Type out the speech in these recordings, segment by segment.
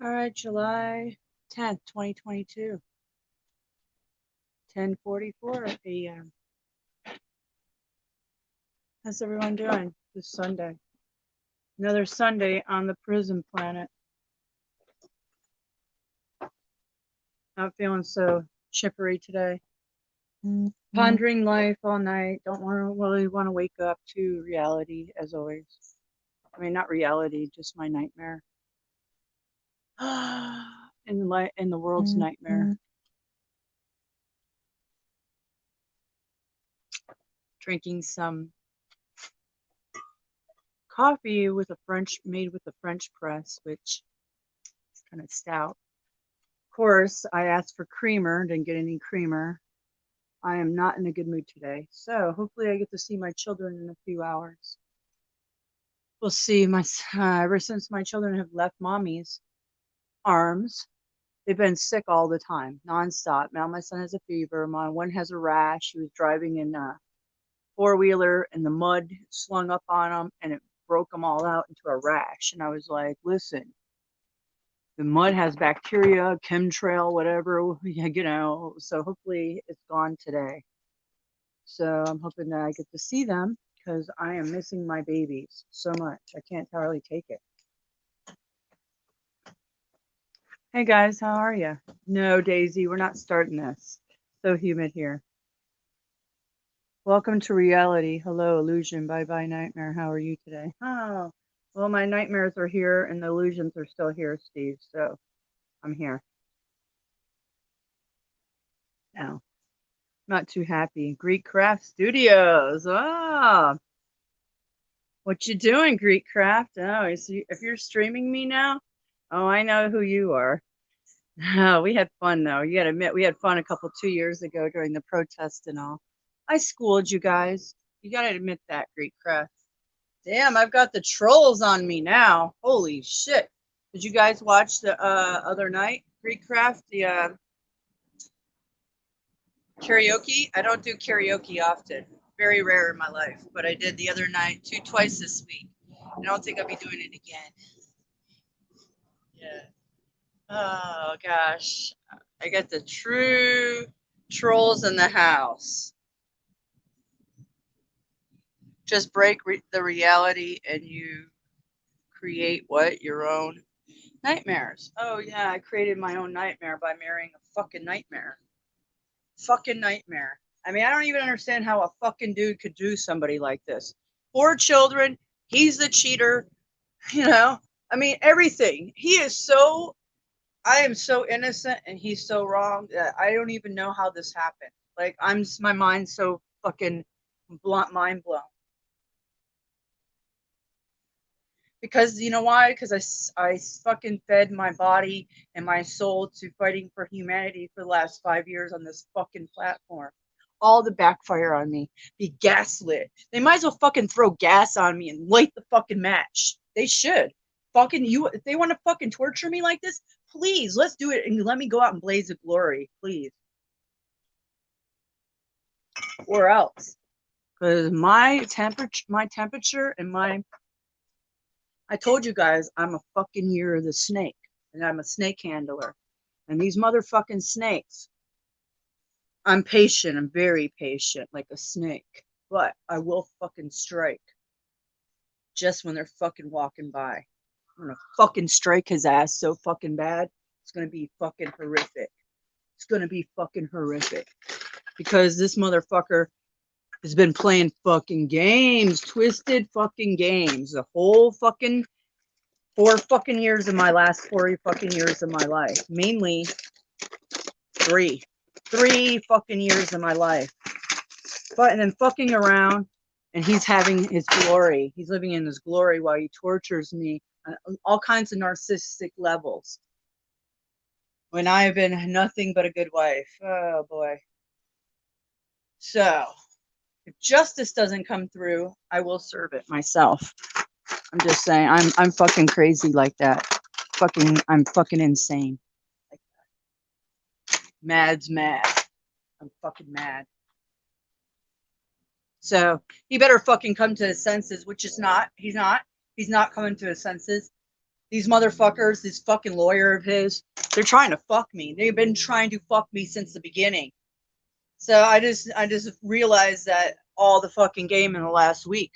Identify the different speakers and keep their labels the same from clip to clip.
Speaker 1: All right, July 10th, 2022, 10:44 a.m. How's everyone doing this Sunday? Another Sunday on the prison planet. Not feeling so chippery today. Pondering life all night. Don't really want to wake up to reality as always. I mean, not reality, just my nightmare. In the world's nightmare. Drinking some coffee with made with a French press, which is kind of stout. Of course, I asked for creamer, didn't get any creamer. I am not in a good mood today, so hopefully I get to see my children in a few hours. We'll see. Ever since my children have left mommy's arms, they've been sick all the time, nonstop. Now my son has a fever. My one has a rash. He was driving in a four-wheeler, and the mud slung up on him, and it broke them all out into a rash. And I was like, listen, the mud has bacteria, chemtrail, whatever, so hopefully it's gone today. So I'm hoping that I get to see them because I am missing my babies so much. I can't hardly take it. Hey guys, how are you? No, Daisy, we're not starting this. So humid here. Welcome to reality. Hello, illusion. Bye-bye, nightmare. How are you today? Oh, well, my nightmares are here and the illusions are still here, Steve. So I'm here. No, not too happy. Greek Craft Studios. Ah, what you doing, Greek Craft? Oh, if you're streaming me now, oh, I know who you are. Oh, we had fun though. You gotta admit, we had fun 2 years ago during the protest and all. I schooled you guys. You gotta admit that, Greek Craft. Damn, I've got the trolls on me now. Holy shit. Did you guys watch the other night, Greek Craft, the karaoke? I don't do karaoke often. Very rare in my life. But I did the other night, twice this week. I don't think I'll be doing it again. Yeah. Oh, gosh. I got the true trolls in the house. Just break the reality and you create what? Your own nightmares. Oh, yeah, I created my own nightmare by marrying a fucking nightmare. Fucking nightmare. I mean, I don't even understand how a fucking dude could do somebody like this. 4 children, he's the cheater, I mean, everything. I am so innocent and he's so wrong that I don't even know how this happened. Like, my mind's so fucking mind blown. Because you know why? Because I fucking fed my body and my soul to fighting for humanity for the last 5 years on this fucking platform. All the backfire on me, be gaslit. They might as well fucking throw gas on me and light the fucking match. They should. Fucking you, if they want to fucking torture me like this, please, let's do it and let me go out and blaze a glory, please. Or else. Because my temperature and I told you guys I'm a fucking year of the snake, and I'm a snake handler. And these motherfucking snakes, I'm patient. I'm very patient, like a snake. But I will fucking strike just when they're fucking walking by. I'm gonna fucking strike his ass so fucking bad. It's gonna be fucking horrific. It's gonna be fucking horrific. Because this motherfucker has been playing fucking games, twisted fucking games, the whole fucking 4 fucking years of my last 4 fucking years of my life. Mainly 3 fucking years of my life. And then fucking around, and he's having his glory. He's living in his glory while he tortures me on all kinds of narcissistic levels. When I have been nothing but a good wife. Oh boy. So, if justice doesn't come through, I will serve it myself. I'm just saying, I'm fucking crazy like that. I'm fucking insane. Like that. Mad's mad. I'm fucking mad. So he better fucking come to his senses, which is not. He's not coming to his senses These motherfuckers, this fucking lawyer of his, they're trying to fuck me. They've been trying to fuck me since the beginning. So I just realized that all the fucking game in the last week.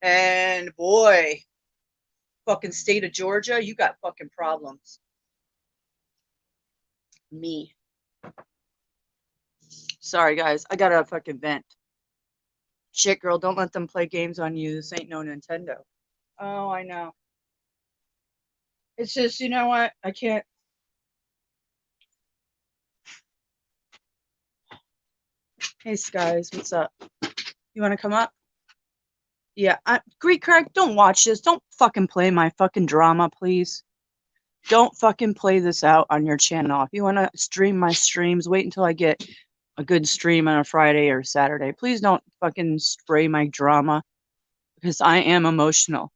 Speaker 1: And boy, fucking state of Georgia, you got fucking problems. Me. Sorry guys, I gotta fucking vent. Shit girl, don't let them play games on you. This ain't no Nintendo. Oh, I know. It's just, you know what? I can't. Hey, Skies, what's up? You want to come up? Yeah, Greek Craig, don't watch this. Don't fucking play my fucking drama, please. Don't fucking play this out on your channel. If you want to stream my streams, wait until I get a good stream on a Friday or Saturday. Please don't fucking spray my drama because I am emotional.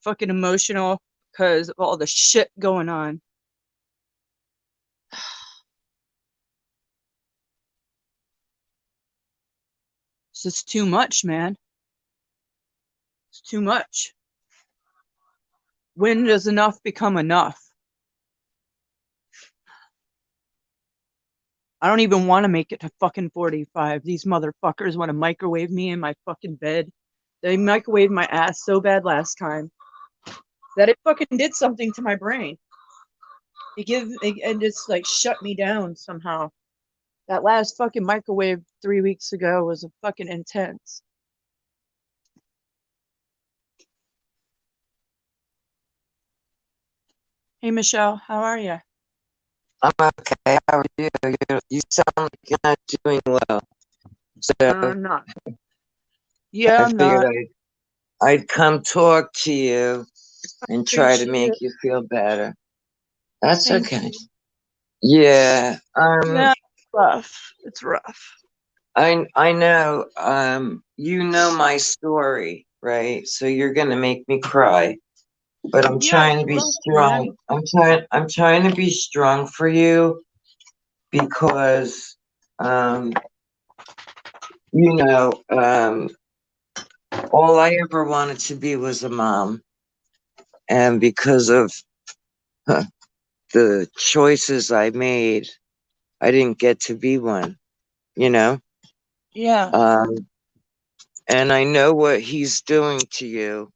Speaker 1: Fucking emotional because of all the shit going on. It's just too much, man. It's too much. When does enough become enough? I don't even want to make it to fucking 45. These motherfuckers want to microwave me in my fucking bed. They microwaved my ass so bad last time that it fucking did something to my brain. It just like shut me down somehow. That last fucking microwave 3 weeks ago was a fucking intense. Hey Michelle, how are you?
Speaker 2: I'm okay. How are you? You sound like you're not doing well. So
Speaker 1: I'm not. Yeah,
Speaker 2: I
Speaker 1: I'm
Speaker 2: figured
Speaker 1: not.
Speaker 2: I'd come talk to you and try to
Speaker 1: Appreciate
Speaker 2: make
Speaker 1: it.
Speaker 2: you feel better. That's
Speaker 1: Thank
Speaker 2: okay.
Speaker 1: you.
Speaker 2: Yeah.
Speaker 1: Yeah, it's rough. It's rough.
Speaker 2: I know. You know my story, right? So you're gonna make me cry. But I'm
Speaker 1: Yeah,
Speaker 2: trying
Speaker 1: it's
Speaker 2: to be
Speaker 1: rough, man.
Speaker 2: strong. I'm trying to be strong for you because you know, all I ever wanted to be was a mom. And because of the choices I made, I didn't get to be one, you know?
Speaker 1: Yeah.
Speaker 2: Um, and I know what he's doing to you,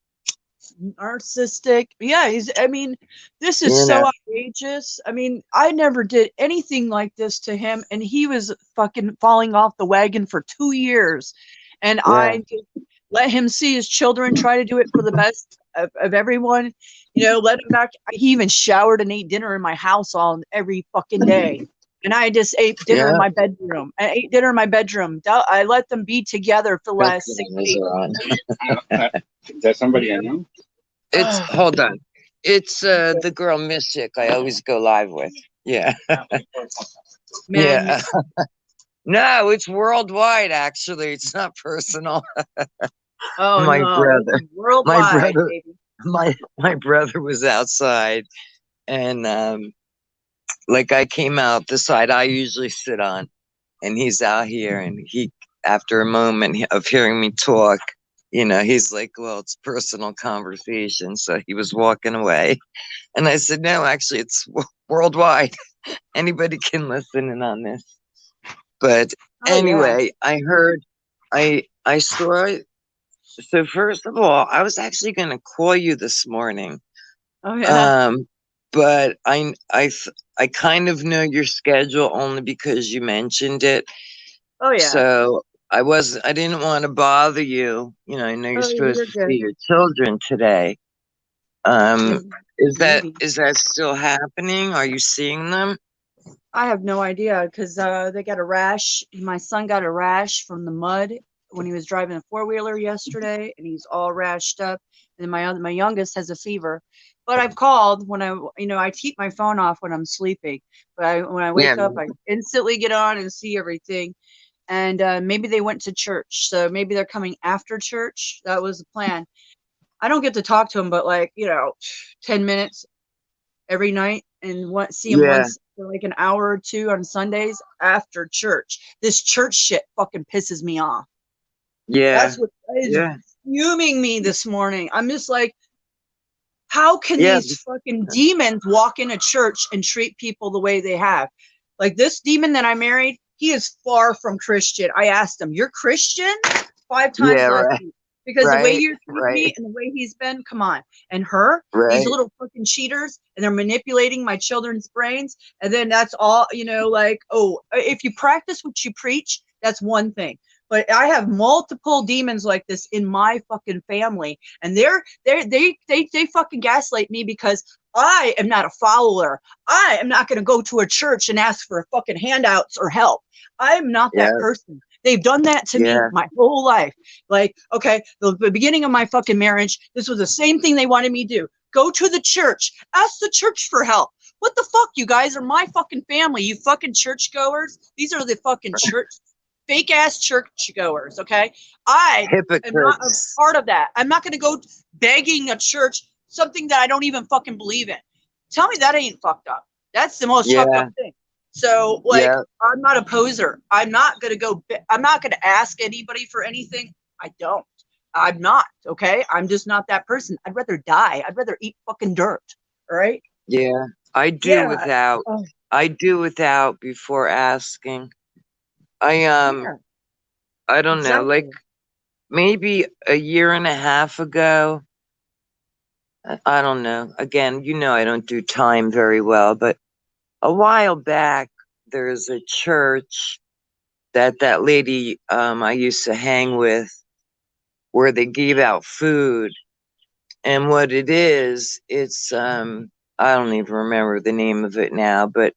Speaker 1: Narcissistic. Yeah, I mean, this is
Speaker 2: you know?
Speaker 1: so outrageous. I mean, I never did anything like this to him, and he was fucking falling off the wagon for 2 years. And
Speaker 2: Yeah,
Speaker 1: I just let him see his children try to do it for the best of everyone. You know, let him back. He even showered and ate dinner in my house all every fucking day. And I just ate dinner in
Speaker 2: yeah.
Speaker 1: my bedroom. I ate dinner in my bedroom. I let them be together for the last 6
Speaker 2: Background is
Speaker 1: weeks.
Speaker 2: on.
Speaker 3: Is that somebody I know?
Speaker 2: It's, hold on. It's the girl Mystic I always go live with. Yeah.
Speaker 1: Man,
Speaker 2: Yeah. No, it's worldwide, actually. It's not personal.
Speaker 1: oh
Speaker 2: My
Speaker 1: no, this
Speaker 2: brother,
Speaker 1: is
Speaker 2: my
Speaker 1: worldwide,
Speaker 2: brother,
Speaker 1: baby.
Speaker 2: my brother was outside and like I came out the side I usually sit on, and he's out here, and he, after a moment of hearing me talk, he's like, well, it's personal conversation. So he was walking away. And I said, no, actually, it's worldwide. Anybody can listen in on this. But
Speaker 1: Oh yeah.
Speaker 2: anyway, I saw it. So first of all, I was actually going to call you this morning.
Speaker 1: Oh yeah.
Speaker 2: Um, but I kind of know your schedule only because you mentioned it.
Speaker 1: Oh yeah.
Speaker 2: So I didn't want to bother you. I know you're
Speaker 1: Oh,
Speaker 2: supposed
Speaker 1: you're
Speaker 2: to see
Speaker 1: good.
Speaker 2: your children today. Um,
Speaker 1: You're
Speaker 2: is that
Speaker 1: baby.
Speaker 2: is that still happening? Are you seeing them?
Speaker 1: I have no idea because they got a rash. My son got a rash from the mud when he was driving a four-wheeler yesterday, and he's all rashed up. And my youngest has a fever. But I've called when I keep my phone off when I'm sleeping. But when I
Speaker 2: Yeah,
Speaker 1: wake up, I instantly get on and see everything. And maybe they went to church, so maybe they're coming after church. That was the plan. I don't get to talk to them, but 10 minutes every night, and see him
Speaker 2: yeah,
Speaker 1: once for like an hour or two on Sundays after church. This church shit fucking pisses me off.
Speaker 2: yeah,
Speaker 1: That's what is
Speaker 2: yeah,
Speaker 1: fuming me this morning. I'm just like, How can
Speaker 2: Yeah.
Speaker 1: these fucking demons walk in a church and treat people the way they have? Like this demon that I married, he is far from Christian. I asked him, "You're Christian?" 5 times
Speaker 2: Yeah,
Speaker 1: last
Speaker 2: right,
Speaker 1: week. Because the way
Speaker 2: right,
Speaker 1: you treat me
Speaker 2: right,
Speaker 1: and the way he's been, come on. And her, these
Speaker 2: right.
Speaker 1: little fucking cheaters, and they're manipulating my children's brains. And then that's all, like, oh, if you practice what you preach, that's one thing. But I have multiple demons like this in my fucking family, and they fucking gaslight me because I am not a follower. I am not going to go to a church and ask for fucking handouts or help. I'm not that
Speaker 2: Yeah,
Speaker 1: person. They've done that to me
Speaker 2: yeah,
Speaker 1: my whole life. Like, okay, the beginning of my fucking marriage, this was the same thing they wanted me to do. Go to the church. Ask the church for help. What the fuck? You guys are my fucking family. You fucking churchgoers. These are the fucking fake ass churchgoers. Okay. I am not a
Speaker 2: hypocrites.
Speaker 1: part of that. I'm not going to go begging a church something that I don't even fucking believe in. Tell me that ain't fucked up. That's the most fucked
Speaker 2: Yeah,
Speaker 1: up thing. So, like,
Speaker 2: yeah,
Speaker 1: I'm not a poser. I'm not going to go, I'm not going to ask anybody for anything. I don't. I'm not. Okay. I'm just not that person. I'd rather die. I'd rather eat fucking dirt. All right.
Speaker 2: yeah. I do
Speaker 1: Yeah.
Speaker 2: without.
Speaker 1: Oh,
Speaker 2: I do without before asking. I
Speaker 1: yeah.
Speaker 2: I don't know, like
Speaker 1: Exactly.
Speaker 2: maybe a year and a half ago. I don't know. Again, I don't do time very well, but a while back there's a church that lady I used to hang with where they gave out food. And what it is, it's I don't even remember the name of it now, but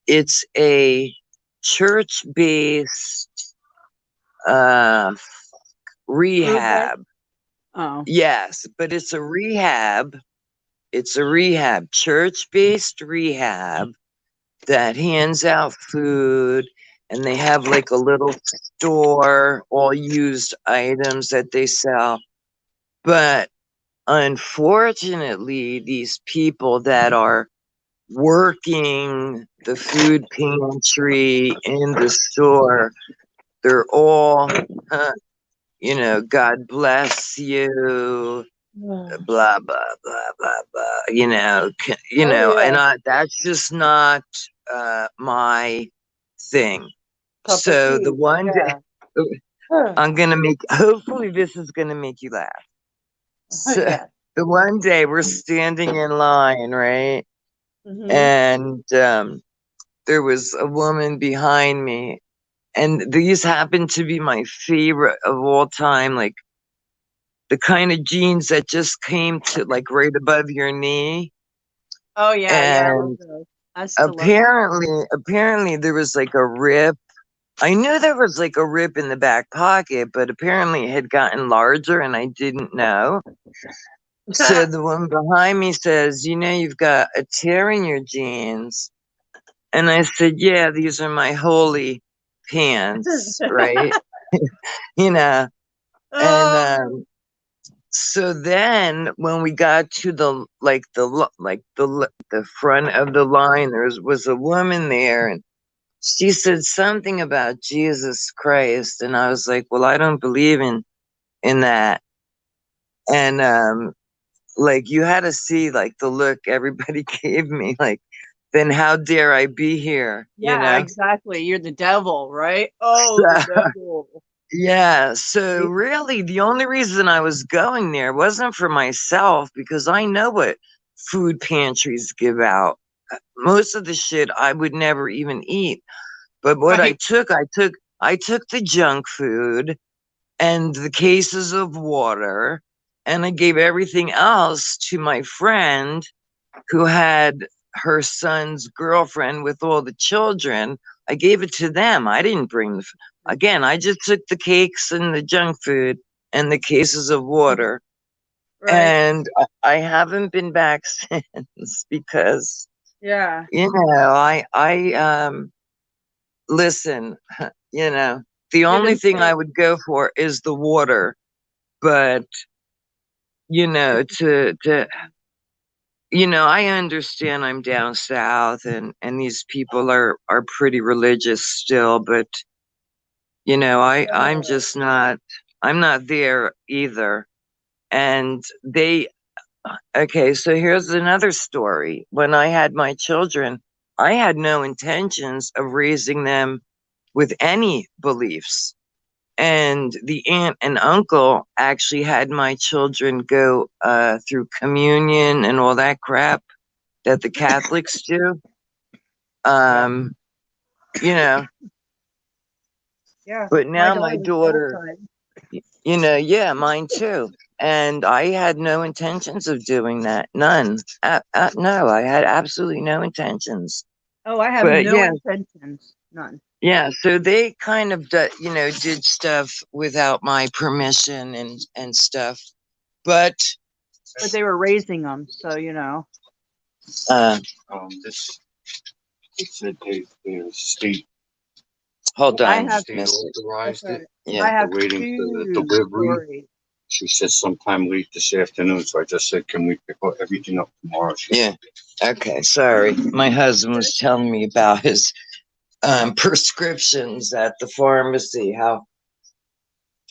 Speaker 2: it's a church-based uh
Speaker 1: Food bank.
Speaker 2: rehab.
Speaker 1: Oh.
Speaker 2: Yes, but it's a rehab. It's a rehab, church-based rehab that hands out food, and they have like a little store, all used items that they sell. But unfortunately, these people that are working the food pantry in the store, they're all, uh, God bless you,
Speaker 1: Oh,
Speaker 2: blah blah blah blah blah. And
Speaker 1: yeah.
Speaker 2: that's just not my thing.
Speaker 1: Cup of
Speaker 2: So the
Speaker 1: tea.
Speaker 2: one day
Speaker 1: Yeah. Huh.
Speaker 2: I'm gonna make, hopefully this is gonna make you laugh. So
Speaker 1: Yeah.
Speaker 2: the one day we're standing in line, right?
Speaker 1: Mm-hmm.
Speaker 2: And there was a woman behind me, and these happen to be my favorite of all time, like the kind of jeans that just came to like right above your knee.
Speaker 1: Oh, yeah. Yeah. I love
Speaker 2: And
Speaker 1: those. I still love them.
Speaker 2: apparently there was like a rip. I knew there was like a rip in the back pocket, but apparently it had gotten larger and I didn't know. So the one behind me says, you've got a tear in your jeans. And I said, yeah, these are my holy pants, right? you know, and
Speaker 1: Oh,
Speaker 2: so then when we got to the front of the line, was a woman there, and she said something about Jesus Christ, and I was like, well, I don't believe in that. And like you had to see like the look everybody gave me, like, then how dare I be here, you
Speaker 1: yeah,
Speaker 2: know?
Speaker 1: exactly. You're the devil, right? Oh, the devil.
Speaker 2: Yeah, so
Speaker 1: Yeah.
Speaker 2: really the only reason I was going there wasn't for myself because I know what food pantries give out. Most of the shit I would never even eat. But what
Speaker 1: Right.
Speaker 2: I took the junk food and the cases of water, and I gave everything else to my friend who had her son's girlfriend with all the children. I gave it to them. I didn't bring again, I just took the cakes and the junk food and the cases of water.
Speaker 1: Right.
Speaker 2: And I haven't been back since because,
Speaker 1: Yeah.
Speaker 2: I listen, you know, the
Speaker 1: You're
Speaker 2: only
Speaker 1: the
Speaker 2: thing I
Speaker 1: same.
Speaker 2: would go for is the water. But, I understand I'm down south and these people are pretty religious still, but I'm
Speaker 1: Oh,
Speaker 2: just not, I'm not there either. And Okay, so here's another story. When I had my children, I had no intentions of raising them with any beliefs. And the aunt and uncle actually had my children go through communion and all that crap that the Catholics do. Um, you know,
Speaker 1: Yeah,
Speaker 2: but
Speaker 1: my
Speaker 2: now my
Speaker 1: daughter was
Speaker 2: daughter,
Speaker 1: baptized.
Speaker 2: yeah, mine too. And I had no intentions of doing that. None. No, I had absolutely no intentions.
Speaker 1: Oh, I have
Speaker 2: But
Speaker 1: no
Speaker 2: yeah,
Speaker 1: intentions, none.
Speaker 2: yeah. So they kind of, did stuff without my permission and stuff. But
Speaker 1: But they were raising them, so you know.
Speaker 2: uh,
Speaker 3: This it said they state
Speaker 2: hold
Speaker 1: I
Speaker 2: on,
Speaker 1: have.
Speaker 3: state
Speaker 2: Mister.
Speaker 3: authorized
Speaker 1: Okay,
Speaker 3: it.
Speaker 1: I
Speaker 2: Yeah.
Speaker 1: have
Speaker 3: They're waiting for the
Speaker 1: two
Speaker 3: delivery.
Speaker 1: stories.
Speaker 3: She said sometime late this afternoon, so I just said, can we pick everything up tomorrow?
Speaker 2: Yeah. Okay. Sorry, my husband was telling me about his prescriptions at the pharmacy. How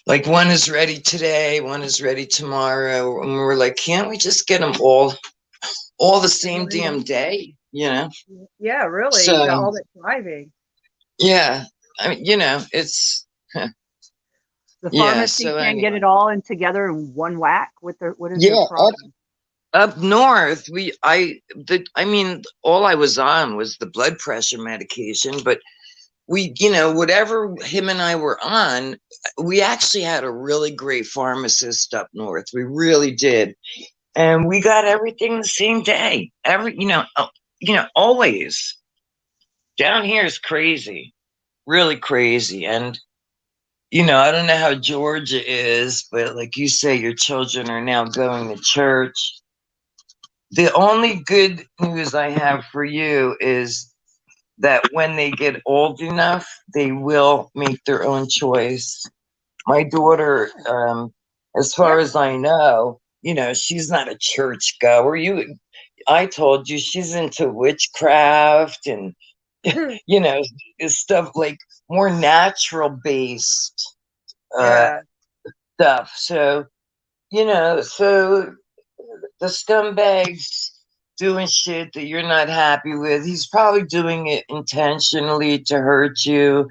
Speaker 2: like one is ready today, one is ready tomorrow, and we're like, can't we just get them all the same damn day? You know.
Speaker 1: Yeah, really. You got
Speaker 2: So
Speaker 1: all that driving.
Speaker 2: yeah, I mean, it's
Speaker 1: The
Speaker 2: yeah.
Speaker 1: pharmacy
Speaker 2: So
Speaker 1: can't get
Speaker 2: anyway,
Speaker 1: it all in together in one whack. What is their
Speaker 2: yeah.
Speaker 1: problem?
Speaker 2: Up north, I mean, all I was on was the blood pressure medication, but we, whatever him and I were on, we actually had a really great pharmacist up north. We really did. And we got everything the same day. Always. Down here is crazy, really crazy. And, I don't know how Georgia is, but like you say, your children are now going to church. The only good news I have for you is that when they get old enough, they will make their own choice. My daughter, as far
Speaker 1: Yeah.
Speaker 2: as I know, she's not a church goer. I told you she's into witchcraft and, you know, stuff like more natural based uh,
Speaker 1: Yeah.
Speaker 2: stuff. So, so the scumbags doing shit that you're not happy with, he's probably doing it intentionally to hurt you,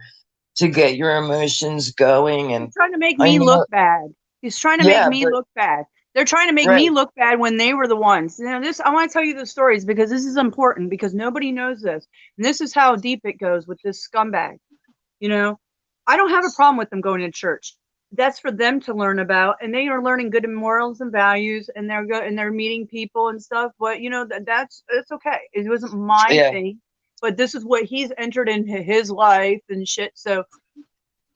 Speaker 2: to get your emotions going. And
Speaker 1: He's trying to make
Speaker 2: I
Speaker 1: me look
Speaker 2: know,
Speaker 1: bad. He's trying to make
Speaker 2: yeah,
Speaker 1: me
Speaker 2: but
Speaker 1: look bad. They're trying to make me
Speaker 2: right,
Speaker 1: look bad when they were the ones. This I want to tell you the stories because this is important because nobody knows this. And this is how deep it goes with this scumbag. You know, I don't have a problem with them going to church. That's for them to learn about, and they are learning good morals and values, and they're meeting people and stuff. But that's it's okay. It wasn't my
Speaker 2: yeah,
Speaker 1: thing, but this is what he's entered into his life and shit. So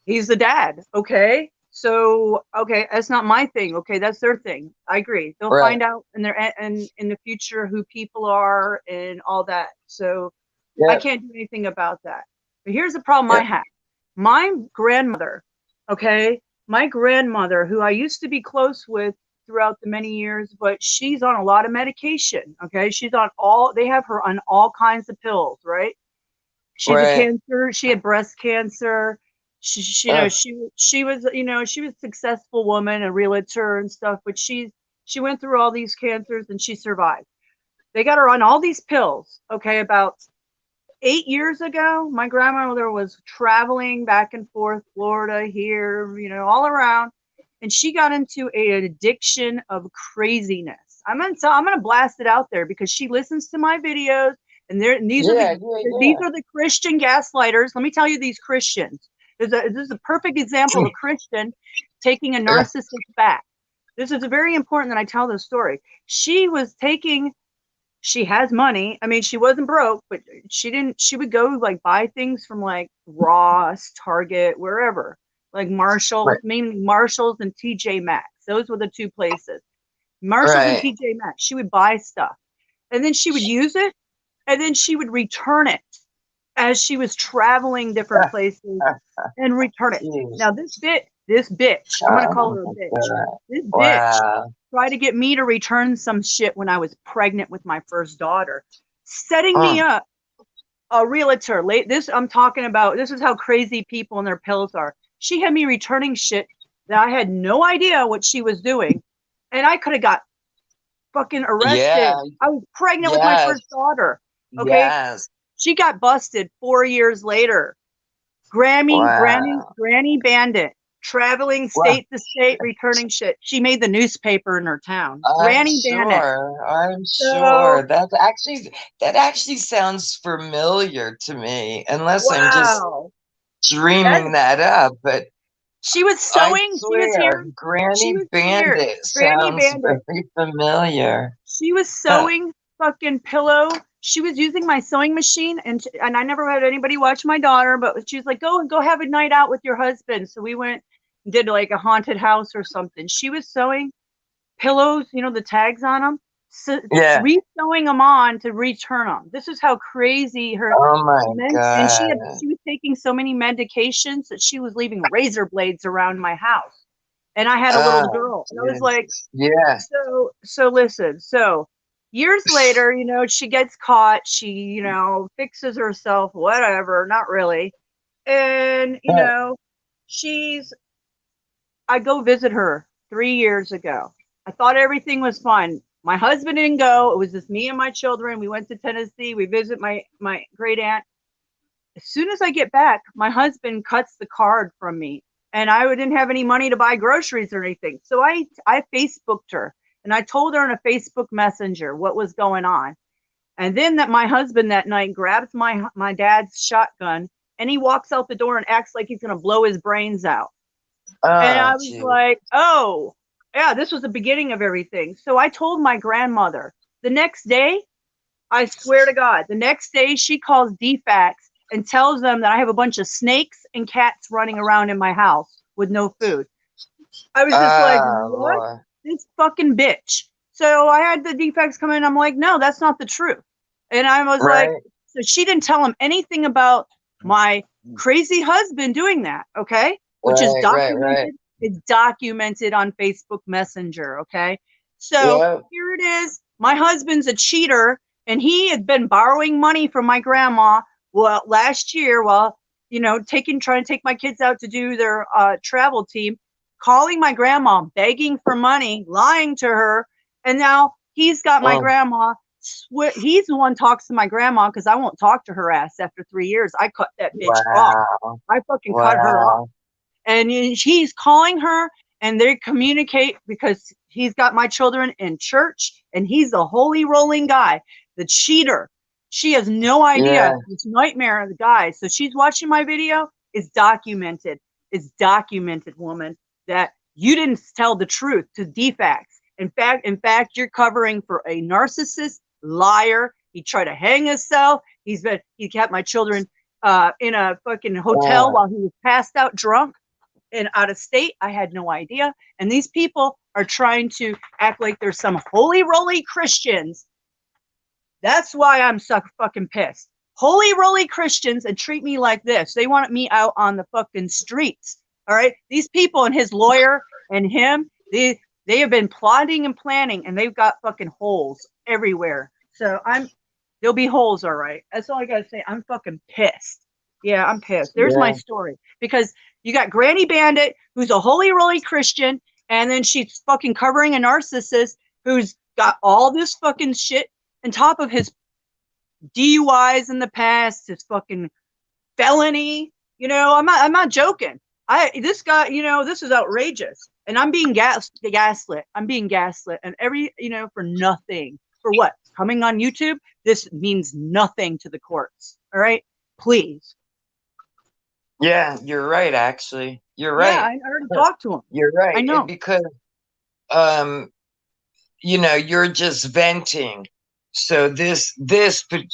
Speaker 1: he's the dad. Okay. So okay, that's not my thing. Okay, that's their thing. I agree. They'll
Speaker 2: right,
Speaker 1: find out and in the future who people are and all that. So I
Speaker 2: yeah,
Speaker 1: can't do anything about that. But here's the problem
Speaker 2: yeah,
Speaker 1: I have. My grandmother, okay, my grandmother, who I used to be close with throughout the many years, but she's on a lot of medication. Okay, she's on they have her on all kinds of pills, right? She's a
Speaker 2: right.
Speaker 1: cancer. She had breast cancer.
Speaker 2: Oh,
Speaker 1: She was, she was a successful woman, a realtor and stuff, but she went through all these cancers and she survived. They got her on all these pills. Okay, about 8 years ago, my grandmother was traveling back and forth, Florida, here, all around, and she got into an addiction of craziness. I'm gonna blast it out there because she listens to my videos, and
Speaker 2: yeah, yeah,
Speaker 1: these
Speaker 2: yeah.
Speaker 1: are the Christian gaslighters. Let me tell you, these Christians. This is a perfect example of a Christian taking a narcissist back. This is very important that I tell this story. She has money. I mean, she wasn't broke, but she would go like buy things from like Ross, Target, wherever, like
Speaker 2: Right,
Speaker 1: Marshalls, mainly Marshalls and TJ Maxx. Those were the two places. Marshalls and
Speaker 2: right.
Speaker 1: TJ Maxx. She would buy stuff and then she would use it and then she would return it as she was traveling different places and return it.
Speaker 2: Jeez.
Speaker 1: Now this bitch, I'm gonna call
Speaker 2: Oh
Speaker 1: her a
Speaker 2: my
Speaker 1: bitch.
Speaker 2: God.
Speaker 1: This bitch
Speaker 2: Wow.
Speaker 1: tried to get me to return some shit when I was pregnant with my first daughter, setting me
Speaker 2: Oh,
Speaker 1: up. A realtor, late this I'm talking about. This is how crazy people and their pills are. She had me returning shit that I had no idea what she was doing, and I could have got fucking arrested.
Speaker 2: Yeah.
Speaker 1: I was pregnant with my first daughter. Okay.
Speaker 2: Yes.
Speaker 1: She got busted 4 years later. Granny bandit, traveling
Speaker 2: Wow.
Speaker 1: state to state, returning shit. She made the newspaper in her town.
Speaker 2: I'm
Speaker 1: Granny bandit.
Speaker 2: sure. I'm
Speaker 1: So,
Speaker 2: sure. That actually sounds familiar to me, unless I'm just
Speaker 1: wow.
Speaker 2: dreaming that up. But
Speaker 1: She was
Speaker 2: I
Speaker 1: sewing. She was
Speaker 2: swear,
Speaker 1: here. She
Speaker 2: Granny
Speaker 1: was here.
Speaker 2: Bandit
Speaker 1: Granny
Speaker 2: sounds
Speaker 1: bandit.
Speaker 2: very familiar.
Speaker 1: She was
Speaker 2: Huh.
Speaker 1: sewing fucking pillow. She was using my sewing machine, and I never had anybody watch my daughter, but she was like, go have a night out with your husband. So we went and did like a haunted house or something. She was sewing pillows, you know, the tags on them, so,
Speaker 2: Yeah.
Speaker 1: re-sewing them on to return them. This is how crazy her.
Speaker 2: Oh my
Speaker 1: And she
Speaker 2: God.
Speaker 1: was taking so many medications that she was leaving razor blades around my house. And I had a little
Speaker 2: Oh,
Speaker 1: girl, and I was like,
Speaker 2: yeah.
Speaker 1: so listen. So years later, you know, she gets caught. She, you know, fixes herself, whatever, not really. And, you
Speaker 2: Huh.
Speaker 1: know, I go visit her 3 years ago. I thought everything was fine. My husband didn't go. It was just me and my children. We went to Tennessee. We visit my great aunt. As soon as I get back, my husband cuts the card from me, and I didn't have any money to buy groceries or anything. So I Facebooked her, and I told her in a Facebook Messenger what was going on. And then that my husband that night grabs my dad's shotgun, and he walks out the door and acts like he's gonna blow his brains out. And
Speaker 2: Oh,
Speaker 1: I was
Speaker 2: gee.
Speaker 1: like, oh, yeah, this was the beginning of everything. So I told my grandmother. The next day, I swear to God, the next day she calls DFAX and tells them that I have a bunch of snakes and cats running around in my house with no food. I was just like,
Speaker 2: Oh,
Speaker 1: what?
Speaker 2: Lord.
Speaker 1: This fucking bitch. So I had the DFAX come in. I'm like, no, that's not the truth. And I was like,
Speaker 2: Right,
Speaker 1: so she didn't tell him anything about my crazy husband doing that. Okay. Which is
Speaker 2: right.
Speaker 1: documented. It's documented on Facebook Messenger. Okay. So
Speaker 2: Yep.
Speaker 1: here it is. My husband's a cheater, and he had been borrowing money from my grandma. Well, last year, while, you know, trying to take my kids out to do their travel team, calling my grandma, begging for money, lying to her. And now he's got my
Speaker 2: Mm.
Speaker 1: grandma. He's the one talks to my grandma, because I won't talk to her ass after 3 years. I cut that bitch off.
Speaker 2: Wow.
Speaker 1: I fucking cut her off.
Speaker 2: Wow.
Speaker 1: And he's calling her, and they communicate because he's got my children in church, and he's a holy rolling guy, the cheater. She has no idea
Speaker 2: Yeah.
Speaker 1: this nightmare of the guy. So she's watching my video. It's documented. It's documented, woman, that you didn't tell the truth to DFAX. In fact, you're covering for a narcissist, liar. He tried to hang himself. He kept my children in a fucking hotel
Speaker 2: Oh,
Speaker 1: while he was passed out drunk and out of state. I had no idea. And these people are trying to act like they're some holy roly Christians. That's why I'm so fucking pissed. Holy roly Christians, and treat me like this. They want me out on the fucking streets. All right. These people and his lawyer and him, they have been plotting and planning, and they've got fucking holes everywhere. So there'll be holes, all right. That's all I gotta say. I'm fucking pissed. Yeah, I'm pissed. There's my
Speaker 2: yeah.
Speaker 1: story. Because you got Granny Bandit, who's a holy roly Christian, and then she's fucking covering a narcissist who's got all this fucking shit on top of his DUIs in the past, his fucking felony. You know, I'm not joking. This guy, you know, this is outrageous. And I'm being gaslit. I'm being gaslit, and for nothing. For what? Coming on YouTube? This means nothing to the courts. All right? Please.
Speaker 2: Yeah, you're right, actually. You're
Speaker 1: Yeah,
Speaker 2: right.
Speaker 1: I already talked to him.
Speaker 2: You're
Speaker 1: I
Speaker 2: right.
Speaker 1: know.
Speaker 2: Because um you're just venting. So videos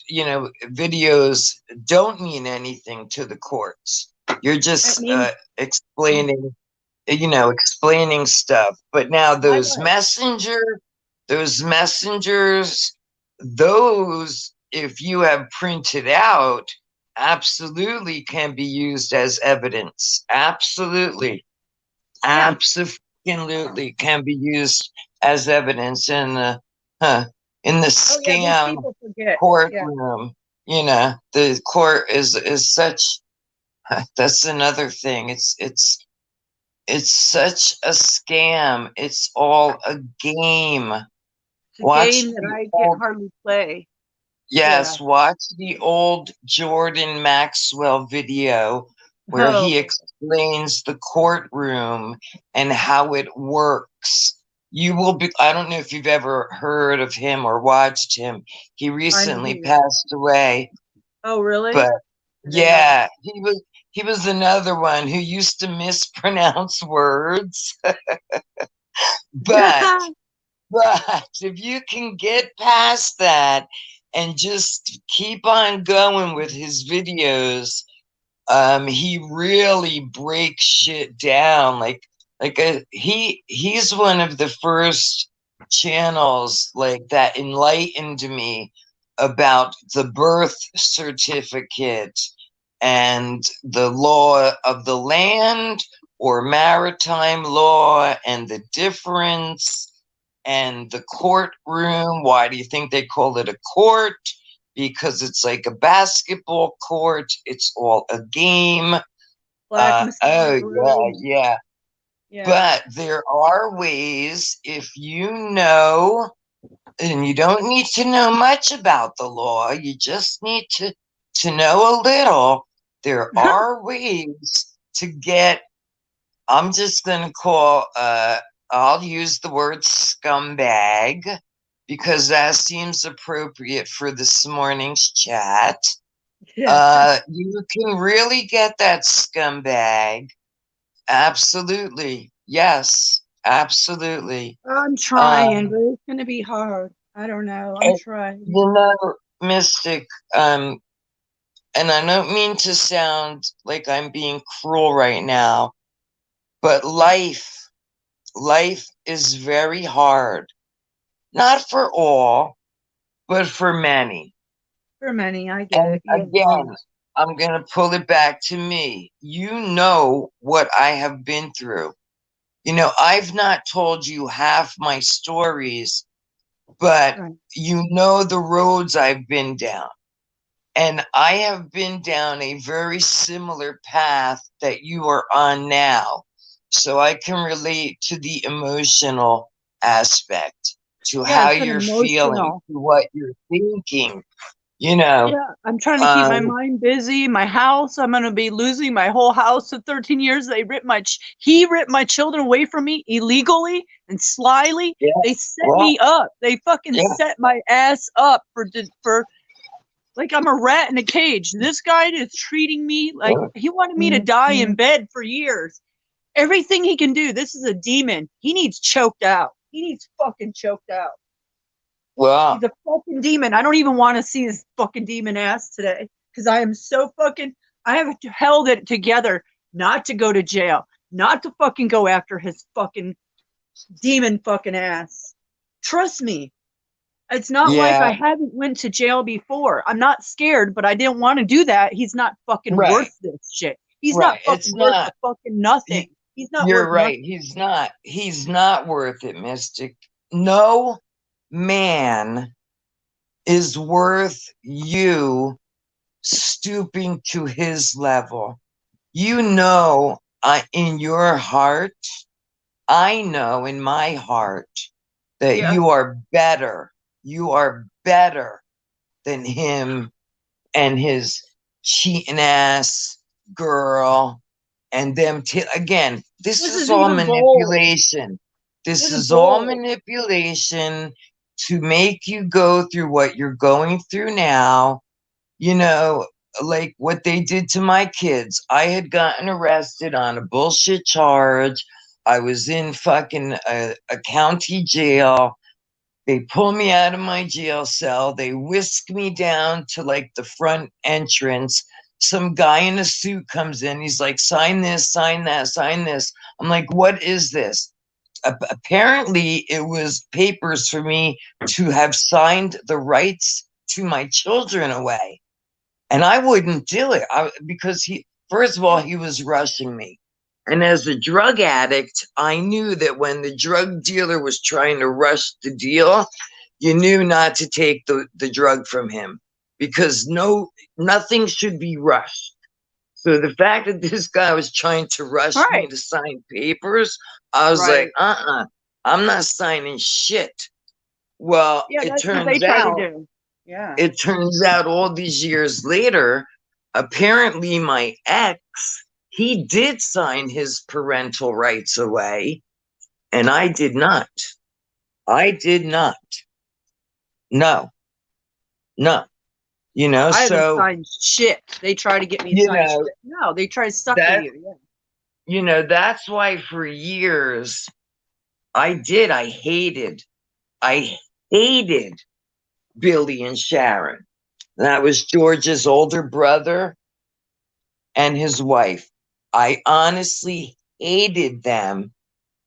Speaker 2: don't mean anything to the courts. You're
Speaker 1: It
Speaker 2: just
Speaker 1: means
Speaker 2: explaining stuff. But now
Speaker 1: my life.
Speaker 2: those messengers, those, if you have printed out, absolutely can be used as evidence. Absolutely.
Speaker 1: Yeah.
Speaker 2: Absolutely can be used as evidence in the
Speaker 1: Oh yeah, these
Speaker 2: scam
Speaker 1: people forget. Yeah.
Speaker 2: courtroom. The court is such. That's another thing. It's such a scam. It's all a game.
Speaker 1: the
Speaker 2: Watch
Speaker 1: game that
Speaker 2: the
Speaker 1: I can
Speaker 2: old,
Speaker 1: hardly play. Yeah.
Speaker 2: yes, watch the old Jordan Maxwell video where he
Speaker 1: Oh,
Speaker 2: explains the courtroom and how it works. You will be, I don't know if you've ever heard of him or watched him. He
Speaker 1: I know
Speaker 2: recently
Speaker 1: who.
Speaker 2: passed away,
Speaker 1: Oh, really?
Speaker 2: but
Speaker 1: I didn't know.
Speaker 2: yeah, he was another one who used to mispronounce words. But But if you can get past that and just keep on going with his videos, he really breaks shit down. He's one of the first channels like that enlightened me about the birth certificate and the law of the land or maritime law and the difference and the courtroom. Why do you think they call it a court? Because it's like a basketball court. It's all a game.
Speaker 1: Black massage
Speaker 2: Oh
Speaker 1: room.
Speaker 2: yeah.
Speaker 1: Yeah.
Speaker 2: But there are ways if you know, and you don't need to know much about the law. You just need to know a little. There are ways to get. I'm just going to call. I'll use the word scumbag because that seems appropriate for this morning's chat.
Speaker 1: Yeah.
Speaker 2: You can really get that scumbag. Absolutely. Yes, absolutely.
Speaker 1: I'm trying,
Speaker 2: Um,
Speaker 1: but it's gonna be hard. I don't know. I'm
Speaker 2: and,
Speaker 1: trying.
Speaker 2: you know, Mystic, and I don't mean to sound like I'm being cruel right now, but life is very hard. Not for all, but for many.
Speaker 1: For many, I get
Speaker 2: And
Speaker 1: it. Yeah.
Speaker 2: again, I'm going to pull it back to me. You know what I have been through. I've not told you half my stories, but
Speaker 1: Right.
Speaker 2: you know the roads I've been down. And I have been down a very similar path that you are on now. So I can relate to the emotional aspect, to
Speaker 1: Yeah,
Speaker 2: how
Speaker 1: it's been
Speaker 2: you're feeling,
Speaker 1: emotional.
Speaker 2: to what you're thinking, you know.
Speaker 1: Yeah, I'm trying to keep my
Speaker 2: Um,
Speaker 1: mind busy. My house, I'm gonna be losing my whole house in 13 years. He ripped my children away from me illegally and slyly.
Speaker 2: yeah,
Speaker 1: They set
Speaker 2: well,
Speaker 1: me up. They fucking
Speaker 2: yeah,
Speaker 1: set my ass up for like I'm a rat in a cage. This guy is treating me like he wanted me to die in bed for years. Everything he can do. This is a demon. He needs choked out. He needs fucking choked out.
Speaker 2: well,
Speaker 1: He's a fucking demon. I don't even want to see his fucking demon ass today because I am so fucking. I have held it together not to go to jail, not to fucking go after his fucking demon fucking ass. Trust me. It's not like
Speaker 2: yeah,
Speaker 1: I haven't went to jail before. I'm not scared, but I didn't want to do that. He's not fucking
Speaker 2: right,
Speaker 1: worth this shit. He's not
Speaker 2: right. It's
Speaker 1: fucking worth a
Speaker 2: not,
Speaker 1: fucking
Speaker 2: you,
Speaker 1: nothing. He's not
Speaker 2: you're
Speaker 1: worth
Speaker 2: right.
Speaker 1: nothing.
Speaker 2: He's not worth it, Mystic. No man is worth you stooping to his level. In your heart, I know in my heart that
Speaker 1: Yeah.
Speaker 2: you are better. You are better than him and his cheating ass girl and them. Again, this
Speaker 1: This
Speaker 2: is
Speaker 1: isn't
Speaker 2: all
Speaker 1: even bold.
Speaker 2: manipulation. This
Speaker 1: This isn't
Speaker 2: is all
Speaker 1: bold.
Speaker 2: manipulation to make you go through what you're going through now. You know, like what they did to my kids. I had gotten arrested on a bullshit charge. I was in fucking a county jail. They pull me out of my jail cell. They whisk me down to like the front entrance. Some guy in a suit comes in. He's like, sign this, sign that, sign this. I'm like, what is this? Apparently, it was papers for me to have signed the rights to my children away. And I wouldn't do it because first of all, he was rushing me. And as a drug addict, I knew that when the drug dealer was trying to rush the deal, you knew not to take the drug from him because nothing should be rushed. So the fact that this guy was trying to rush me
Speaker 1: Right.
Speaker 2: to sign papers, I was like,
Speaker 1: Right.
Speaker 2: I'm not signing shit. Well,
Speaker 1: Yeah, that's what they try to do. Yeah.
Speaker 2: it turns out all these years later, apparently my ex, he did sign his parental rights away, and I did not. I did not. No, no.
Speaker 1: I haven't
Speaker 2: So,
Speaker 1: signed shit. They try to get me to
Speaker 2: you
Speaker 1: sign
Speaker 2: know,
Speaker 1: shit. No, they try to sucker
Speaker 2: that,
Speaker 1: you.
Speaker 2: that's why for years I hated Billy and Sharon. That was George's older brother and his wife. I honestly hated them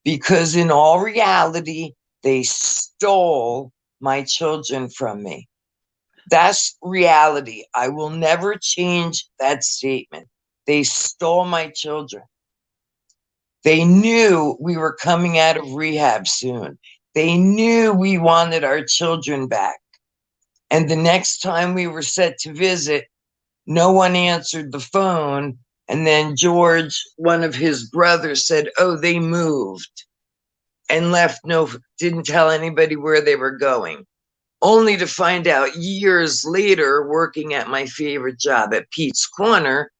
Speaker 2: because, in all reality, they stole my children from me. That's reality. I will never change that statement. They stole my children. They knew we were coming out of rehab soon. They knew we wanted our children back. And the next time we were set to visit, no one answered the phone. And then George, one of his brothers, said, "Oh, they moved," and left, didn't tell anybody where they were going. Only to find out years later, working at my favorite job at Pete's Corner,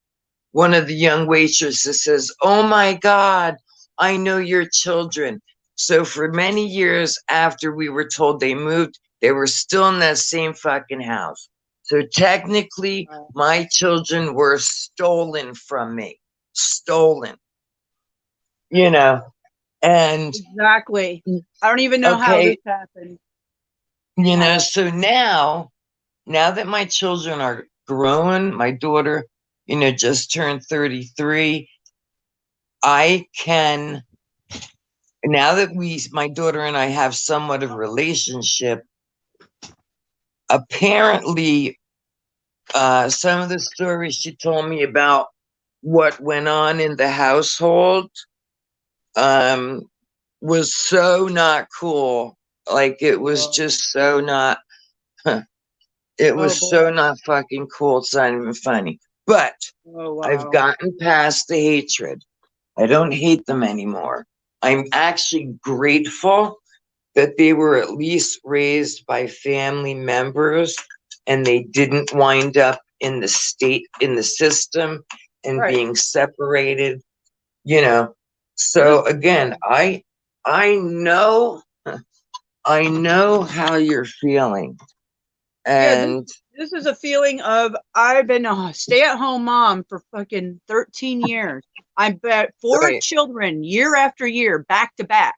Speaker 2: one of the young waitresses says, "Oh my God, I know your children." So for many years after we were told they moved, they were still in that same fucking house. So technically, my children were stolen from me. Stolen. And
Speaker 1: Exactly. I don't even know how this
Speaker 2: okay,
Speaker 1: happened.
Speaker 2: so now that my children are grown, my daughter, just turned 33, I can, now that my daughter and I have somewhat of a relationship, apparently, some of the stories she told me about what went on in the household, um, was so not cool. Like, it was just so not, it
Speaker 1: Oh
Speaker 2: was
Speaker 1: boy.
Speaker 2: so not fucking cool. It's not even funny. But
Speaker 1: Oh
Speaker 2: I've
Speaker 1: wow.
Speaker 2: gotten past the hatred. I don't hate them anymore. I'm actually grateful that they were at least raised by family members and they didn't wind up in the system and
Speaker 1: Right.
Speaker 2: being separated, you know.
Speaker 1: This
Speaker 2: So again, I know I know how you're feeling.
Speaker 1: yeah,
Speaker 2: And
Speaker 1: this is a feeling of I've been a stay-at-home mom for fucking 13 years. I bet 4
Speaker 2: right,
Speaker 1: children year after year, back to back,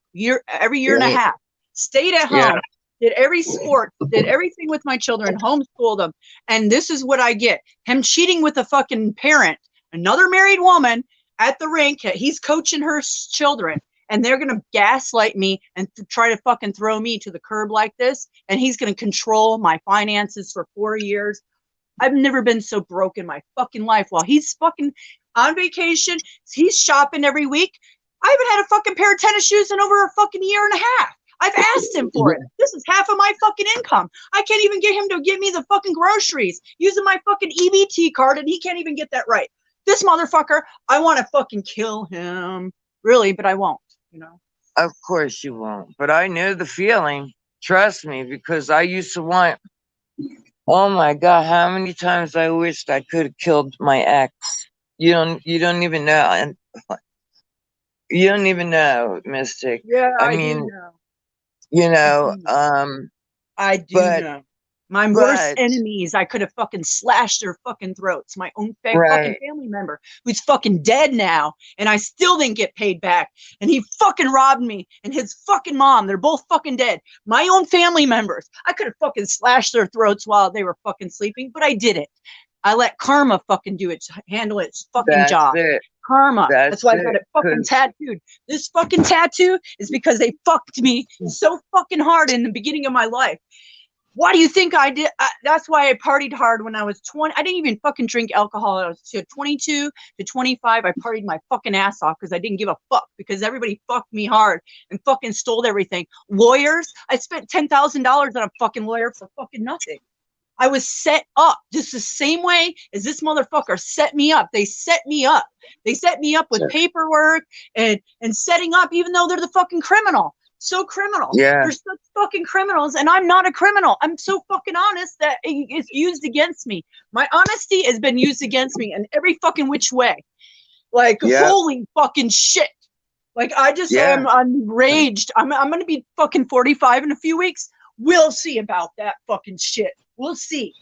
Speaker 1: every year and a
Speaker 2: right,
Speaker 1: half. Stayed at
Speaker 2: yeah,
Speaker 1: home, did every sport, did everything with my children, homeschooled them. And this is what I get. Him cheating with a fucking parent, another married woman at the rink. He's coaching her children. And they're gonna gaslight me and try to fucking throw me to the curb like this. And he's gonna control my finances for 4 years. I've never been so broke in my fucking life. While he's fucking on vacation, he's shopping every week. I haven't had a fucking pair of tennis shoes in over a fucking year and a half. I've asked him for it. This is half of my fucking income. I can't even get him to give me the fucking groceries using my fucking EBT card, and he can't even get that right. This motherfucker, I want to fucking kill him. Really, but I won't, you know?
Speaker 2: of course you won't. But I know the feeling. Trust me, because I used to want, oh my God, how many times I wished I could have killed my ex. You don't even know. And you don't even know, Mystic.
Speaker 1: Yeah,
Speaker 2: I
Speaker 1: I do
Speaker 2: mean,
Speaker 1: know.
Speaker 2: you
Speaker 1: I
Speaker 2: know,
Speaker 1: do know. I do
Speaker 2: but
Speaker 1: know. My worst
Speaker 2: but
Speaker 1: enemies, I could have fucking slashed their fucking throats. My own fucking
Speaker 2: right.
Speaker 1: family member who's fucking dead now, and I still didn't get paid back. And he fucking robbed me and his fucking mom. They're both fucking dead. My own family members. I could have fucking slashed their throats while they were fucking sleeping, but I didn't. I let karma fucking do its handle its fucking
Speaker 2: That's
Speaker 1: job.
Speaker 2: it.
Speaker 1: Karma. That's
Speaker 2: That's
Speaker 1: why I got
Speaker 2: it.
Speaker 1: it fucking
Speaker 2: 'Cause
Speaker 1: tattooed. This fucking tattoo is because they fucked me so fucking hard in the beginning of my life. Why do you think I did? That's why I partied hard when I was 20. I didn't even fucking drink alcohol. I was 22 to 25. I partied my fucking ass off because I didn't give a fuck because everybody fucked me hard and fucking stole everything. Lawyers, I spent $10,000 on a fucking lawyer for fucking nothing. I was set up just the same way as this motherfucker set me up. They set me up. They set me up with paperwork and setting up, even though they're the fucking criminal. So criminal.
Speaker 2: Yeah.
Speaker 1: They're such fucking criminals, and I'm not a criminal. I'm so fucking honest that it's used against me. My honesty has been used against me in every fucking which way. Like,
Speaker 2: Yeah.
Speaker 1: holy fucking shit. Like, I just
Speaker 2: Yeah.
Speaker 1: I'm raged. I'm gonna be fucking 45 in a few weeks. We'll see about that fucking shit. We'll see.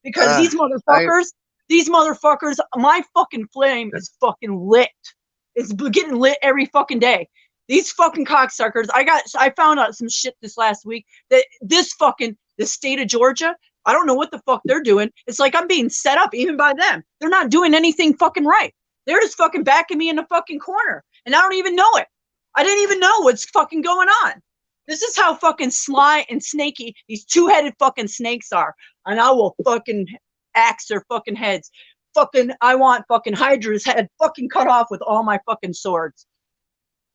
Speaker 1: Because these motherfuckers, my fucking flame is fucking lit. It's getting lit every fucking day. These fucking cocksuckers. I found out some shit this last week that the state of Georgia, I don't know what the fuck they're doing. It's like I'm being set up even by them. They're not doing anything fucking right. They're just fucking backing me in the fucking corner. And I don't even know it. I didn't even know what's fucking going on. This is how fucking sly and snaky these two-headed fucking snakes are. And I will fucking axe their fucking heads. Fucking, I want fucking Hydra's head fucking cut off with all my fucking swords.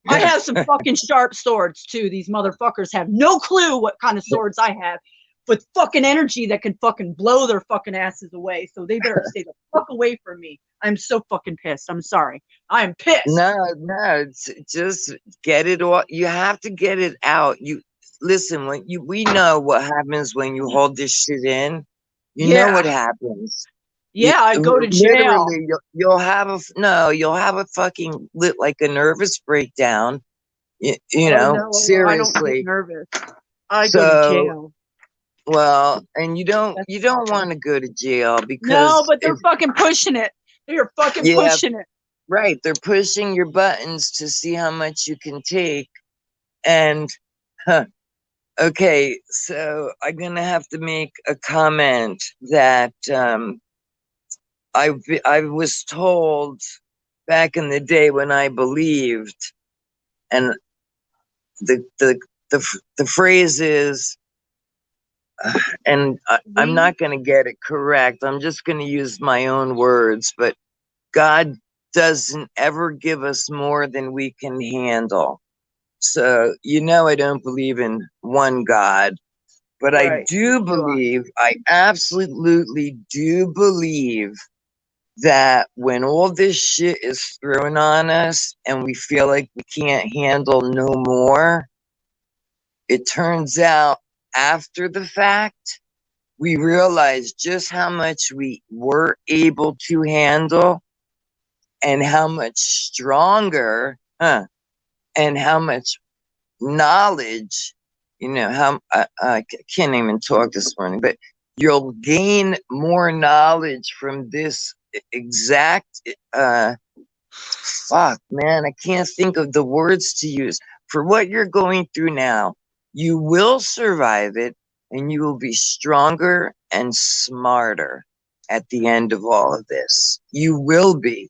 Speaker 1: I have some fucking sharp swords too. These motherfuckers have no clue what kind of swords I have, with fucking energy that can fucking blow their fucking asses away. So they better stay the fuck away from me. I'm so fucking pissed. I'm sorry. I'm pissed.
Speaker 2: No, just get it all. You have to get it out. You listen, we know what happens when you hold this shit in. You know what happens.
Speaker 1: Yeah, I go to jail.
Speaker 2: Literally, you'll have a fucking like a nervous breakdown. You know,
Speaker 1: no,
Speaker 2: seriously.
Speaker 1: I don't get nervous. I go to jail.
Speaker 2: Well, and you don't want to go to jail because
Speaker 1: no, but they're fucking pushing it. They're fucking pushing it.
Speaker 2: Right, they're pushing your buttons to see how much you can take, and okay, so I'm gonna have to make a comment that I was told back in the day when I believed, and the phrase is, and I'm not going to get it correct. I'm just going to use my own words, but God doesn't ever give us more than we can handle. So, I don't believe in one God, but I do believe, I absolutely do believe that when all this shit is thrown on us and we feel like we can't handle no more, it turns out after the fact, we realize just how much we were able to handle and how much stronger, and how much knowledge, how I can't even talk this morning, but you'll gain more knowledge from this exact, fuck, man, I can't think of the words to use for what you're going through now. You will survive it, and you will be stronger and smarter at the end of all of this. You will be,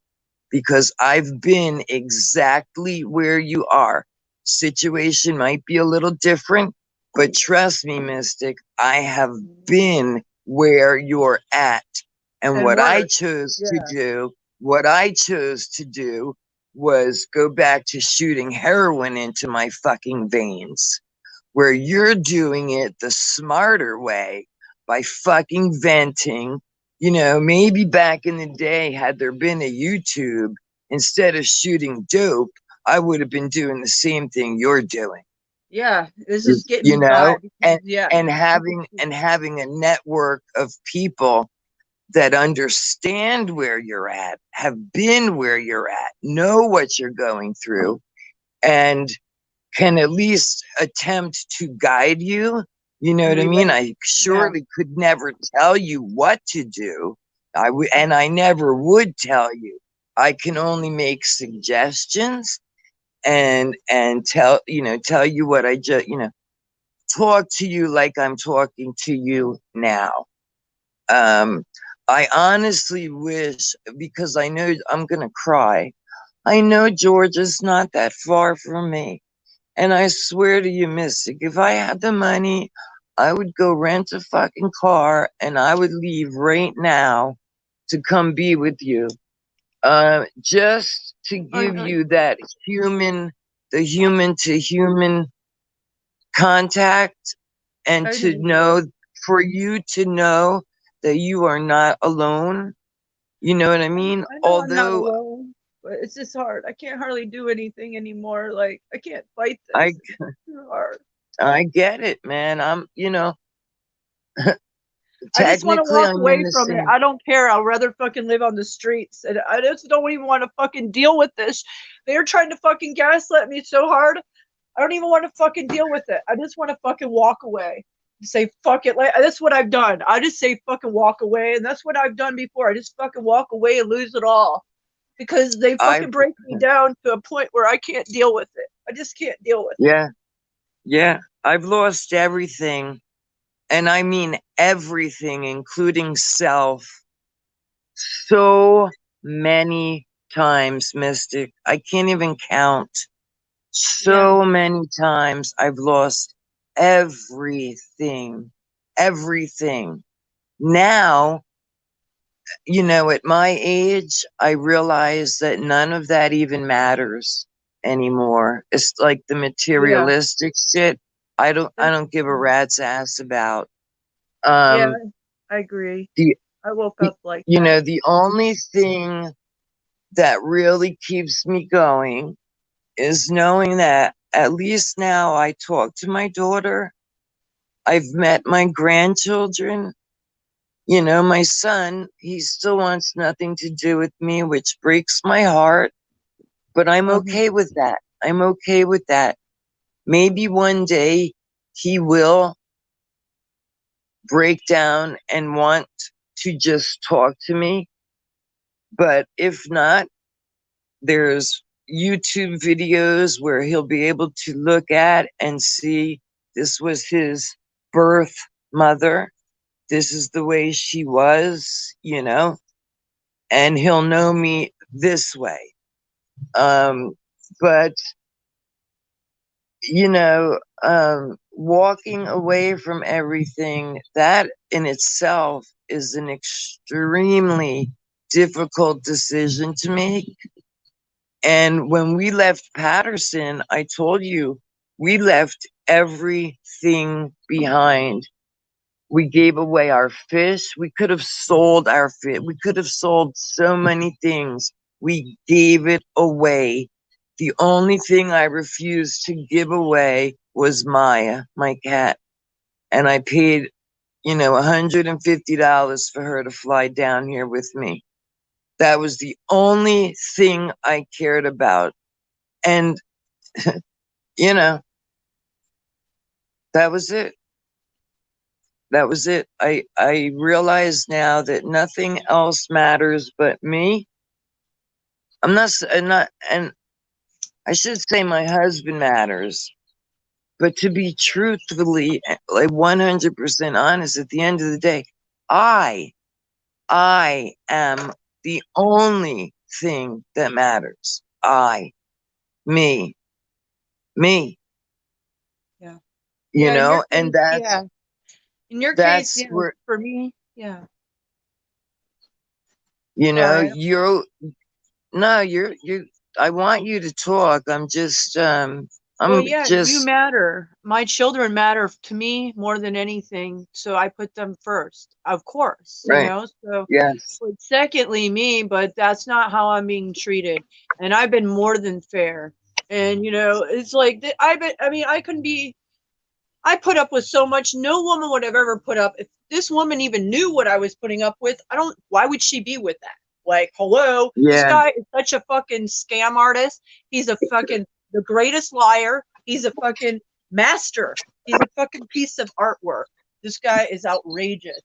Speaker 2: because I've been exactly where you are. Situation might be a little different, but trust me, Mystic, I have been where you're at. And what I chose to do was go back to shooting heroin into my fucking veins, where you're doing it the smarter way by fucking venting. Maybe back in the day, had there been a YouTube, instead of shooting dope, I would have been doing the same thing you're doing.
Speaker 1: Yeah, this is getting
Speaker 2: and having a network of people that understand where you're at, have been where you're at, know what you're going through, and can at least attempt to guide you. You know what I mean? I surely could never tell you what to do. And I never would tell you. I can only make suggestions and tell you what I just, talk to you like I'm talking to you now. I honestly wish, because I know I'm going to cry. I know Georgia's not that far from me. And I swear to you, Mystic, if I had the money, I would go rent a fucking car and I would leave right now to come be with you. Just to give you that the human to human contact, and to know, for you to know that you are not alone. You know what I mean?
Speaker 1: Although but it's just hard. I can't hardly do anything anymore. Like, I can't fight
Speaker 2: I
Speaker 1: this. It's too hard.
Speaker 2: I get it, man. I'm,
Speaker 1: I just want to
Speaker 2: technically
Speaker 1: walk
Speaker 2: I'm in
Speaker 1: away
Speaker 2: the
Speaker 1: from it.
Speaker 2: same.
Speaker 1: I don't care. I'd rather fucking live on the streets. And I just don't even want to fucking deal with this. They're trying to fucking gaslight me so hard. I don't even want to fucking deal with it. I just want to fucking walk away. Say fuck it. Like, that's what I've done. I just say fucking walk away, and that's what I've done before. I just fucking walk away and lose it all because they
Speaker 2: I
Speaker 1: fucking break me down to a point where I can't deal with it. I just can't deal with it.
Speaker 2: Yeah, yeah. I've lost everything, and I mean everything, including self, so many times, Mystic. I can't even count.
Speaker 1: Yeah,
Speaker 2: So many times I've lost everything, everything. Now, at my age, I realize that none of that even matters anymore. It's like the
Speaker 1: yeah,
Speaker 2: materialistic shit. I
Speaker 1: that's
Speaker 2: don't give a
Speaker 1: true.
Speaker 2: rat's ass about.
Speaker 1: Yeah,
Speaker 2: Um,
Speaker 1: I agree.
Speaker 2: the,
Speaker 1: I woke
Speaker 2: the
Speaker 1: up like that.
Speaker 2: the only thing that really keeps me going is knowing that at least now I talk to my daughter. I've met my grandchildren. My son, he still wants nothing to do with me, which breaks my heart, but I'm
Speaker 1: Uh-huh.
Speaker 2: okay with that. I'm okay with that. Maybe one day he will break down and want to just talk to me, but if not, there's YouTube videos where he'll be able to look at and see this was his birth mother. This is the way she was, and he'll know me this way. But, walking away from everything, that in itself is an extremely difficult decision to make. And when we left Patterson, I told you we left everything behind. We gave away our fish. We could have sold our fish. We could have sold so many things. We gave it away. The only thing I refused to give away was Maya, my cat. And I paid, $150 for her to fly down here with me. That was the only thing I cared about. And, you know, that was it. That was it. I realize now that nothing else matters but me. I'm not, and I should say my husband matters, but to be truthfully, like 100% honest, at the end of the day, I, I am the only thing that matters. Me, me,
Speaker 1: Yeah. Yeah, in your
Speaker 2: and
Speaker 1: case, yeah. In your case,
Speaker 2: that's
Speaker 1: yeah.
Speaker 2: where,
Speaker 1: For me, yeah. Sorry.
Speaker 2: you're, no, you, I want you to talk.
Speaker 1: Well,
Speaker 2: I'm
Speaker 1: yeah, you
Speaker 2: just,
Speaker 1: matter. My children matter to me more than anything, so I put them first, of course,
Speaker 2: right.
Speaker 1: So,
Speaker 2: Yes.
Speaker 1: but secondly, me, but that's not how I'm being treated, and I've been more than fair. And it's like I mean, I couldn't be. I put up with so much no woman would have ever put up. If this woman even knew what I was putting up with, I don't. Why would she be with that? Like, hello, this
Speaker 2: Yeah.
Speaker 1: guy is such a fucking scam artist. He's a fucking the greatest liar. He's a fucking master. He's a fucking piece of artwork. This guy is outrageous.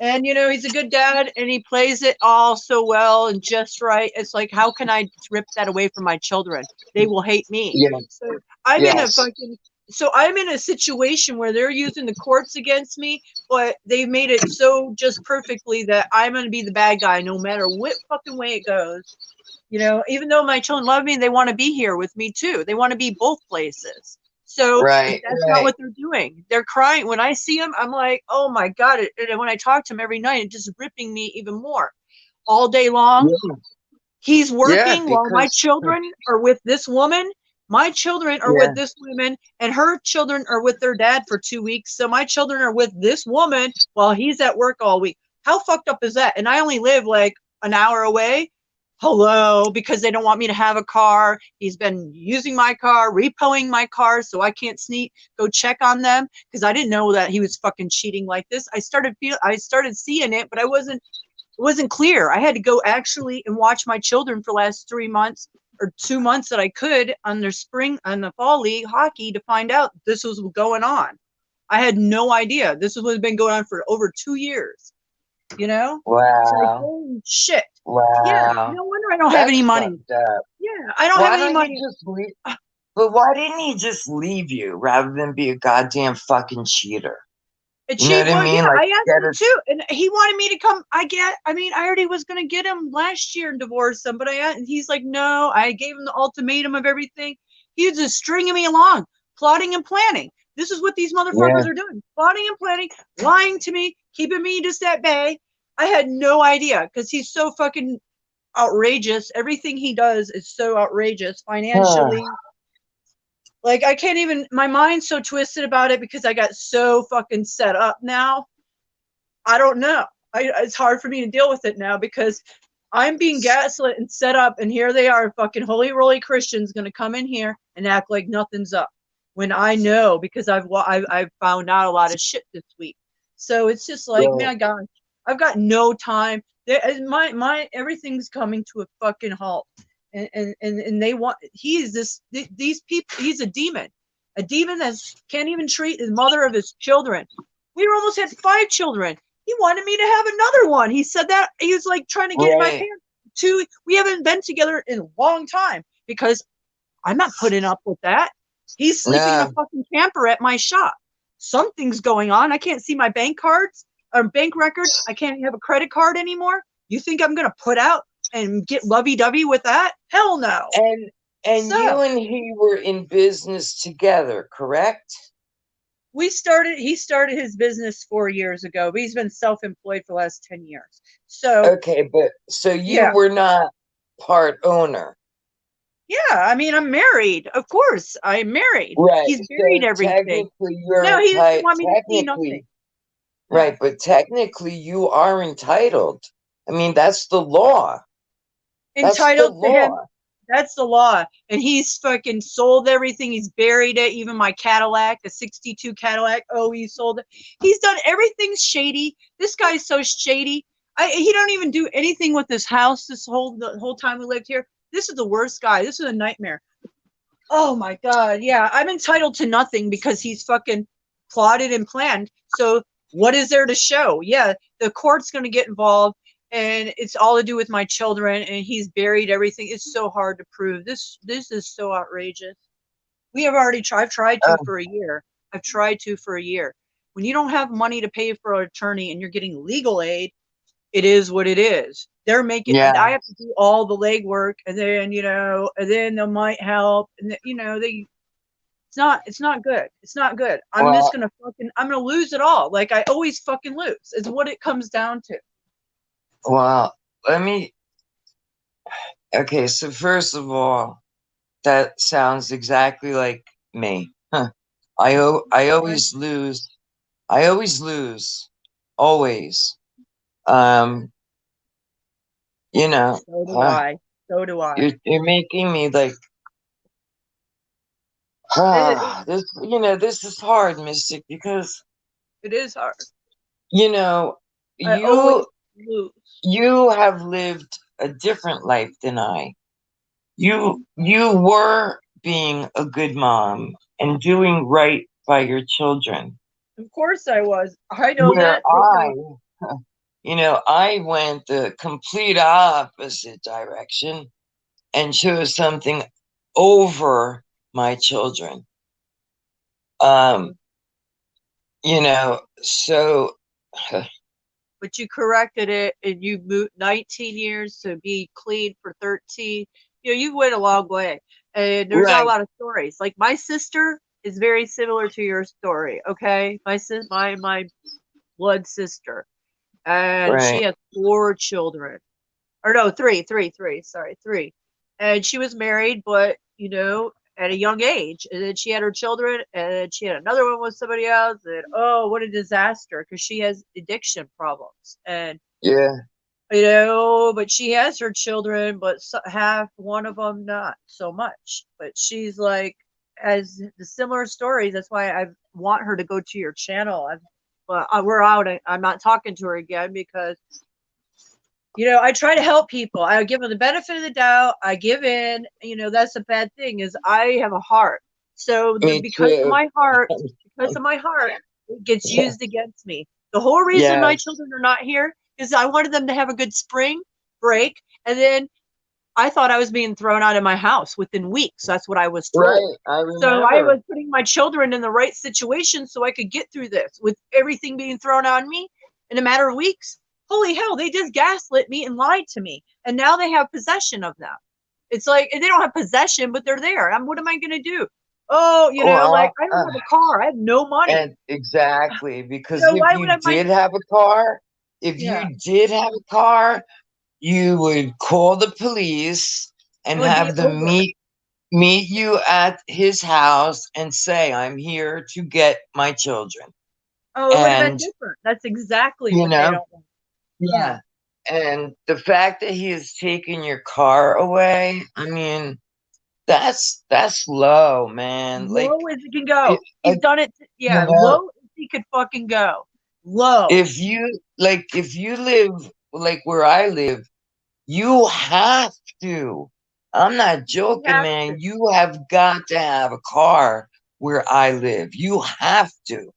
Speaker 1: And he's a good dad and he plays it all so well and just right. It's like, how can I rip that away from my children? They will hate me.
Speaker 2: Yeah.
Speaker 1: So I'm in a
Speaker 2: Yes.
Speaker 1: fucking so I'm in a situation where they're using the courts against me, but they've made it so just perfectly that I'm gonna be the bad guy no matter what fucking way it goes. Even though my children love me, they want to be here with me too. They want to be both places. So, but
Speaker 2: Right.
Speaker 1: that's not
Speaker 2: Right.
Speaker 1: what they're doing. They're crying. When I see them, I'm like, oh my God. And when I talk to them every night, it's just ripping me even more. All day long,
Speaker 2: Yeah.
Speaker 1: he's
Speaker 2: Yeah.
Speaker 1: working while my
Speaker 2: Because,
Speaker 1: children are with this woman. My children are
Speaker 2: yeah.
Speaker 1: with this woman, and her children are with their dad for 2 weeks. So my children are with this woman while he's at work all week. How fucked up is that? And I only live like an hour away. Hello, because they don't want me to have a car. He's been using my car, repoing my car, so I can't go check on them because I didn't know that he was fucking cheating like this. I started seeing it, but it wasn't clear. I had to go actually and watch my children for the last 3 months or 2 months that I could on the fall league hockey to find out this was going on. I had no idea. This has been going on for over 2 years. You know? It's like,
Speaker 2: Wow.
Speaker 1: holy shit. Yeah,
Speaker 2: Wow.
Speaker 1: no wonder I don't have
Speaker 2: That's
Speaker 1: any money.
Speaker 2: fucked up.
Speaker 1: Yeah, I don't have
Speaker 2: Why
Speaker 1: any
Speaker 2: don't
Speaker 1: money.
Speaker 2: you just leave? But why didn't he just leave you rather than be a goddamn fucking cheater?
Speaker 1: And
Speaker 2: You know what I
Speaker 1: well, yeah,
Speaker 2: mean? Like,
Speaker 1: I asked
Speaker 2: get
Speaker 1: him
Speaker 2: us.
Speaker 1: too, and he wanted me to come. I mean, I already was gonna get him last year and divorce him, but and he's like, no. I gave him the ultimatum of everything. He was just stringing me along, plotting and planning. This is what these
Speaker 2: Yeah.
Speaker 1: motherfuckers are doing: plotting and planning, lying to me, keeping me just at bay. I had no idea because he's so fucking outrageous. Everything he does is so outrageous financially. Like, I can't even, my mind's so twisted about it because I got so fucking set up now. I don't know. It's hard for me to deal with it now because I'm being gaslit and set up, and here they are, fucking holy roly Christians, gonna come in here and act like nothing's up when I know because I've found out a lot of shit this week. So it's just like,
Speaker 2: Well,
Speaker 1: man, gosh, I've got no time. My everything's coming to a fucking halt, and they want these people. He's a demon that can't even treat his mother of his children. We were almost had 5 children. He wanted me to have another one. He said that he was like trying to get in my
Speaker 2: right.
Speaker 1: pants. We haven't been together in a long time because I'm not putting up with that. He's sleeping in a
Speaker 2: No.
Speaker 1: fucking camper at my shop. Something's going on. I can't see my bank cards or bank records. I can't have a credit card anymore. You think I'm gonna put out and get lovey-dovey with that? Hell no.
Speaker 2: And you
Speaker 1: So
Speaker 2: and he were in business together, correct?
Speaker 1: he started his business 4 years ago, but he's been self-employed for the last 10 years. So
Speaker 2: Okay, but so you
Speaker 1: yeah.
Speaker 2: were not part owner.
Speaker 1: Yeah, I mean, I'm married. Of course, I'm married.
Speaker 2: Right.
Speaker 1: He's buried
Speaker 2: So
Speaker 1: everything.
Speaker 2: technically
Speaker 1: No,
Speaker 2: you're
Speaker 1: he doesn't
Speaker 2: entitled
Speaker 1: want me to see nothing.
Speaker 2: technically,
Speaker 1: No.
Speaker 2: right, but technically you are entitled. I mean, that's the law. That's the
Speaker 1: Entitled to him.
Speaker 2: law.
Speaker 1: That's the law. And he's fucking sold everything. He's buried it. Even my Cadillac, the 62 Cadillac. Oh, he sold it. He's done everything shady. This guy's so shady. He don't even do anything with this house the whole time we lived here. This is the worst guy. This is a nightmare. Oh my God. Yeah, I'm entitled to nothing because he's fucking plotted and planned. So what is there to show? Yeah, the court's going to get involved and it's all to do with my children and he's buried everything. It's so hard to prove. This is so outrageous. I've tried to
Speaker 2: Oh,
Speaker 1: for a year. I've tried to for a year. When you don't have money to pay for an attorney and you're getting legal aid, it is what it is. They're making,
Speaker 2: yeah.
Speaker 1: I have to do all the legwork and then, and then they might help. And, it's not good. It's not good.
Speaker 2: Well,
Speaker 1: I'm going to lose it all. Like I always fucking lose is what it comes down to.
Speaker 2: well, let me okay, so first of all, that sounds exactly like me. Huh. I always lose. I always lose. Always. Um, you know,
Speaker 1: So do
Speaker 2: uh,
Speaker 1: I. So do I.
Speaker 2: you're making me like
Speaker 1: It,
Speaker 2: this is hard, Mystic, because
Speaker 1: it is hard.
Speaker 2: you know,
Speaker 1: I always
Speaker 2: you
Speaker 1: lose.
Speaker 2: you have lived a different life than I. You were being a good mom and doing right by your children.
Speaker 1: Of course I was. I know
Speaker 2: Where
Speaker 1: that. They know.
Speaker 2: I went the complete opposite direction and chose something over my children. Um, so
Speaker 1: But you corrected it and you moved 19 years to be clean for 13. You went a long way. And there's not a
Speaker 2: right,
Speaker 1: lot of stories. Like my sister is very similar to your story, okay? My blood sister. And she
Speaker 2: right,
Speaker 1: has 4 children. Or no, three, sorry, three. And she was married, but at a young age. And then she had her children, and then she had another one with somebody else. And oh, what a disaster! Because she has addiction problems, and
Speaker 2: yeah,
Speaker 1: you know, but she has her children, but half one of them not so much. But she's like, as the similar stories. That's why I want her to go to your channel. But we're out. I'm not talking to her again because, you know, I try to help people. I give them the benefit of the doubt. I give in. You know, that's a bad thing. Is I have a heart. So
Speaker 2: Me
Speaker 1: because of
Speaker 2: too.
Speaker 1: my heart, it gets used against me. The whole reason my
Speaker 2: Yes.
Speaker 1: children are not here is I wanted them to have a good spring break, and then I thought I was being thrown out of my house within weeks. That's what I was told.
Speaker 2: Right. I
Speaker 1: So I
Speaker 2: remember.
Speaker 1: was putting my children in the right situation so I could get through this with everything being thrown on me in a matter of weeks. Holy hell, they just gaslit me and lied to me. And now they have possession of them. It's like they don't have possession, but they're there. What am I going to do? Oh, you know, like
Speaker 2: Well,
Speaker 1: I don't have a car. I have no money.
Speaker 2: and exactly, because
Speaker 1: So
Speaker 2: if
Speaker 1: why would
Speaker 2: you
Speaker 1: I my
Speaker 2: did have a car, if
Speaker 1: yeah,
Speaker 2: you did have a car, you would call the police
Speaker 1: it
Speaker 2: and
Speaker 1: would be
Speaker 2: have them
Speaker 1: over.
Speaker 2: meet you at his house and say, "I'm here to get my children."
Speaker 1: Oh, it would have been
Speaker 2: And
Speaker 1: different. That's exactly
Speaker 2: you
Speaker 1: what they
Speaker 2: know,
Speaker 1: don't want. Yeah.
Speaker 2: yeah. And the fact that he has taken your car away, I mean, that's low, man. Like,
Speaker 1: Low as he can go.
Speaker 2: it,
Speaker 1: He's done it.
Speaker 2: you
Speaker 1: Yeah,
Speaker 2: know,
Speaker 1: low as he could fucking go. Low.
Speaker 2: if you live like where I live, you have to. I'm not
Speaker 1: You
Speaker 2: joking,
Speaker 1: have to.
Speaker 2: man. You have got to have a car where I live. You have to.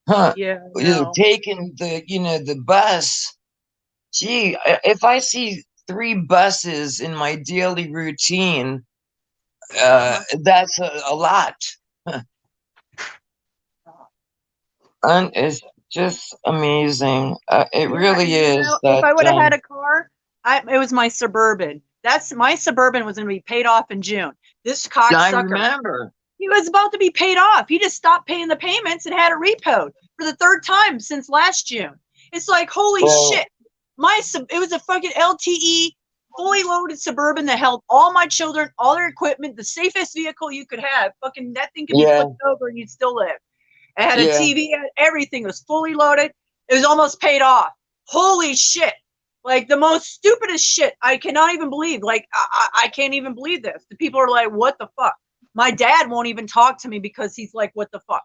Speaker 2: Huh.
Speaker 1: Yeah,
Speaker 2: You're
Speaker 1: no.
Speaker 2: taking the bus. Gee, if I see 3 buses in my daily routine,
Speaker 1: Uh-huh.
Speaker 2: that's a lot. And it's just amazing. It
Speaker 1: Yeah,
Speaker 2: really
Speaker 1: and you
Speaker 2: is
Speaker 1: know, if
Speaker 2: that.
Speaker 1: I would have had a car, it was my Suburban. That's my Suburban was going to be paid off in June. This
Speaker 2: I
Speaker 1: cocksucker,
Speaker 2: remember.
Speaker 1: he was about to be paid off. He just stopped paying the payments and had it repoed for the third time since last June. It's like, holy
Speaker 2: Well,
Speaker 1: shit. It was a fucking LTE, fully loaded Suburban that held all my children, all their equipment, the safest vehicle you could have. Fucking that thing could be
Speaker 2: yeah,
Speaker 1: flipped over and you'd still live. It had a
Speaker 2: yeah.
Speaker 1: TV, everything was fully loaded. It was almost paid off. Holy shit. Like the most stupidest shit. I cannot even believe. Like, I can't even believe this. The people are like, what the fuck? My dad won't even talk to me because he's like, what the fuck?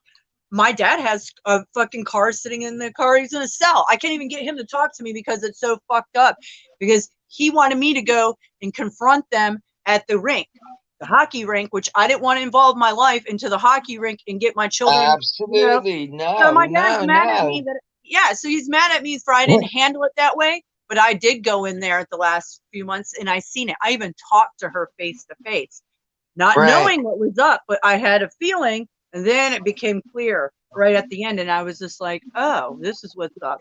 Speaker 1: My dad has a fucking car sitting in the car he's gonna sell. I can't even get him to talk to me because it's so fucked up. Because he wanted me to go and confront them at the rink, the hockey rink, which I didn't want to involve my life into the hockey rink and get my children, you know.
Speaker 2: Absolutely.
Speaker 1: So
Speaker 2: No,
Speaker 1: my dad's
Speaker 2: no,
Speaker 1: mad at me
Speaker 2: no.
Speaker 1: that, yeah, so he's mad at me for I didn't handle it that way. But I did go in there at the last few months and I seen it. I even talked to her face to face, not
Speaker 2: Right.
Speaker 1: knowing what was up, but I had a feeling. And then it became clear right at the end. And I was just like, oh, this is what's up.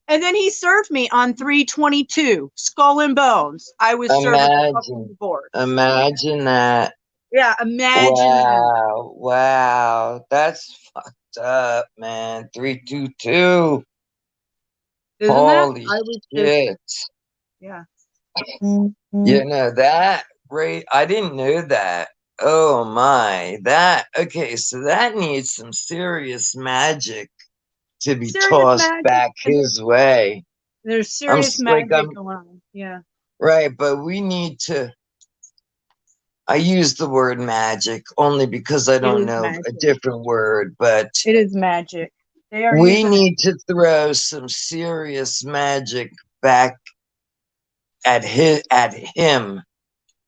Speaker 1: And then he served me on 322, skull and bones. I was serving the fucking
Speaker 2: Imagine.
Speaker 1: divorce.
Speaker 2: Imagine that.
Speaker 1: Yeah, imagine that.
Speaker 2: Wow. Wow. That's fucked up, man. 322.
Speaker 1: Isn't that?
Speaker 2: Holy
Speaker 1: I was just,
Speaker 2: shit.
Speaker 1: yeah.
Speaker 2: That right. I didn't know that. Oh my. Okay, so that needs some serious magic to be
Speaker 1: Serious
Speaker 2: tossed
Speaker 1: magic.
Speaker 2: back his way.
Speaker 1: There's
Speaker 2: I'm
Speaker 1: serious
Speaker 2: like
Speaker 1: magic
Speaker 2: I'm
Speaker 1: going on. Yeah.
Speaker 2: right, but we need to. I use the word magic only because I
Speaker 1: It
Speaker 2: don't
Speaker 1: is
Speaker 2: know a
Speaker 1: magic.
Speaker 2: different word, but
Speaker 1: It is magic. They are
Speaker 2: we
Speaker 1: using it.
Speaker 2: need to throw some serious magic back at him.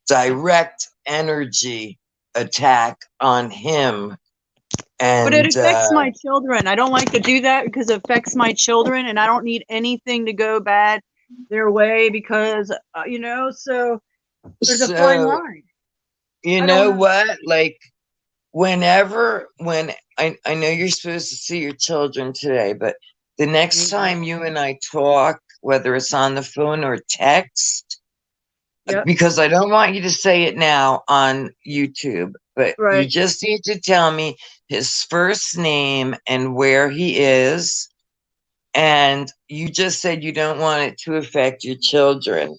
Speaker 2: Direct energy attack on him.
Speaker 1: But it
Speaker 2: And
Speaker 1: affects my children. I don't like to do that because it affects my children, and I don't need anything to go bad their way because, you know, so there's a fine
Speaker 2: so
Speaker 1: line.
Speaker 2: you
Speaker 1: I don't
Speaker 2: know
Speaker 1: know.
Speaker 2: what? Like when I know you're supposed to see your children today, but the next time you and I talk, whether it's on the phone or text,
Speaker 1: Yep.
Speaker 2: because I don't want you to say it now on YouTube, but you
Speaker 1: Right.
Speaker 2: just need to tell me his first name and where he is. And you just said you don't want it to affect your children.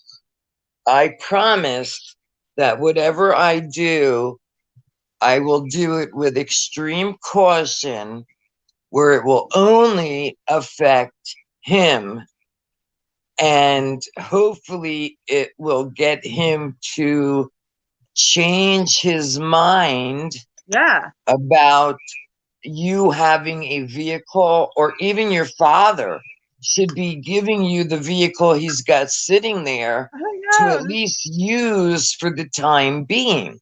Speaker 2: I promise that whatever I do, I will do it with extreme caution where it will only affect him and hopefully it will get him to change his mind
Speaker 1: Yeah.
Speaker 2: about you having a vehicle, or even your father should be giving you the vehicle he's got sitting there
Speaker 1: I
Speaker 2: to at
Speaker 1: know.
Speaker 2: least use for the time being.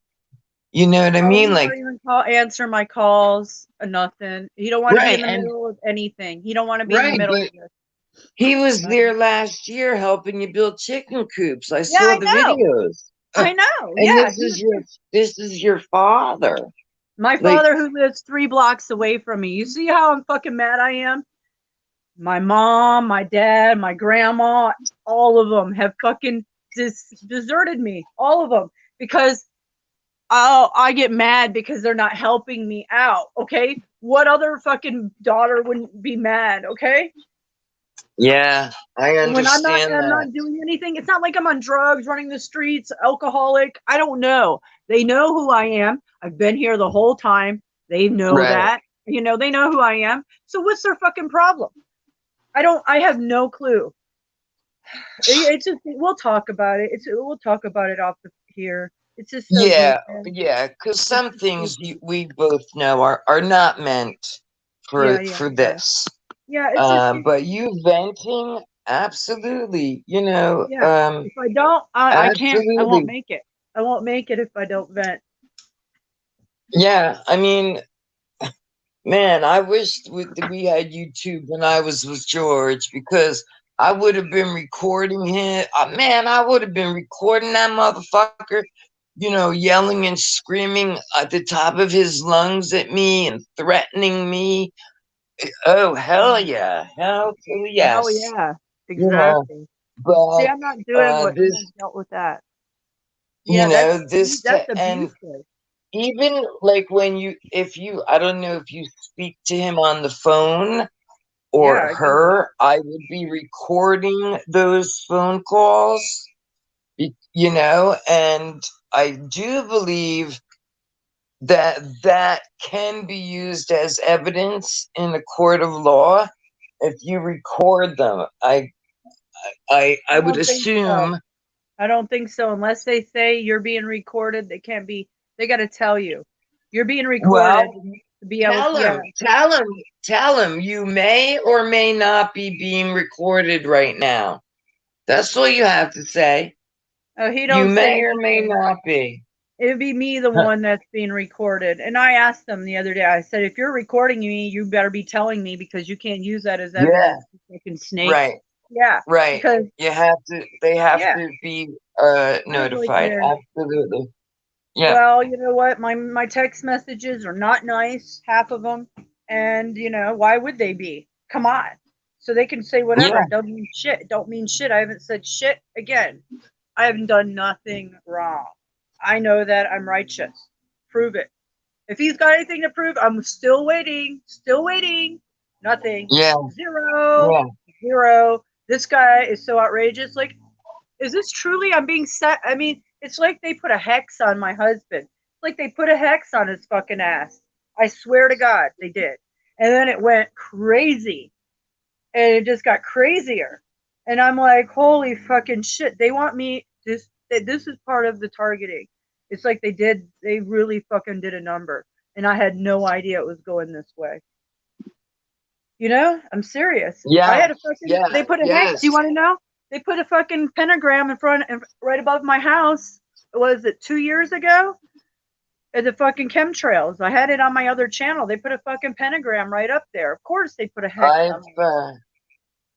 Speaker 2: You know what I
Speaker 1: Oh,
Speaker 2: mean?
Speaker 1: he
Speaker 2: Like,
Speaker 1: won't even answer my calls or nothing. He don't want to be in
Speaker 2: right,
Speaker 1: the
Speaker 2: and
Speaker 1: middle of anything. He don't want to be in the
Speaker 2: right,
Speaker 1: middle
Speaker 2: but
Speaker 1: of this.
Speaker 2: he was
Speaker 1: Uh,
Speaker 2: there last year helping you build chicken coops. I
Speaker 1: yeah,
Speaker 2: saw
Speaker 1: I
Speaker 2: the
Speaker 1: know.
Speaker 2: videos.
Speaker 1: I know.
Speaker 2: And
Speaker 1: Yeah, he was
Speaker 2: this is your father.
Speaker 1: my
Speaker 2: Like,
Speaker 1: father who lives 3 blocks away from me. You see how I'm fucking mad I am? My mom, my dad, my grandma, all of them have fucking deserted me. All of them. Because I get mad because they're not helping me out. Okay. What other fucking daughter wouldn't be mad? Okay.
Speaker 2: yeah, I
Speaker 1: When
Speaker 2: understand
Speaker 1: I'm
Speaker 2: that.
Speaker 1: not doing anything, it's not like I'm on drugs, running the streets, alcoholic. I don't know. They know who I am. I've been here the whole time. They know
Speaker 2: Right.
Speaker 1: that. They know who I am. So what's their fucking problem? I have no clue. It's just we'll talk about it. We'll talk about it off the here. It's just so
Speaker 2: Yeah,
Speaker 1: weird.
Speaker 2: yeah, because
Speaker 1: It's
Speaker 2: some
Speaker 1: just so
Speaker 2: things
Speaker 1: stupid.
Speaker 2: we both know are not meant
Speaker 1: Yeah,
Speaker 2: for
Speaker 1: yeah.
Speaker 2: this.
Speaker 1: Yeah, it's just
Speaker 2: But you venting, absolutely,
Speaker 1: yeah. If I don't, I can't. I won't
Speaker 2: absolutely.
Speaker 1: make it. I won't make it if I don't vent.
Speaker 2: Yeah, I mean, man, I wish we had YouTube when I was with George, because I would have been recording him. Man, I would have been recording that motherfucker, yelling and screaming at the top of his lungs at me and threatening me. Oh, hell yeah. Hell to the
Speaker 1: Hell
Speaker 2: yes.
Speaker 1: yeah,
Speaker 2: You know,
Speaker 1: exactly. See,
Speaker 2: but
Speaker 1: I'm not doing what I
Speaker 2: this,
Speaker 1: haven't dealt with that. Yeah, that's
Speaker 2: and
Speaker 1: abusive.
Speaker 2: even like when I don't know if you speak to him on the phone or
Speaker 1: Yeah, I do.
Speaker 2: her, I would be recording those phone calls, and I do believe that that can be used as evidence in a court of law if you record them.
Speaker 1: I
Speaker 2: I would
Speaker 1: don't think so.
Speaker 2: assume.
Speaker 1: I don't think so. Unless they say you're being recorded, they can't be. They got to tell you you're being recorded
Speaker 2: Well,
Speaker 1: to be able. Yeah.
Speaker 2: tell him you may or may not be being recorded right now. That's all you have to say.
Speaker 1: Oh, he
Speaker 2: You
Speaker 1: don't say
Speaker 2: may or may
Speaker 1: anything.
Speaker 2: not be.
Speaker 1: It'd be me, the one that's being recorded. And I asked them the other day. I said, if you're recording me, you better be telling me because you can't use that as
Speaker 2: Yeah,
Speaker 1: evidence. You fucking snake.
Speaker 2: right,
Speaker 1: Yeah,
Speaker 2: right.
Speaker 1: because
Speaker 2: They have
Speaker 1: yeah,
Speaker 2: to be
Speaker 1: I don't really
Speaker 2: notified.
Speaker 1: care.
Speaker 2: Absolutely. Yeah.
Speaker 1: Well, you know what? My text messages are not nice, half of them, and why would they be? Come on, so they can say whatever.
Speaker 2: Yeah.
Speaker 1: It don't mean shit. It don't mean shit. I haven't said shit again. I haven't done nothing wrong. I know that I'm righteous. Prove it. If he's got anything to prove, I'm still waiting. Still waiting. Nothing.
Speaker 2: Yeah.
Speaker 1: Zero.
Speaker 2: Yeah.
Speaker 1: Zero. This guy is so outrageous. Like, is this truly I'm being set? I mean, it's like they put a hex on my husband. It's like they put a hex on his fucking ass. I swear to God, they did. And then it went crazy. And it just got crazier. And I'm like, holy fucking shit. They want me this is part of the targeting. It's like they really fucking did a number. And I had no idea it was going this way. I'm serious. I
Speaker 2: Yeah.
Speaker 1: had a fucking.
Speaker 2: Yeah.
Speaker 1: They put a hex.
Speaker 2: Yes.
Speaker 1: You want to know? They put a fucking pentagram in front, right above my house. Was it 2 years ago? At the fucking chemtrails. I had it on my other channel. They put a fucking pentagram right up there. Of course, they put a hex
Speaker 2: I've
Speaker 1: on me.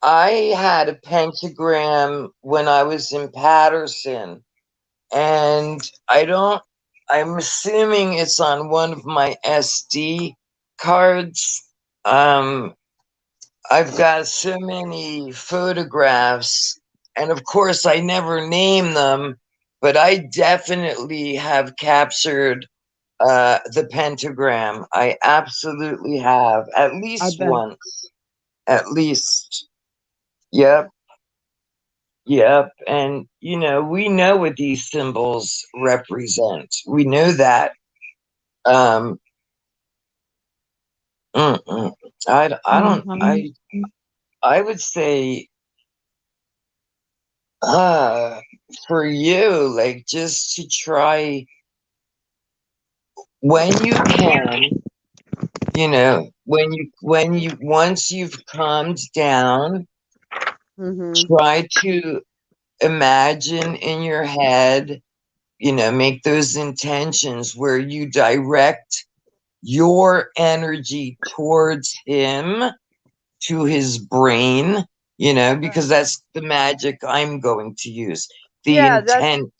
Speaker 2: I had a pentagram when I was in Patterson, and I'm assuming it's on one of my SD cards. Um, I've got so many photographs, and of course, I never name them, but I definitely have captured the pentagram. I absolutely have, at
Speaker 1: I
Speaker 2: least
Speaker 1: bet.
Speaker 2: once, at least. Yep. Yep. And, we know what these symbols represent. We know that. Um, mm-mm. I don't,
Speaker 1: Mm-hmm.
Speaker 2: I would say For you, like just to try when you can, once you've calmed down,
Speaker 1: Mm-hmm.
Speaker 2: try to imagine in your head, make those intentions where you direct your energy towards him, to his brain, because that's the magic I'm going to use. The
Speaker 1: Yeah, that's
Speaker 2: intent,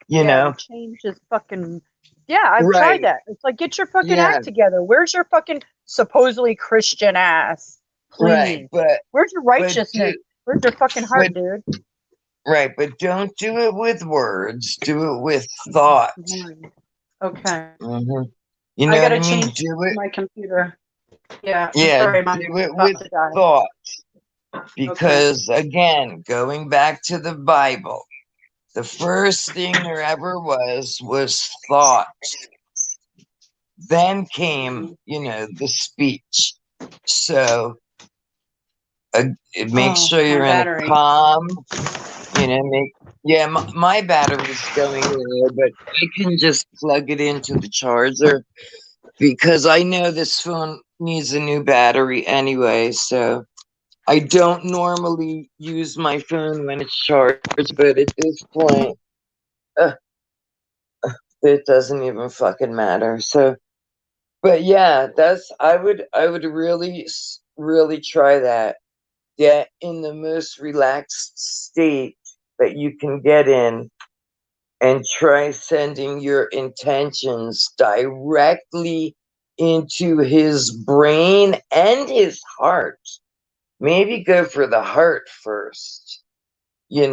Speaker 1: to change his fucking. Yeah, I've tried
Speaker 2: right.
Speaker 1: that. It's like, get your fucking
Speaker 2: Yeah,
Speaker 1: act together. Where's your fucking supposedly Christian ass?
Speaker 2: right.
Speaker 1: Please.
Speaker 2: But,
Speaker 1: Where's your
Speaker 2: but,
Speaker 1: righteousness?
Speaker 2: do,
Speaker 1: Where's your fucking
Speaker 2: but,
Speaker 1: heart, dude?
Speaker 2: right. But don't do it with words, do it with thought.
Speaker 1: Okay.
Speaker 2: hmm You
Speaker 1: I
Speaker 2: know what
Speaker 1: gotta
Speaker 2: I mean?
Speaker 1: change
Speaker 2: Do it.
Speaker 1: my computer. Yeah, I'm
Speaker 2: Yeah,
Speaker 1: sorry, my
Speaker 2: do it
Speaker 1: about
Speaker 2: with
Speaker 1: to die.
Speaker 2: thought.
Speaker 1: Okay.
Speaker 2: Because again, going back to the Bible, the first thing there ever was thought. Then came, the speech. So make
Speaker 1: Oh,
Speaker 2: sure
Speaker 1: my
Speaker 2: you're in a
Speaker 1: battery.
Speaker 2: calm, my battery's going low, but I can just plug it into the charger because I know this phone needs a new battery anyway. So I don't normally use my phone when it's charged, but at this point, uh, it doesn't even fucking matter. So, but yeah, I would really try that. Get in the most relaxed state that you can get in and try sending your intentions directly into his brain and his heart. Maybe go for the heart first, and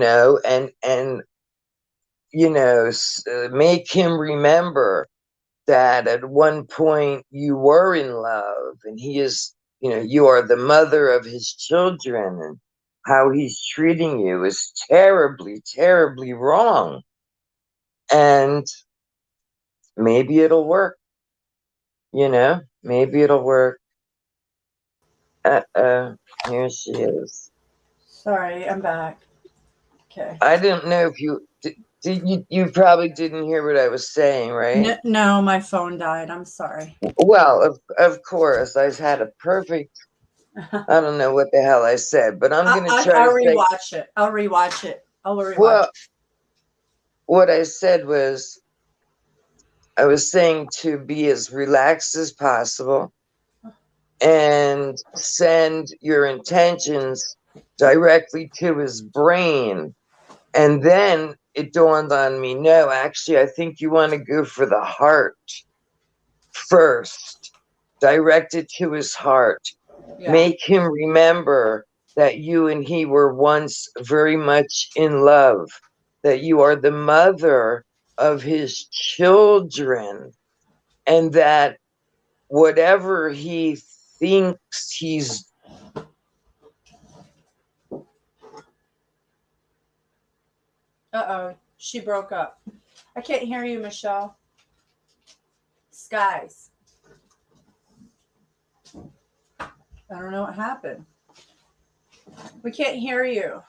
Speaker 2: make him remember that at one point you were in love and he is, you are the mother of his children, and how he's treating you is terribly, terribly wrong. And maybe it'll work, maybe it'll work. Uh-oh, here she is.
Speaker 1: Sorry, I'm back. Okay.
Speaker 2: I didn't know if you probably didn't hear what I was saying, right?
Speaker 1: No, my phone died. I'm sorry.
Speaker 2: Well, of course, I had a perfect, I don't know what the hell I said, but I'm going to try
Speaker 1: I'll
Speaker 2: to say,
Speaker 1: rewatch it. I'll rewatch it.
Speaker 2: well, what I said was, I was saying to be as relaxed as possible and send your intentions directly to his brain. And then it dawned on me, no, actually, I think you want to go for the heart first. Direct it to his heart.
Speaker 1: Yeah.
Speaker 2: Make him remember that you and he were once very much in love, that you are the mother of his children, and that whatever he thinks he's.
Speaker 1: Uh-oh. She broke up. I can't hear you, Michelle. Skies. I don't know what happened. We can't hear you.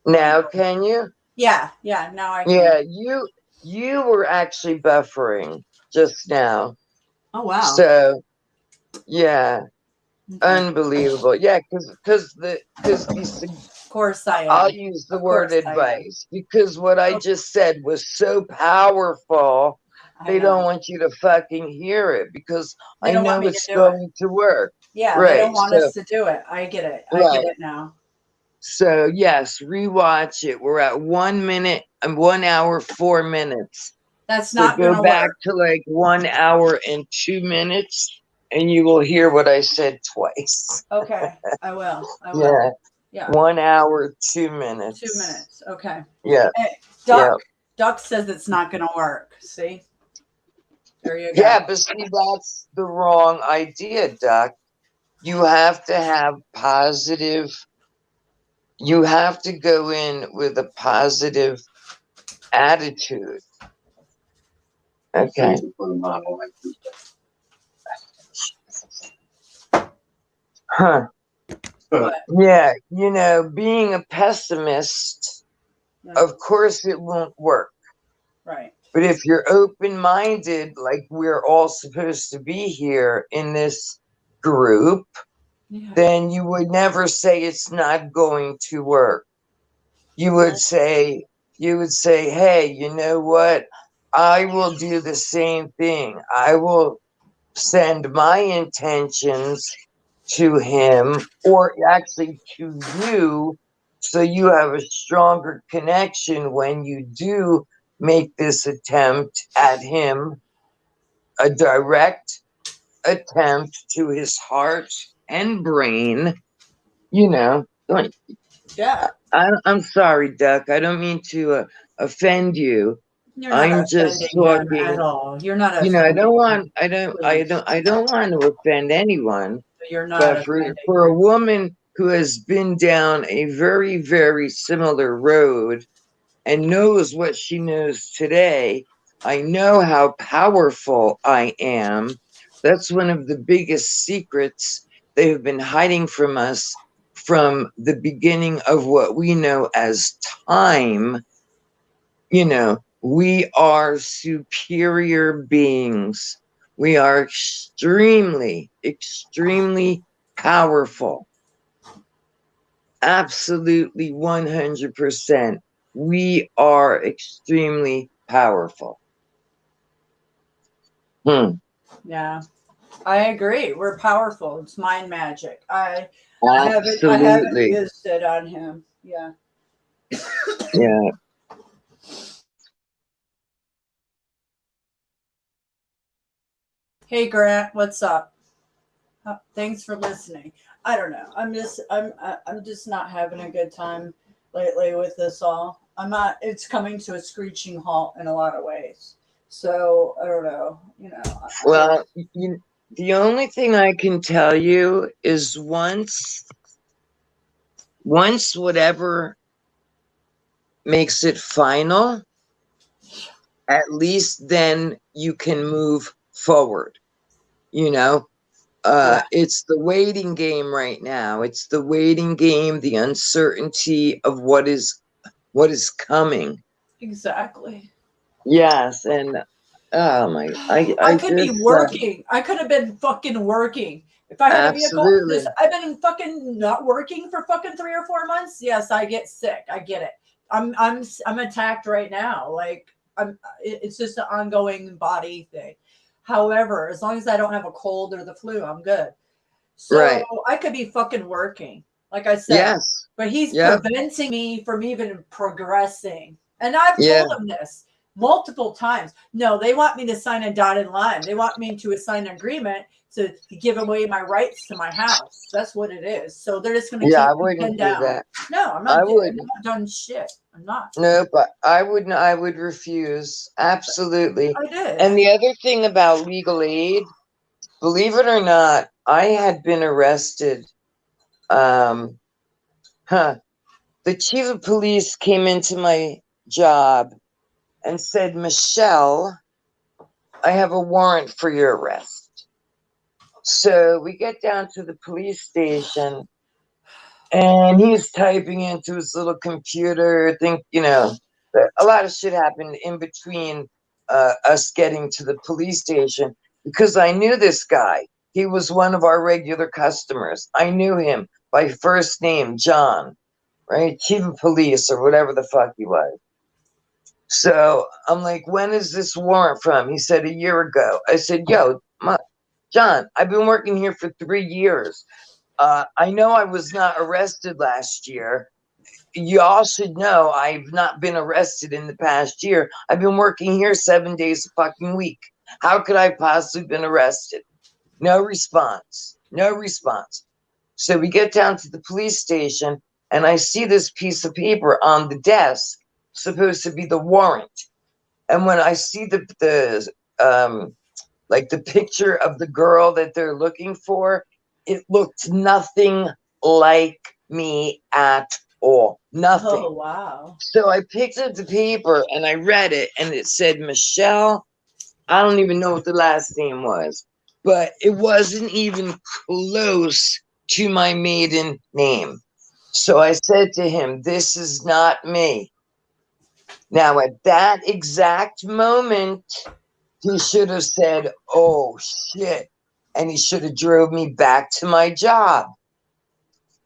Speaker 2: Now, can you?
Speaker 1: Yeah, now I can.
Speaker 2: Yeah, you were actually buffering just now.
Speaker 1: Oh, wow.
Speaker 2: So, yeah,
Speaker 1: Okay.
Speaker 2: unbelievable. Yeah, because
Speaker 1: Of course I am.
Speaker 2: I'll use the word advice, because what I just said was so powerful. They don't want you to fucking hear it, because I know it's going to work.
Speaker 1: Yeah,
Speaker 2: right.
Speaker 1: They don't want us to do it. I get it. I get it now.
Speaker 2: So yes, rewatch it. We're at 1 minute and 1 hour, 4 minutes.
Speaker 1: That's not
Speaker 2: so go back to like 1 hour and 2 minutes, and you will hear what I said twice.
Speaker 1: Okay, I will.
Speaker 2: Yeah. 1 hour, 2 minutes.
Speaker 1: 2 minutes. Okay.
Speaker 2: Yeah.
Speaker 1: Hey, Duck says it's not going to work. See? There you go.
Speaker 2: Yeah, but see, that's the wrong idea, Duck. You have to have positive. You have to go in with a positive attitude. Okay. Huh.
Speaker 1: What?
Speaker 2: Yeah, being a pessimist
Speaker 1: No,
Speaker 2: of course it won't work.
Speaker 1: right.
Speaker 2: But if you're open-minded, like we're all supposed to be here in this group,
Speaker 1: Yeah.
Speaker 2: then you would never say it's not going to work. You would say, hey, you know what? I will do the same thing. I will send my intentions to him, or actually to you, so you have a stronger connection when you do make this attempt at him, a direct attempt to his heart and brain. You know,
Speaker 1: Yeah.
Speaker 2: I'm sorry, Duck. I don't mean to offend you.
Speaker 1: You're not
Speaker 2: I'm just
Speaker 1: offending him at
Speaker 2: talking.
Speaker 1: all. You're not
Speaker 2: You know,
Speaker 1: offending him.
Speaker 2: I don't want to offend anyone.
Speaker 1: You're not
Speaker 2: But
Speaker 1: offending
Speaker 2: for a
Speaker 1: him.
Speaker 2: woman who has been down a very, very similar road and knows what she knows today, I know how powerful I am. That's one of the biggest secrets they have been hiding from us from the beginning of what we know as time. You know, we are superior beings. We are extremely, extremely powerful. Absolutely 100%. We are extremely powerful.
Speaker 1: Yeah. I agree. We're powerful. It's mind magic. I haven't
Speaker 2: Absolutely.
Speaker 1: used it on him. Yeah.
Speaker 2: Yeah.
Speaker 1: Hey Grant, what's up? Thanks for listening. I don't know. I'm just not having a good time lately with this all. I'm not. It's coming to a screeching halt in a lot of ways. So I don't know. You know.
Speaker 2: Well, the only thing I can tell you is once whatever makes it final, at least then you can move forward. You know,
Speaker 1: Yeah.
Speaker 2: it's the waiting game right now. It's the waiting game, the uncertainty of what is coming.
Speaker 1: Exactly.
Speaker 2: Yes, and oh my,
Speaker 1: I
Speaker 2: I
Speaker 1: could be
Speaker 2: just
Speaker 1: working. I could have been fucking working. If I had a vehicle, this
Speaker 2: absolutely.
Speaker 1: I've been fucking not working for fucking 3 or 4 months. Yes, I get sick. I get it. I'm attacked right now. Like it's just an ongoing body thing. However, as long as I don't have a cold or the flu, I'm good. So
Speaker 2: Right.
Speaker 1: I could be fucking working, like I said,
Speaker 2: Yes.
Speaker 1: but he's
Speaker 2: Yep.
Speaker 1: preventing me from even progressing. And I've
Speaker 2: Yeah.
Speaker 1: told him this multiple times. No, they want me to sign a dotted line. They want me to sign an agreement to give away my rights to my house. That's what it is. So they're just going to
Speaker 2: Yeah,
Speaker 1: keep
Speaker 2: I
Speaker 1: me
Speaker 2: wouldn't
Speaker 1: pinned
Speaker 2: do
Speaker 1: down.
Speaker 2: that.
Speaker 1: No,
Speaker 2: I
Speaker 1: I'm
Speaker 2: wouldn't.
Speaker 1: not done shit. I'm not.
Speaker 2: No, but I wouldn't. I would refuse. Absolutely.
Speaker 1: I did.
Speaker 2: And the other thing about legal aid, believe it or not, I had been arrested. Um, huh. The chief of police came into my job and said, Michelle, I have a warrant for your arrest. So we get down to the police station and he's typing into his little computer. I think, you know, a lot of shit happened in between us getting to the police station because I knew this guy. He was one of our regular customers. I knew him by first name, John, right? Chief of police or whatever the fuck he was. So I'm like, when is this warrant from? He said, a year ago. I said, yo, John, I've been working here for 3 years. I know I was not arrested last year. You all should know I've not been arrested in the past year. I've been working here 7 days a fucking week. How could I possibly been arrested? No response. No response. So we get down to the police station and I see this piece of paper on the desk, supposed to be the warrant. And when I see the like the picture of the girl that they're looking for, it looked nothing like me at all. Nothing.
Speaker 1: Oh wow.
Speaker 2: So I picked up the paper and I read it and it said Michelle. I don't even know what the last name was, but it wasn't even close to my maiden name. So I said to him, this is not me. Now, at that exact moment, he should have said, "Oh shit," and he should have drove me back to my job.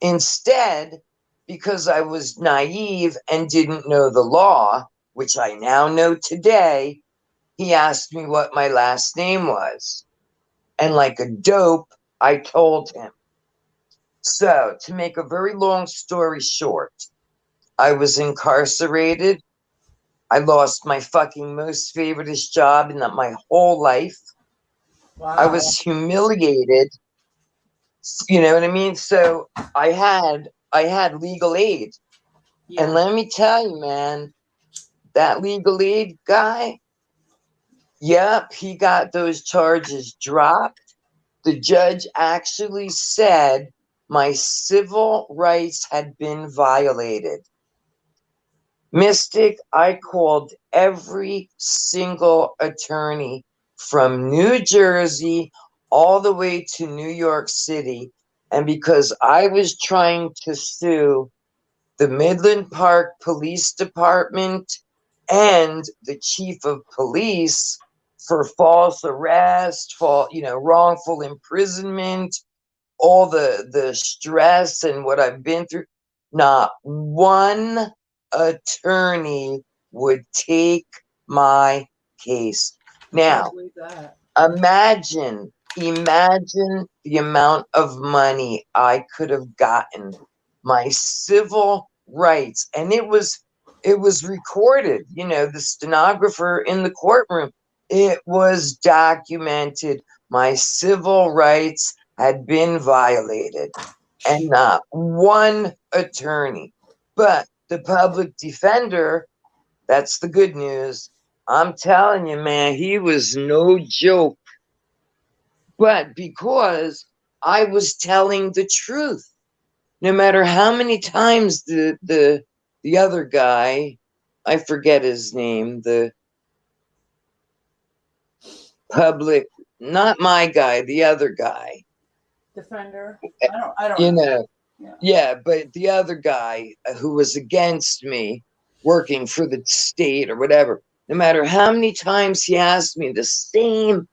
Speaker 2: Instead, because I was naive and didn't know the law, which I now know today, he asked me what my last name was. And like a dope, I told him. So, to make a very long story short, I was incarcerated. I lost my fucking most favoriteest job in my whole life. I
Speaker 1: Wow.
Speaker 2: was humiliated. You know what I mean? So I had legal aid. And
Speaker 1: Yeah.
Speaker 2: let me tell you, man, that legal aid guy, yep, he got those charges dropped. The judge actually said my civil rights had been violated. Mystic, I called every single attorney from New Jersey all the way to New York City. And because I was trying to sue the Midland Park Police Department and the chief of police for false arrest, for wrongful imprisonment, all the stress and what I've been through. Not one attorney would take my case.
Speaker 1: I can't
Speaker 2: Now,
Speaker 1: believe that.
Speaker 2: imagine the amount of money I could have gotten, my civil rights, and it was recorded. The stenographer in the courtroom, it was documented. My civil rights had been violated, and not one attorney. But the public defender, that's the good news. I'm telling you, man, he was no joke. But because I was telling the truth, no matter how many times the other guy, I forget his name, the public, not my guy, the other guy,
Speaker 1: Defender. I don't
Speaker 2: you
Speaker 1: know.
Speaker 2: know,
Speaker 1: Yeah.
Speaker 2: yeah, but the other guy who was against me working for the state or whatever, no matter how many times he asked me the same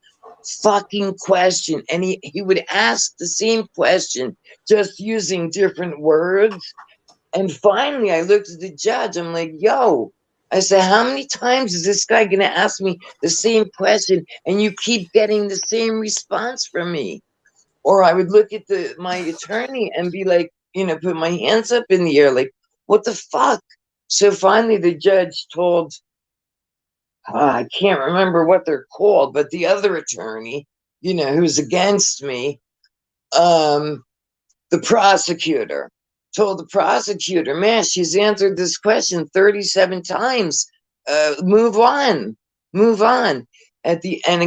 Speaker 2: fucking question, and he would ask the same question just using different words. And finally I looked at the judge, I'm like, yo, I said, how many times is this guy gonna ask me the same question and you keep getting the same response from me? Or I would look at my attorney and be like, put my hands up in the air, like, what the fuck? So finally the judge told, I can't remember what they're called, but the other attorney, who's against me, the prosecutor, told the prosecutor, man, she's answered this question 37 times. Move on, move on. At the end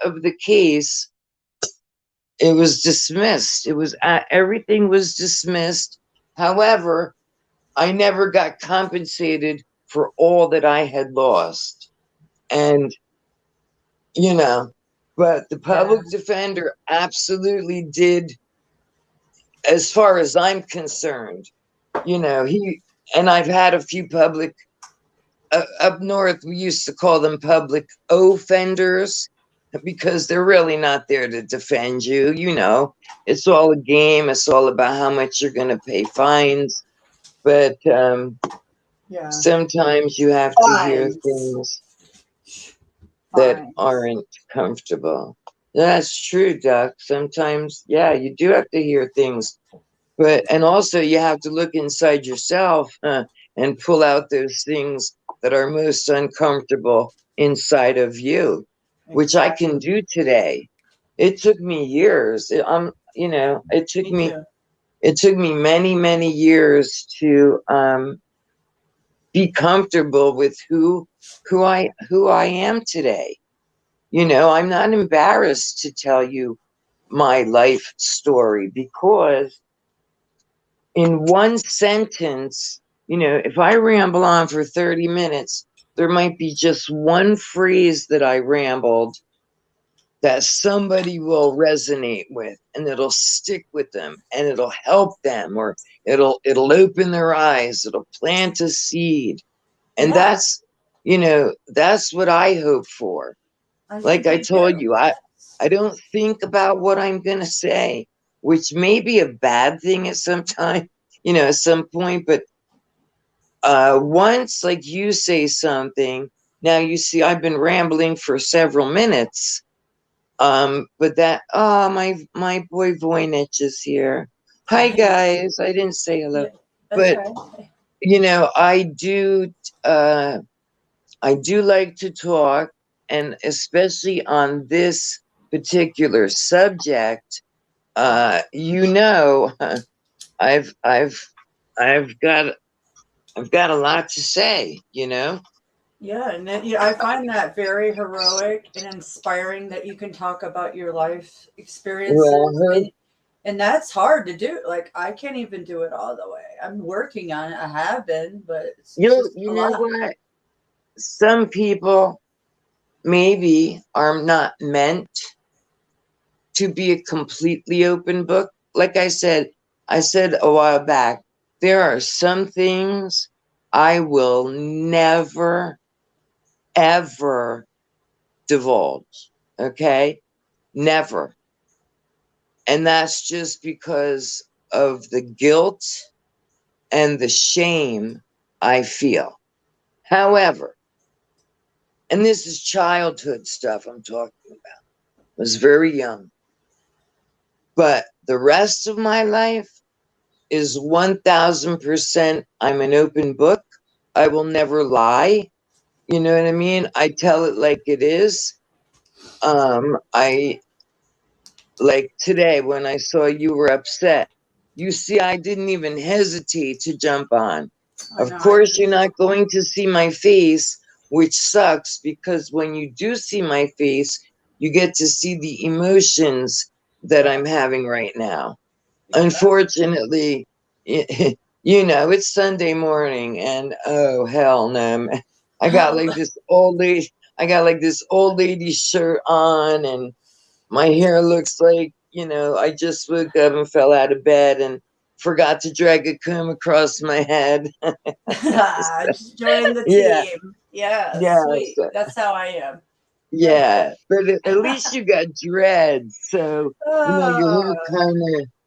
Speaker 2: of the case, it was dismissed. Everything was dismissed. However, I never got compensated for all that I had lost. And, but the public defender absolutely did, as far as I'm concerned. I've had a few public, up north, we used to call them public offenders, because they're really not there to defend you. It's all a game. It's all about how much you're going to pay fines. But
Speaker 1: Yeah.
Speaker 2: sometimes you have to hear
Speaker 1: Fines.
Speaker 2: things that
Speaker 1: Fines.
Speaker 2: aren't comfortable. That's true, Doc. Sometimes, yeah, you do have to hear things. And also you have to look inside yourself, and pull out those things that are most uncomfortable inside of you, which I can do today. It took me years. It took me many, many years to be comfortable with who I am today. I'm not embarrassed to tell you my life story, because in one sentence, if I ramble on for 30 minutes, there might be just one phrase that I rambled that somebody will resonate with, and it'll stick with them, and it'll help them, or it'll open their eyes, it'll plant a seed. And
Speaker 1: Yeah.
Speaker 2: that's what I hope for. Like I told you, I don't think about what I'm going to say, which may be a bad thing at some time, at some point. But once, like, you say something, now you see I've been rambling for several minutes. But my boy Voynich is here. Hi guys, I didn't say hello,
Speaker 1: Yeah, that's
Speaker 2: but
Speaker 1: right.
Speaker 2: uh, I do like to talk, and especially on this particular subject, I've I've I've got I've got a lot to say,
Speaker 1: Yeah, and then, I find that very heroic and inspiring that you can talk about your life experiences,
Speaker 2: Well,
Speaker 1: and that's hard to do. Like I can't even do it all the way. I'm working on it. I have been, but it's just
Speaker 2: you
Speaker 1: a
Speaker 2: know
Speaker 1: lot.
Speaker 2: what? Some people maybe are not meant to be a completely open book. Like I said a while back, there are some things I will never, ever divulge. Okay? Never. And that's just because of the guilt and the shame I feel. However, and this is childhood stuff I'm talking about. I was very young. But the rest of my life is 1000%. I'm an open book. I will never lie. You know what I mean? I tell it like it is. I like today when I saw you were upset. You see, I didn't even hesitate to jump on.
Speaker 1: I
Speaker 2: Of
Speaker 1: know.
Speaker 2: course, you're not going to see my face, which sucks because when you do see my face, you get to see the emotions that I'm having right now. Unfortunately, it's Sunday morning, and oh hell no, man. I got like this old lady. I got like this old lady shirt on, and my hair looks like I just woke up and fell out of bed and forgot to drag a comb across my head.
Speaker 1: Just join the
Speaker 2: Yeah,
Speaker 1: team. Yeah,
Speaker 2: yeah,
Speaker 1: sweet. That's how I am.
Speaker 2: yeah. But at least you got dreads, so
Speaker 1: Oh,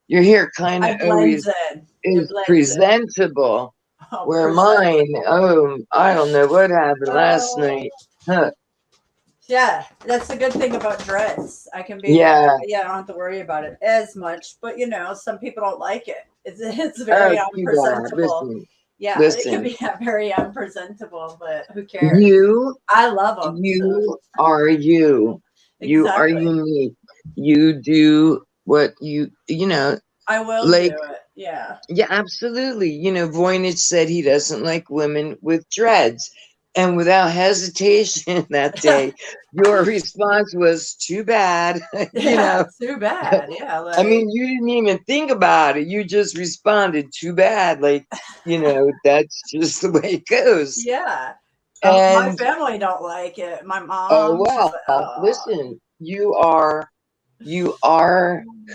Speaker 2: your hair kind
Speaker 1: I
Speaker 2: of
Speaker 1: blends
Speaker 2: always
Speaker 1: in. It
Speaker 2: is
Speaker 1: blends in.
Speaker 2: presentable.
Speaker 1: Oh,
Speaker 2: Where mine,
Speaker 1: presentable.
Speaker 2: oh, I don't know what happened last
Speaker 1: Oh,
Speaker 2: night. Huh.
Speaker 1: yeah, that's the good thing about dreads. I can be,
Speaker 2: Yeah.
Speaker 1: yeah, I don't have to worry about it as much. But some people don't like it. It's
Speaker 2: Oh,
Speaker 1: very
Speaker 2: too bad.
Speaker 1: unpresentable. Yeah, it can
Speaker 2: Listen.
Speaker 1: be very unpresentable, but who cares?
Speaker 2: You,
Speaker 1: I love them. So
Speaker 2: you are you. You are
Speaker 1: exactly,
Speaker 2: unique. You do what
Speaker 1: I will do
Speaker 2: like.
Speaker 1: it. Yeah.
Speaker 2: Yeah, absolutely. Voynich said he doesn't like women with dreads. And without hesitation that day, your response was too bad.
Speaker 1: Yeah, too bad. Yeah,
Speaker 2: I
Speaker 1: like
Speaker 2: mean, you didn't even think about it. You just responded, too bad. Like, that's just the way it goes.
Speaker 1: yeah. My
Speaker 2: And,
Speaker 1: family don't like it. My
Speaker 2: oh,
Speaker 1: mom, she's
Speaker 2: well,
Speaker 1: like, oh,
Speaker 2: listen, you are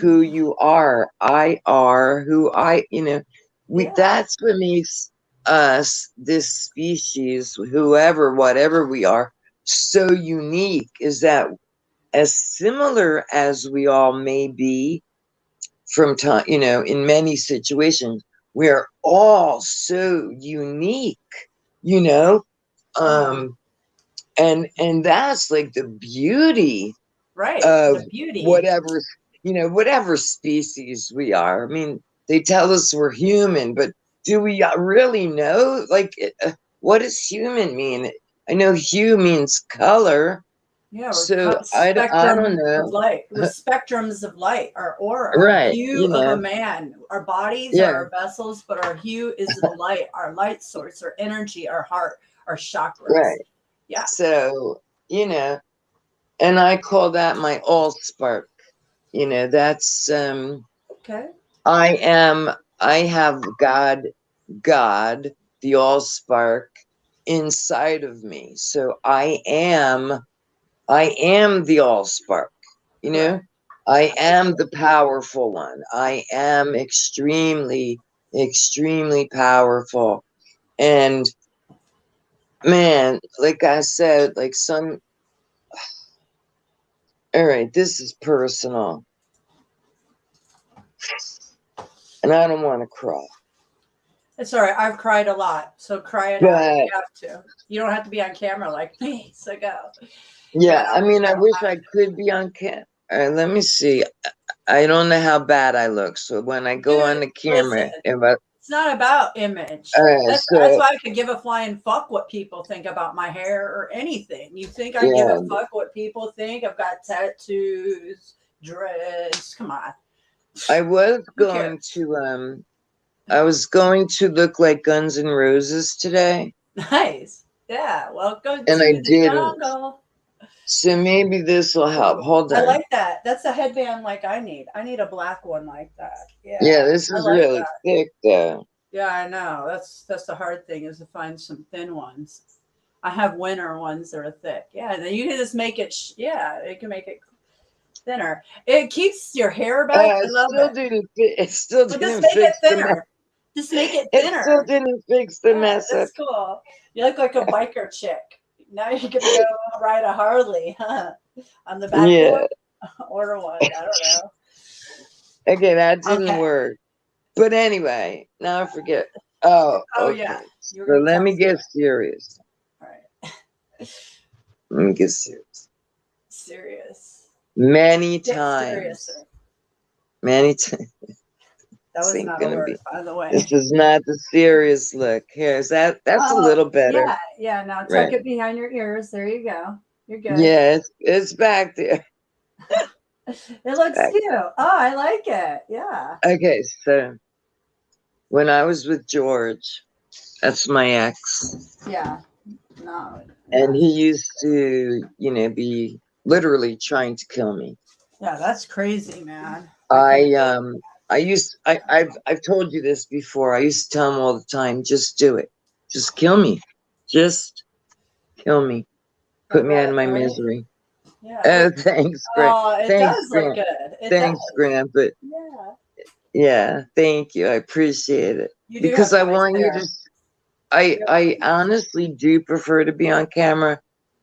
Speaker 2: who you are. I are who
Speaker 1: yeah,
Speaker 2: that's what makes us, this species, whoever, whatever we are, so unique, is that as similar as we all may be from time, in many situations, we're all so unique, you know,
Speaker 1: uh,
Speaker 2: um, and that's like the beauty
Speaker 1: right.
Speaker 2: of
Speaker 1: The beauty.
Speaker 2: whatever species we are. I mean, they tell us we're human, but do we really know? Like, what does human mean? I know hue means color,
Speaker 1: Yeah, we're
Speaker 2: so I don't
Speaker 1: spectrum of
Speaker 2: know.
Speaker 1: light. We're spectrums of light. Our aura, our
Speaker 2: Right,
Speaker 1: hue of a man. Our bodies are
Speaker 2: yeah,
Speaker 1: our vessels, but our hue is the light, our light source, our energy, our heart, our chakras.
Speaker 2: right.
Speaker 1: Yeah.
Speaker 2: So, you know, and I call that my all spark. That's
Speaker 1: Okay.
Speaker 2: I am I have God, the all spark inside of me. So I am the all spark, you know?
Speaker 1: Correct.
Speaker 2: I
Speaker 1: Yeah.
Speaker 2: am the powerful one. I am extremely, extremely powerful. And man, like I said, like all right, this is personal. And I don't want to cry.
Speaker 1: It's all right. I've cried a lot, so cry it out if
Speaker 2: But
Speaker 1: you have to. You don't have to be on camera like me. So go.
Speaker 2: yeah,
Speaker 1: Yeah,
Speaker 2: I mean, I
Speaker 1: no,
Speaker 2: wish I could be on cam. All right, let me see. I don't know how bad I look. So when I go on
Speaker 1: dude,
Speaker 2: the
Speaker 1: listen.
Speaker 2: camera, if I,
Speaker 1: It's not about image.
Speaker 2: all right,
Speaker 1: That's
Speaker 2: so
Speaker 1: why I could give a flying fuck what people think about my hair or anything. You think I give
Speaker 2: yeah,
Speaker 1: a fuck what people think? I've got tattoos, dreads. Come on.
Speaker 2: I was
Speaker 1: Who
Speaker 2: going
Speaker 1: cares?
Speaker 2: to I was going to look like Guns N' Roses today,
Speaker 1: Nice. Yeah. Welcome
Speaker 2: and
Speaker 1: to
Speaker 2: I
Speaker 1: the
Speaker 2: didn't.
Speaker 1: jungle.
Speaker 2: So maybe this will help.
Speaker 1: Ooh,
Speaker 2: Hold
Speaker 1: I
Speaker 2: on.
Speaker 1: like that. That's a headband like I need. I need a black one like that.
Speaker 2: Yeah,
Speaker 1: Yeah.
Speaker 2: this
Speaker 1: I
Speaker 2: is
Speaker 1: like
Speaker 2: really
Speaker 1: that.
Speaker 2: thick though.
Speaker 1: Yeah, I know. That's the hard thing is to find some thin ones. I have winter ones that are thick. Yeah, then you can just make it. Yeah, it can make it thinner. It keeps your hair back. I
Speaker 2: It
Speaker 1: love
Speaker 2: still
Speaker 1: it.
Speaker 2: didn't fit. It still
Speaker 1: But just
Speaker 2: didn't
Speaker 1: make it
Speaker 2: fix the mess.
Speaker 1: thinner. Just make it
Speaker 2: It still
Speaker 1: thinner.
Speaker 2: didn't fix the
Speaker 1: Yeah,
Speaker 2: mess up.
Speaker 1: that's cool. You look like a biker chick. Now you're gonna go ride a Harley, huh? On the back
Speaker 2: Yeah.
Speaker 1: one. Order one. I don't know.
Speaker 2: Okay, that didn't
Speaker 1: Okay.
Speaker 2: work. But anyway, now I forget. Oh,
Speaker 1: Oh yeah.
Speaker 2: okay.
Speaker 1: You were
Speaker 2: So
Speaker 1: gonna
Speaker 2: let
Speaker 1: tell
Speaker 2: me
Speaker 1: me.
Speaker 2: get serious.
Speaker 1: All right.
Speaker 2: Let me get serious.
Speaker 1: Serious.
Speaker 2: Many
Speaker 1: Get
Speaker 2: times.
Speaker 1: seriouser.
Speaker 2: Many times.
Speaker 1: That
Speaker 2: This
Speaker 1: was
Speaker 2: ain't
Speaker 1: not a
Speaker 2: gonna
Speaker 1: word,
Speaker 2: be.
Speaker 1: by the way.
Speaker 2: This is not the serious look. Here's that. That's a
Speaker 1: Oh,
Speaker 2: little better.
Speaker 1: yeah, yeah. Now tuck
Speaker 2: Right.
Speaker 1: it behind your ears. There you go. You're good.
Speaker 2: Yeah, it's back there.
Speaker 1: It looks
Speaker 2: Back.
Speaker 1: cute. Oh, I like it. Yeah.
Speaker 2: Okay, so when I was with George, that's my ex,
Speaker 1: Yeah. No.
Speaker 2: and
Speaker 1: Yeah.
Speaker 2: he used to, be literally trying to kill me.
Speaker 1: Yeah. That's crazy, man. I couldn't
Speaker 2: I
Speaker 1: do it.
Speaker 2: um I've told you this before. I used to tell him all the time, just do it. Just kill me. Just kill me.
Speaker 1: I
Speaker 2: Put me out
Speaker 1: bet,
Speaker 2: of my
Speaker 1: right?
Speaker 2: misery.
Speaker 1: Yeah.
Speaker 2: Oh,
Speaker 1: Look.
Speaker 2: thanks, Grant.
Speaker 1: Oh, it
Speaker 2: Thanks,
Speaker 1: does look
Speaker 2: Grant.
Speaker 1: good. It does.
Speaker 2: Thanks, Grant. But
Speaker 1: Yeah.
Speaker 2: yeah, thank you. I appreciate it.
Speaker 1: You do
Speaker 2: Because
Speaker 1: have
Speaker 2: I
Speaker 1: nice
Speaker 2: want you to
Speaker 1: hair. Yeah.
Speaker 2: I honestly do prefer to be on camera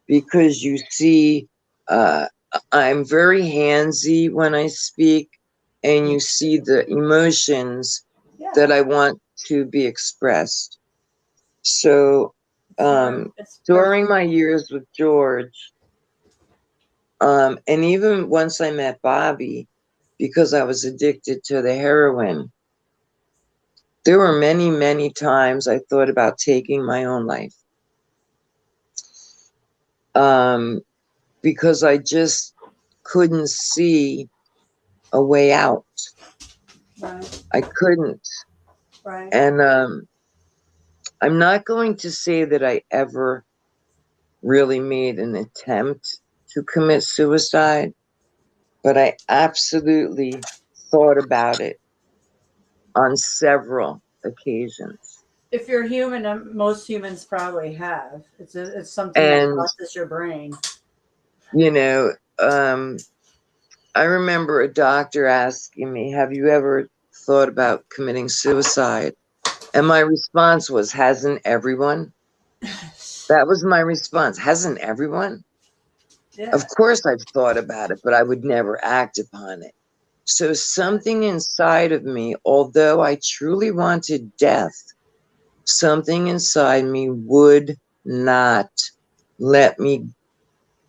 Speaker 2: because you see, uh, I'm very handsy when I speak, and you see the emotions that
Speaker 1: Yeah.
Speaker 2: I want to be expressed. So,
Speaker 1: It's more. It's
Speaker 2: during
Speaker 1: perfect.
Speaker 2: my years with George, and even once I met Bobby, because I was addicted to the heroin, there were many, many times I thought about taking my own life. Um, because I just couldn't see a way out.
Speaker 1: Right.
Speaker 2: I couldn't.
Speaker 1: Right.
Speaker 2: And I'm not going to say that I ever really made an attempt to commit suicide, but I absolutely thought about it on several occasions.
Speaker 1: If you're human, most humans probably have. It's something that
Speaker 2: And,
Speaker 1: crosses your brain.
Speaker 2: you know, I remember a doctor asking me, have you ever thought about committing suicide? And my response was, hasn't everyone? That was my response. Hasn't everyone? Of
Speaker 1: Yeah.
Speaker 2: course I've thought about it, but I would never act upon it. So something inside of me, although I truly wanted death, something inside me not let me,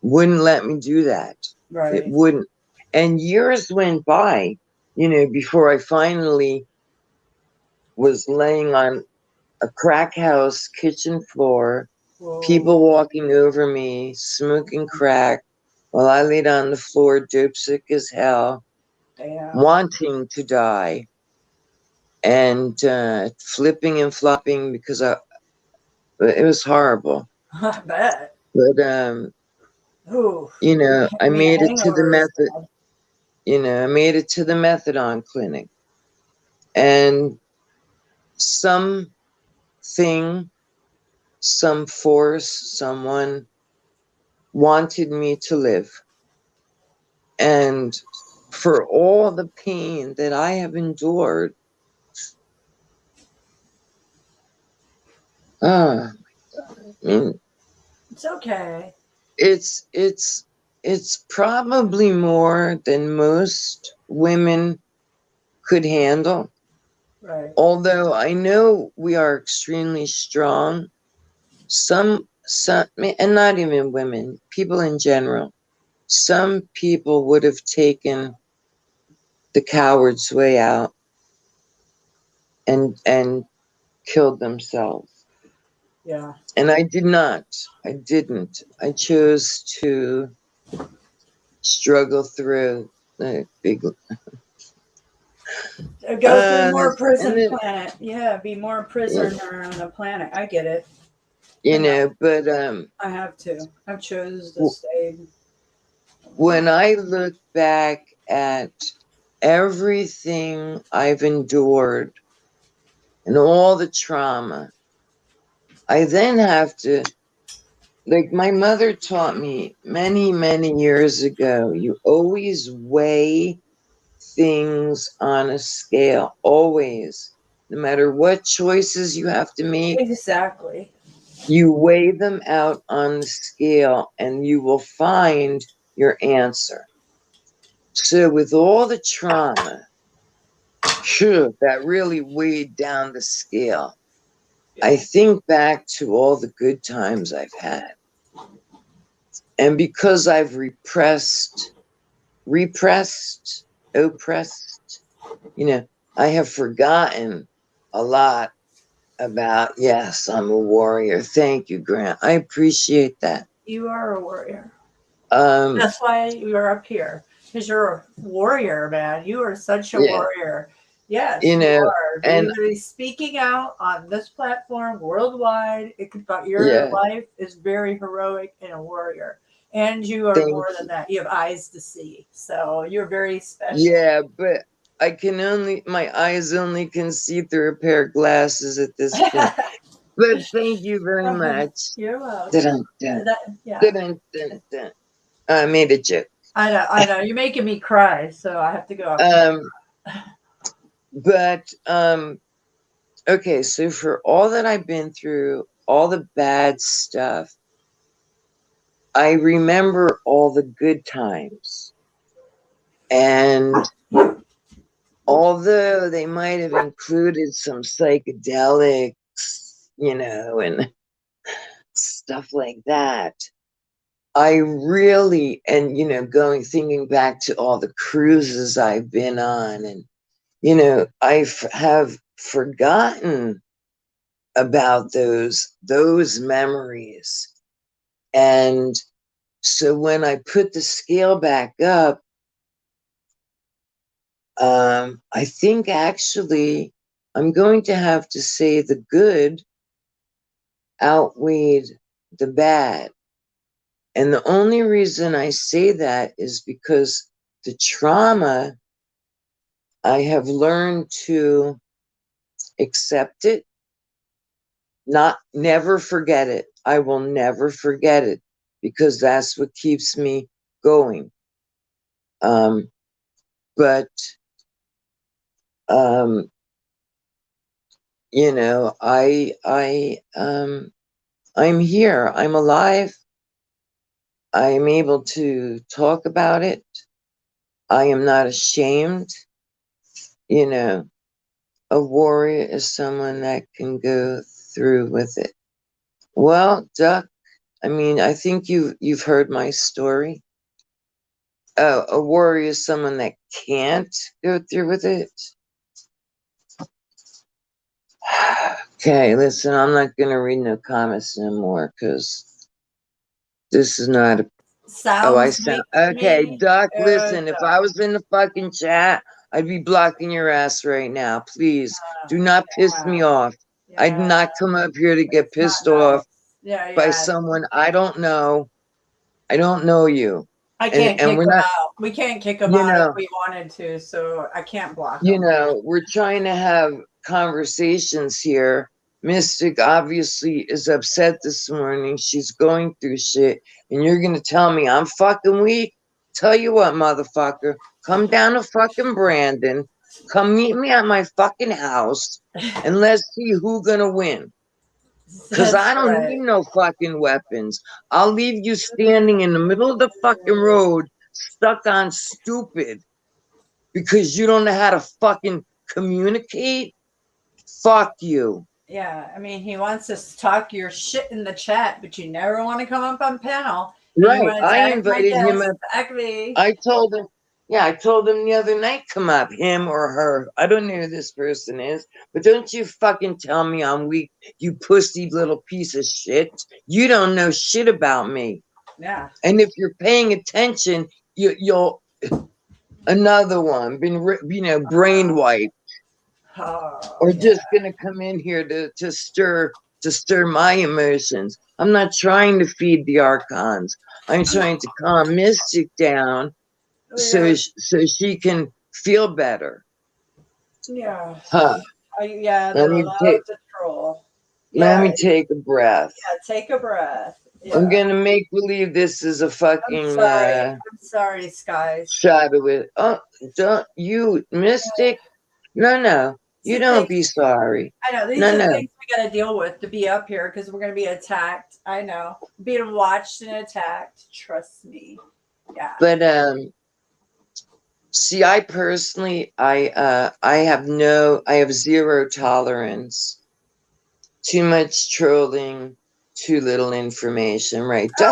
Speaker 2: wouldn't let me do that. It
Speaker 1: Right.
Speaker 2: wouldn't. And years went by, before I finally was laying on a crack house kitchen floor,
Speaker 1: Whoa.
Speaker 2: people walking over me, smoking crack, while I laid on the floor, dope sick as hell,
Speaker 1: Damn.
Speaker 2: wanting to die, and flipping and flopping because it was horrible.
Speaker 1: I bet.
Speaker 2: But
Speaker 1: Ooh.
Speaker 2: I
Speaker 1: I mean, a
Speaker 2: made it to the
Speaker 1: hangover is
Speaker 2: method.
Speaker 1: bad.
Speaker 2: I made it to the methadone clinic, and something, some force, someone wanted me to live. And for all the pain that I have endured, oh my I mean,
Speaker 1: It's okay.
Speaker 2: it's probably more than most women could handle.
Speaker 1: Right.
Speaker 2: Although I know we are extremely strong, some, and not even women, people in general, some people would have taken the coward's way out and killed themselves.
Speaker 1: Yeah.
Speaker 2: And I did not. I didn't. I chose to struggle through the big.
Speaker 1: Go through more
Speaker 2: And
Speaker 1: prison
Speaker 2: then,
Speaker 1: planet. Yeah, be more a prisoner on the planet. I get it. I
Speaker 2: you
Speaker 1: know.
Speaker 2: know, but
Speaker 1: I have to. I've chose to stay.
Speaker 2: when I look back at everything I've endured and all the trauma, I then have to, like my mother taught me many, many years ago, you always weigh things on a scale, always. No matter what choices you have to make,
Speaker 1: Exactly.
Speaker 2: you weigh them out on the scale and you will find your answer. So with all the trauma, that really weighed down the scale. I think back to all the good times I've had. And because I've oppressed, I have forgotten a lot about, yes, I'm a warrior. Thank you, Grant. I appreciate that.
Speaker 1: You are a warrior.
Speaker 2: Um,
Speaker 1: That's why you're up here. Because you're a warrior, man. You are such a
Speaker 2: yeah,
Speaker 1: warrior. Yes,
Speaker 2: you
Speaker 1: you
Speaker 2: know,
Speaker 1: are.
Speaker 2: and
Speaker 1: Literally speaking out on this platform worldwide about your
Speaker 2: yeah,
Speaker 1: life is very heroic and a warrior. And you are
Speaker 2: thank
Speaker 1: more than
Speaker 2: you.
Speaker 1: that. You have eyes to see. So you're very special.
Speaker 2: Yeah, but my eyes only can see through a pair of glasses at this point. But thank you very much.
Speaker 1: You're welcome.
Speaker 2: Dun-dun-dun.
Speaker 1: Yeah.
Speaker 2: Dun-dun-dun-dun. I made a joke.
Speaker 1: I know. I know. You're making me cry. So I have to go off
Speaker 2: Um,
Speaker 1: camera.
Speaker 2: but okay, so for all that I've been through, all the bad stuff, I remember all the good times. And although they might have included some psychedelics, and stuff like that, I really, and thinking back to all the cruises I've been on, and I have forgotten about those memories. And so when I put the scale back up, I think actually I'm going to have to say the good outweighed the bad. And the only reason I say that is because the trauma, I have learned to accept it, never forget it. I will never forget it because that's what keeps me going. But I'm here. I'm alive. I am able to talk about it. I am not ashamed. A warrior is someone that can go through with it. Well, Duck, I think you've heard my story. Oh, a warrior is someone that can't go through with it. Okay, listen, I'm not gonna read no comments anymore because this is not a. Oh, I
Speaker 1: Sounds
Speaker 2: sound
Speaker 1: like to
Speaker 2: okay,
Speaker 1: me.
Speaker 2: Duck. Listen, if
Speaker 1: Duck.
Speaker 2: I was in the fucking chat, I'd be blocking your ass right now. Please do not piss me off. I did
Speaker 1: Yeah.
Speaker 2: not come up here to get
Speaker 1: It's not
Speaker 2: pissed
Speaker 1: nice.
Speaker 2: off
Speaker 1: Yeah,
Speaker 2: by
Speaker 1: yeah.
Speaker 2: someone I don't know. I don't know you,
Speaker 1: I
Speaker 2: and
Speaker 1: can't kick
Speaker 2: we're
Speaker 1: them
Speaker 2: not.
Speaker 1: out. We can't kick them
Speaker 2: You
Speaker 1: out if
Speaker 2: know,
Speaker 1: we wanted to, so I can't block them.
Speaker 2: we're trying to have conversations here. Mystic obviously is upset this morning. She's going through shit. And you're going to tell me I'm fucking weak? Tell you what, motherfucker. Come down to fucking Brandon. Come meet me at my fucking house. And let's see who's going to win. Because I
Speaker 1: That's
Speaker 2: don't
Speaker 1: right.
Speaker 2: need no fucking weapons. I'll leave you standing in the middle of the fucking road, stuck on stupid, because you don't know how to fucking communicate. Fuck you.
Speaker 1: Yeah, I mean, he wants us to talk your shit in the chat, but you never want to come up on panel. And you
Speaker 2: Right.
Speaker 1: want to
Speaker 2: I
Speaker 1: tag my
Speaker 2: invited him
Speaker 1: guest,
Speaker 2: up.
Speaker 1: tag me.
Speaker 2: I told him, yeah, I told him the other night, come up, him or her. I don't know who this person is, but don't you fucking tell me I'm weak, you pussy little piece of shit. You don't know shit about me.
Speaker 1: Yeah.
Speaker 2: And if you're paying attention, you'll another one been brain wiped,
Speaker 1: Oh,
Speaker 2: or
Speaker 1: yeah.
Speaker 2: just gonna come in here to stir my emotions. I'm not trying to feed the archons. I'm trying to calm Mystic down
Speaker 1: Yeah.
Speaker 2: so she can feel better.
Speaker 1: Yeah.
Speaker 2: Huh.
Speaker 1: Yeah,
Speaker 2: Let
Speaker 1: that
Speaker 2: me
Speaker 1: allowed the troll.
Speaker 2: let
Speaker 1: Yeah.
Speaker 2: me take a breath.
Speaker 1: Yeah, take a breath.
Speaker 2: I'm
Speaker 1: Yeah.
Speaker 2: gonna make believe this is a
Speaker 1: I'm
Speaker 2: fucking
Speaker 1: sorry. I'm sorry, Skies.
Speaker 2: shot of it. Oh, don't you, Mystic? No. You
Speaker 1: So
Speaker 2: don't
Speaker 1: things,
Speaker 2: be sorry.
Speaker 1: I know these
Speaker 2: No,
Speaker 1: are
Speaker 2: no.
Speaker 1: things we got to deal with to be up here because we're going to be attacked. I know, being watched and attacked. Trust me. Yeah.
Speaker 2: But see, I personally, I have zero tolerance. Too much trolling, too little information. Right?
Speaker 1: Oh, yeah.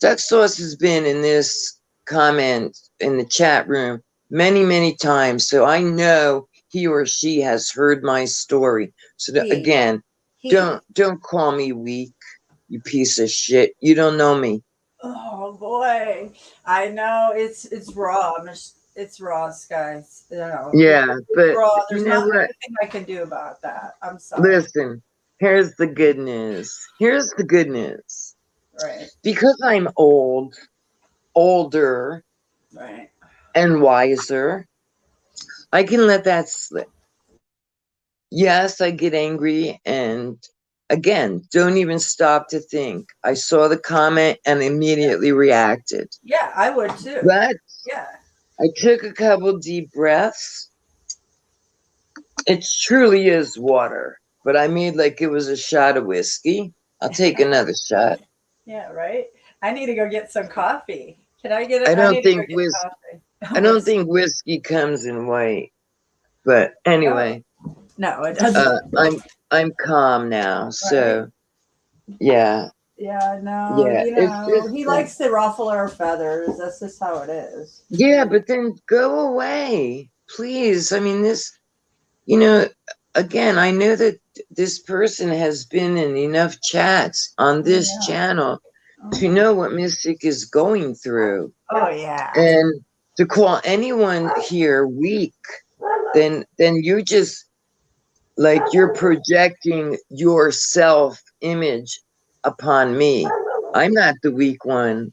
Speaker 2: Duck Sauce has been in this comment in the chat room many times, so I know he or she has heard my story. So
Speaker 1: He.
Speaker 2: again, don't call me weak, you piece of shit. You don't know me.
Speaker 1: Oh boy, I know it's raw. It's raw, Skies. You know,
Speaker 2: Yeah,
Speaker 1: it's
Speaker 2: but
Speaker 1: raw.
Speaker 2: you
Speaker 1: There's
Speaker 2: know
Speaker 1: not
Speaker 2: what?
Speaker 1: anything I can do about that. I'm sorry.
Speaker 2: Listen, here's the good news. Here's the good news.
Speaker 1: Right.
Speaker 2: Because I'm older,
Speaker 1: Right.
Speaker 2: and wiser, I can let that slip. Yes, I get angry, and again, don't even stop to think. I saw the comment and immediately reacted.
Speaker 1: Yeah, I would too.
Speaker 2: But
Speaker 1: Yeah.
Speaker 2: I took a couple deep breaths. It truly is water, but I made like it was a shot of whiskey. I'll take another shot.
Speaker 1: Yeah. Right. I need to go get some coffee. Can I get
Speaker 2: I
Speaker 1: it? I
Speaker 2: don't
Speaker 1: need to go
Speaker 2: think
Speaker 1: get
Speaker 2: whis
Speaker 1: coffee.
Speaker 2: I don't think whiskey comes in white. But
Speaker 1: Oh,
Speaker 2: anyway,
Speaker 1: no, it doesn't.
Speaker 2: I'm calm now.
Speaker 1: Right.
Speaker 2: So yeah.
Speaker 1: Yeah, no,
Speaker 2: Yeah. It's just
Speaker 1: he likes to ruffle our feathers. That's just how it is.
Speaker 2: yeah, but then go away. Please. I mean this, you know, again, I know that this person has been in enough chats on this
Speaker 1: Yeah.
Speaker 2: channel to
Speaker 1: Oh,
Speaker 2: know what Mystic is going through.
Speaker 1: oh yeah.
Speaker 2: And to call anyone here weak, then you just like you're projecting your self image upon me. I'm not the weak one.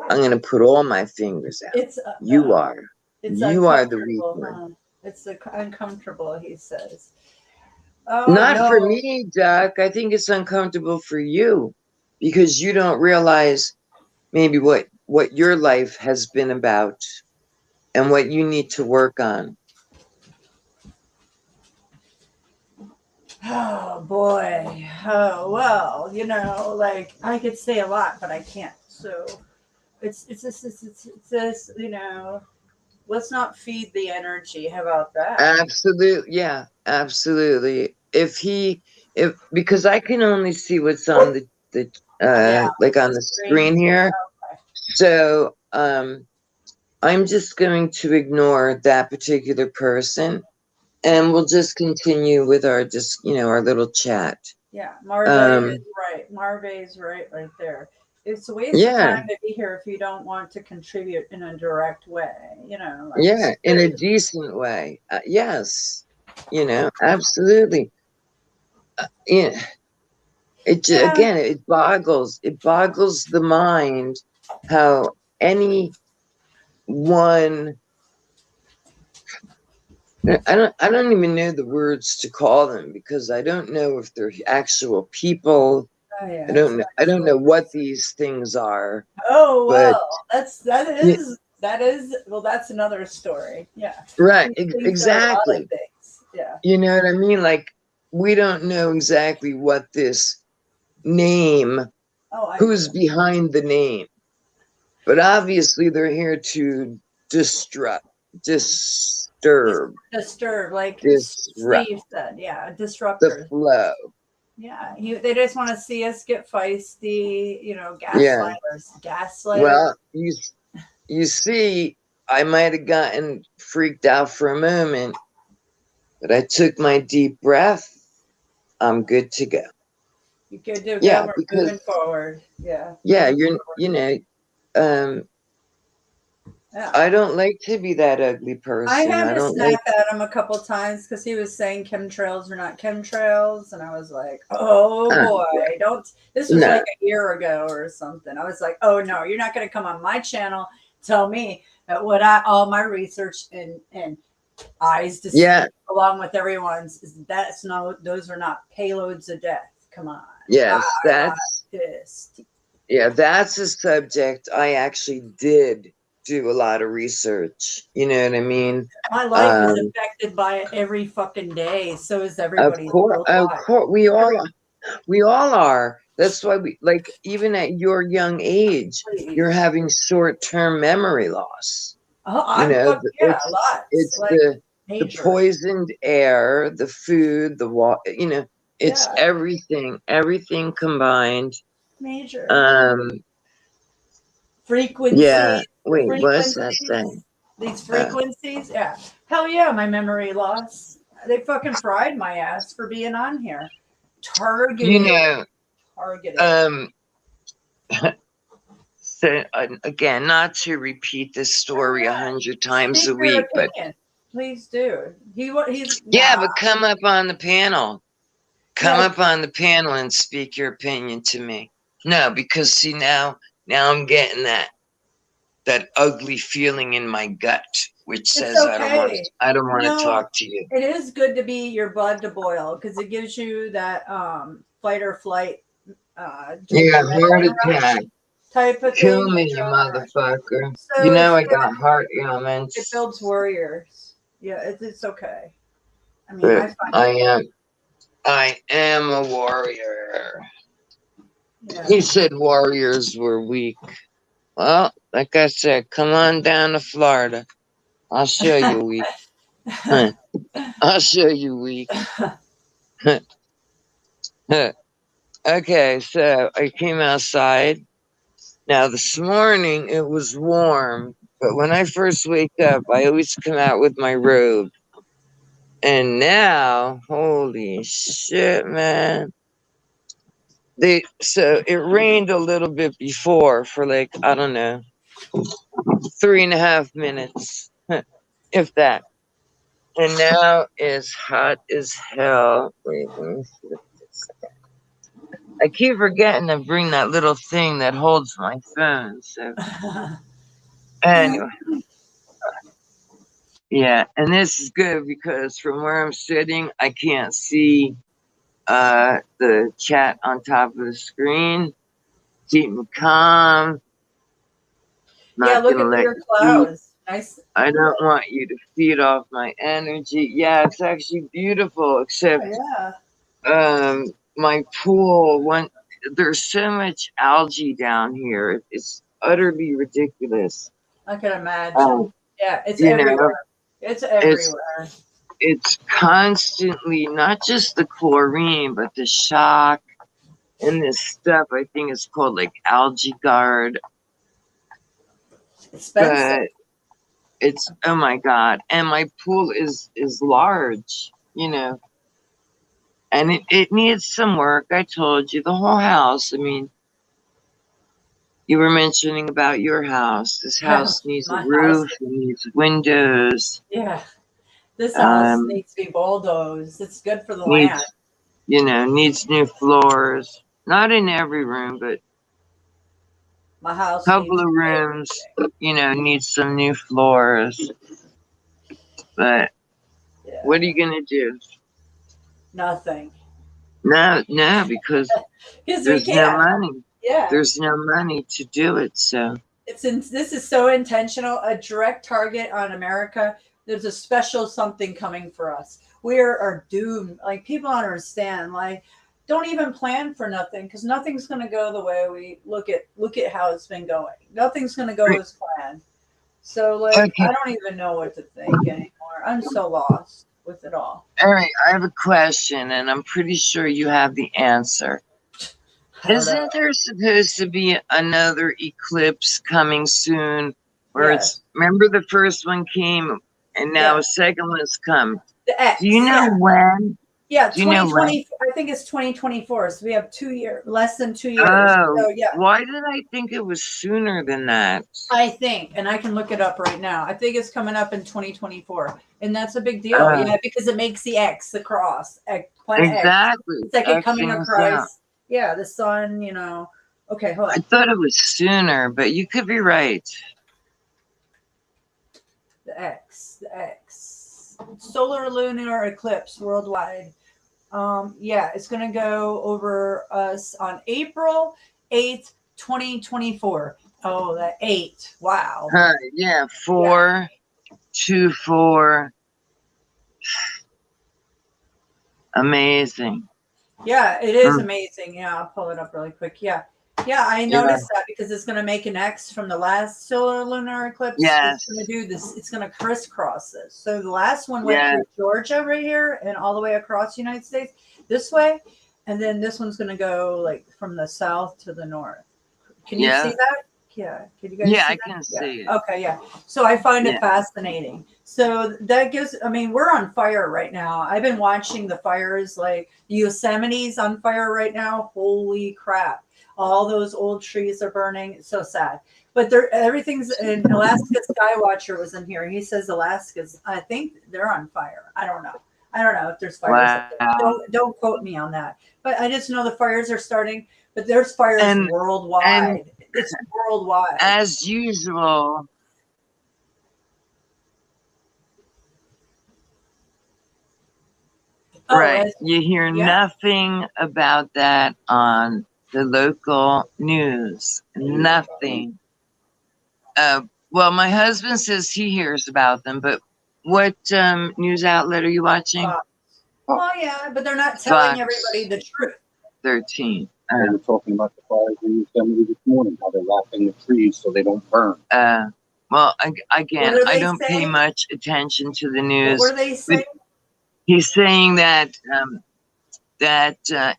Speaker 2: I'm gonna put all my fingers out.
Speaker 1: It's
Speaker 2: You are.
Speaker 1: it's
Speaker 2: You are the weak
Speaker 1: uncomfortable,
Speaker 2: one.
Speaker 1: huh? It's uncomfortable, he says. Oh
Speaker 2: Not for
Speaker 1: no.
Speaker 2: me, Doc. I think it's uncomfortable for you because you don't realize maybe what your life has been about and what you need to work on.
Speaker 1: Oh boy. Oh well, like I could say a lot, but I can't. So it's just let's not feed the energy. How about that?
Speaker 2: Absolutely, yeah, absolutely. If because I can only see what's on the
Speaker 1: Yeah,
Speaker 2: like on
Speaker 1: the
Speaker 2: the
Speaker 1: screen.
Speaker 2: screen here.
Speaker 1: Okay.
Speaker 2: So I'm just going to ignore that particular person, and we'll just continue with our our little chat.
Speaker 1: Yeah, Marve
Speaker 2: Um,
Speaker 1: is right. Marve is right there. It's a waste of
Speaker 2: yeah,
Speaker 1: time to be here if you don't want to contribute in a direct way. Like
Speaker 2: yeah, in a
Speaker 1: seriously.
Speaker 2: decent way. Yes, absolutely. Yeah,
Speaker 1: Yeah,
Speaker 2: again, it boggles the mind how any one. I don't even know the words to call them because I don't know if they're actual people.
Speaker 1: oh yeah,
Speaker 2: I don't know what these things are,
Speaker 1: oh
Speaker 2: but
Speaker 1: well, that's another story. Yeah,
Speaker 2: right,
Speaker 1: these things are a lot of
Speaker 2: exactly.
Speaker 1: things. Yeah,
Speaker 2: You know what I mean? Like we don't know exactly what this name,
Speaker 1: Oh,
Speaker 2: who's behind the name, but obviously they're here to disturb,
Speaker 1: like
Speaker 2: disrupt
Speaker 1: Steve said. Yeah,
Speaker 2: the
Speaker 1: disruptors.
Speaker 2: flow.
Speaker 1: Yeah, they just want to see us get feisty,
Speaker 2: Yeah.
Speaker 1: gaslighters.
Speaker 2: Well, you see, I might have gotten freaked out for a moment, but I took my deep breath. I'm good to go.
Speaker 1: You could do
Speaker 2: Yeah,
Speaker 1: good. We're
Speaker 2: because
Speaker 1: moving forward. Yeah.
Speaker 2: yeah,
Speaker 1: moving Yeah.
Speaker 2: I don't like to be that ugly
Speaker 1: I
Speaker 2: person.
Speaker 1: had
Speaker 2: I
Speaker 1: to
Speaker 2: don't
Speaker 1: snap
Speaker 2: like.
Speaker 1: at him a couple times because he was saying chemtrails are not chemtrails, and I was like, "Oh boy, don't!" This was
Speaker 2: No.
Speaker 1: like a year ago or something. I was like, "Oh no, you're not going to come on my channel tell me that all my research and eyes to see, along with everyone's is those are not payloads of death. Come on."
Speaker 2: Yes,
Speaker 1: that's pissed.
Speaker 2: Yeah, that's a subject I actually did do a lot of research. You know what I mean?
Speaker 1: My life is affected by it every fucking day. So is everybody's.
Speaker 2: Of course, we all are. That's why we like, even at your young age, you're having short-term memory loss.
Speaker 1: Oh,
Speaker 2: you know,
Speaker 1: a lot.
Speaker 2: It's
Speaker 1: like
Speaker 2: the poisoned air, the food, the water. You know, it's everything combined.
Speaker 1: Major.
Speaker 2: Frequencies. Yeah. Wait, what's that saying?
Speaker 1: These frequencies. Yeah. Hell yeah, my memory loss. They fucking fried my ass for being on here. Targeted. Targeted.
Speaker 2: So again, not to repeat this story 100 times a week, but
Speaker 1: please do. He's
Speaker 2: but come up on the panel. Come up on the panel and speak your opinion to me. No, because see now I'm getting that ugly feeling in my gut, which says I don't want to talk to you.
Speaker 1: It is good to be your blood to boil because it gives you that fight or flight.
Speaker 2: Heart attack.
Speaker 1: Type of
Speaker 2: Kill
Speaker 1: thing.
Speaker 2: me, you motherfucker. So I got heart ailments.
Speaker 1: It builds warriors. Yeah, it's okay. I mean,
Speaker 2: I am a warrior. Yeah. He said warriors were weak. Well, like I said, come on down to Florida. I'll show you weak. I'll show you weak. Okay, so I came outside. Now, this morning it was warm, but when I first wake up, I always come out with my robe. And now, holy shit, man. So it rained a little bit before for like, I don't know, 3.5 minutes, if that. And now it's hot as hell. Wait, let me see this. I keep forgetting to bring that little thing that holds my phone. So anyway. Yeah, and this is good because from where I'm sitting, I can't see the chat on top of the screen. Keep me calm.
Speaker 1: Look at your clouds. Nice.
Speaker 2: I don't want you to feed off my energy. Yeah, it's actually beautiful, except my pool, there's so much algae down here. It's utterly ridiculous.
Speaker 1: I can imagine. It's everywhere. It's everywhere.
Speaker 2: It's constantly, not just the chlorine, but the shock and this stuff. I think it's called like algae guard.
Speaker 1: Expensive.
Speaker 2: But it's, oh my God. And my pool is large, and it needs some work. I told you, the whole house. I mean, you were mentioning about your house. This house needs a roof, it needs windows.
Speaker 1: Yeah. This house needs to be bulldozed. It's good for the land.
Speaker 2: Needs new floors. Not in every room, but
Speaker 1: my house.
Speaker 2: Couple of rooms, needs some new floors. But what are you gonna do?
Speaker 1: Nothing.
Speaker 2: No, because there's no money.
Speaker 1: Yeah.
Speaker 2: There's no money to do it. So
Speaker 1: this is so intentional. A direct target on America There's a special something coming for us. We are doomed. Like, people don't understand. Like, don't even plan for nothing, because nothing's going to go the way we look at how it's been going. Nothing's going to go
Speaker 2: Right.
Speaker 1: as planned. So, like,
Speaker 2: Okay.
Speaker 1: I don't even know what to think anymore. I'm so lost with it all.
Speaker 2: All right, I have a question, and I'm pretty sure you have the answer.
Speaker 1: I don't know.
Speaker 2: Isn't there supposed to be another eclipse coming soon? Where
Speaker 1: Yes.
Speaker 2: it's, remember the first one came, and now
Speaker 1: Yeah.
Speaker 2: a second one's come.
Speaker 1: The X.
Speaker 2: Do you know
Speaker 1: Yeah.
Speaker 2: when?
Speaker 1: Yeah,
Speaker 2: Do you know
Speaker 1: 2020. I think it's 2024. So we have 2 years, less than 2 years.
Speaker 2: Oh,
Speaker 1: So yeah,
Speaker 2: why did I think it was sooner than that?
Speaker 1: I think, and I can look it up right now. I think it's coming up in 2024, and that's a big deal.
Speaker 2: Oh.
Speaker 1: Yeah, because it makes the X, the cross, planet X.
Speaker 2: Exactly.
Speaker 1: It's like it coming
Speaker 2: Xing us
Speaker 1: across.
Speaker 2: out.
Speaker 1: Yeah, the sun. You know. Okay, hold
Speaker 2: I
Speaker 1: on.
Speaker 2: thought it was sooner, but you could be right.
Speaker 1: The X. Solar lunar eclipse worldwide. Yeah, it's going to go over us on April 8th, 2024. Oh, that 8. Wow.
Speaker 2: Yeah, 4, 2, 4. Amazing.
Speaker 1: Yeah, it is amazing. Yeah, I'll pull it up really quick. Yeah. Yeah, I noticed that because it's going to make an X from the last solar lunar eclipse.
Speaker 2: Yes.
Speaker 1: It's going to do this. It's going to crisscross this. So the last one went through Georgia right here and all the way across the United States this way. And then this one's going to go like from the south to the north. Can you see that? Yeah. Can you guys see that?
Speaker 2: I can see it.
Speaker 1: Okay, yeah. So I find it fascinating. So that gives, I mean, we're on fire right now. I've been watching the fires, like Yosemite's on fire right now. Holy crap. All those old trees are burning. It's so sad. But everything's in Alaska. Skywatcher was in here. He says Alaska's, I think they're on fire. I don't know. I don't know if there's fires.
Speaker 2: Wow.
Speaker 1: Don't quote me on that. But I just know the fires are starting. But there's fires worldwide. It's worldwide.
Speaker 2: As usual. Right. You hear nothing about that on the local news. Nothing. Well, my husband says he hears about them, but what news outlet are you watching?
Speaker 1: Oh, yeah, but they're not telling everybody the truth.
Speaker 2: 13.
Speaker 3: They were talking about the fires in Yosemite this morning, how they're wrapping the trees so they don't burn.
Speaker 2: Well, again, I don't pay much attention to the news.
Speaker 1: What were they saying?
Speaker 2: He's saying that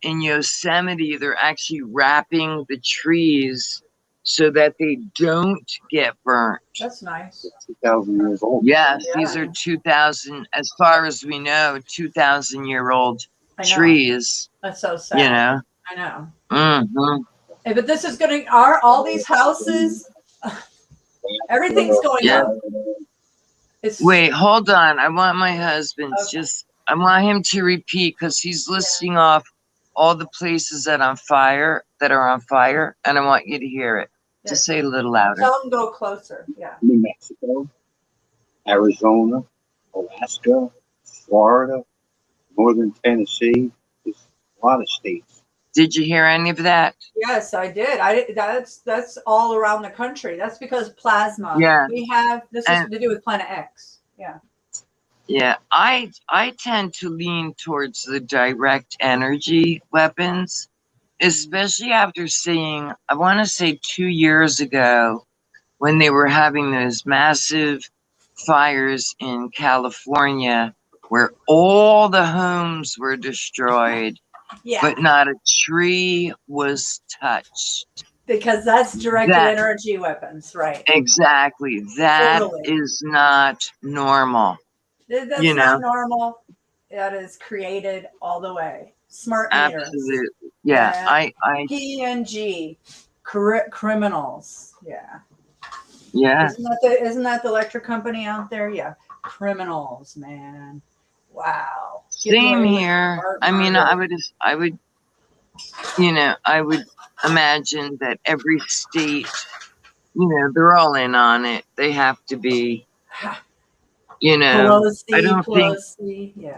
Speaker 2: in Yosemite, they're actually wrapping the trees so that they don't get burnt.
Speaker 1: That's nice.
Speaker 3: It's 2,000 years old.
Speaker 2: Yes, these are 2,000, as far as we know, 2,000-year-old trees.
Speaker 1: That's so sad.
Speaker 2: You know?
Speaker 1: I know.
Speaker 2: Mm-hmm.
Speaker 1: Hey, but this is going to, all these houses, everything's going up.
Speaker 2: Wait, hold on. I want my husband I want him to repeat, because he's listing off all the places that are on fire, and I want you to hear it. Just say it a little louder.
Speaker 1: Tell him go closer. Yeah.
Speaker 3: New Mexico, Arizona, Alaska, Florida, northern Tennessee. There's a lot of states.
Speaker 2: Did you hear any of that?
Speaker 1: Yes, I did. That's all around the country. That's because plasma.
Speaker 2: Yeah.
Speaker 1: We have this is to do with Planet X. Yeah.
Speaker 2: Yeah, I tend to lean towards the direct energy weapons, especially after seeing, I want to say 2 years ago, when they were having those massive fires in California where all the homes were destroyed, but not a tree was touched.
Speaker 1: Because that's directed energy weapons, right?
Speaker 2: Exactly. That is not normal.
Speaker 1: That's not normal. That is created all the way. Smart meters.
Speaker 2: Absolutely. Yeah. I
Speaker 1: PNG. Criminals. Yeah.
Speaker 2: Yeah.
Speaker 1: Isn't that the electric company out there? Yeah. Criminals, man. Wow.
Speaker 2: Same here. I mean, I would imagine that every state, they're all in on it. They have to be. I don't think,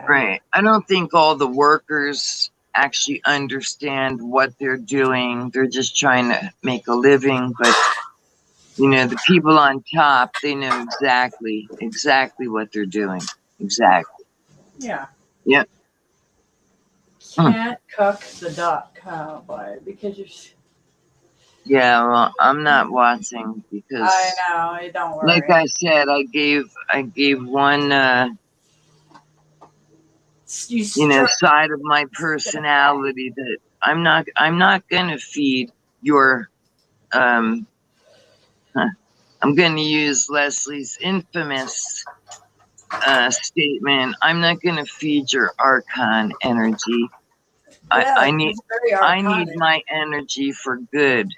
Speaker 2: right. I don't think all the workers actually understand what they're doing. They're just trying to make a living, but You know, the people on top, they know exactly what they're doing. Exactly.
Speaker 1: Yeah.
Speaker 2: Yep.
Speaker 1: Can't cuck the dot cowboy because you're.
Speaker 2: Yeah, well, I'm not watching
Speaker 1: I
Speaker 2: because,
Speaker 1: know. Don't
Speaker 2: like
Speaker 1: worry.
Speaker 2: I said, I gave one,
Speaker 1: You
Speaker 2: you know,
Speaker 1: struck.
Speaker 2: side of my personality that I'm not gonna feed your, um, I'm gonna use Leslie's infamous statement. I'm not gonna feed your archon energy.
Speaker 1: Yeah,
Speaker 2: I need
Speaker 1: it's very arconic.
Speaker 2: my energy for good.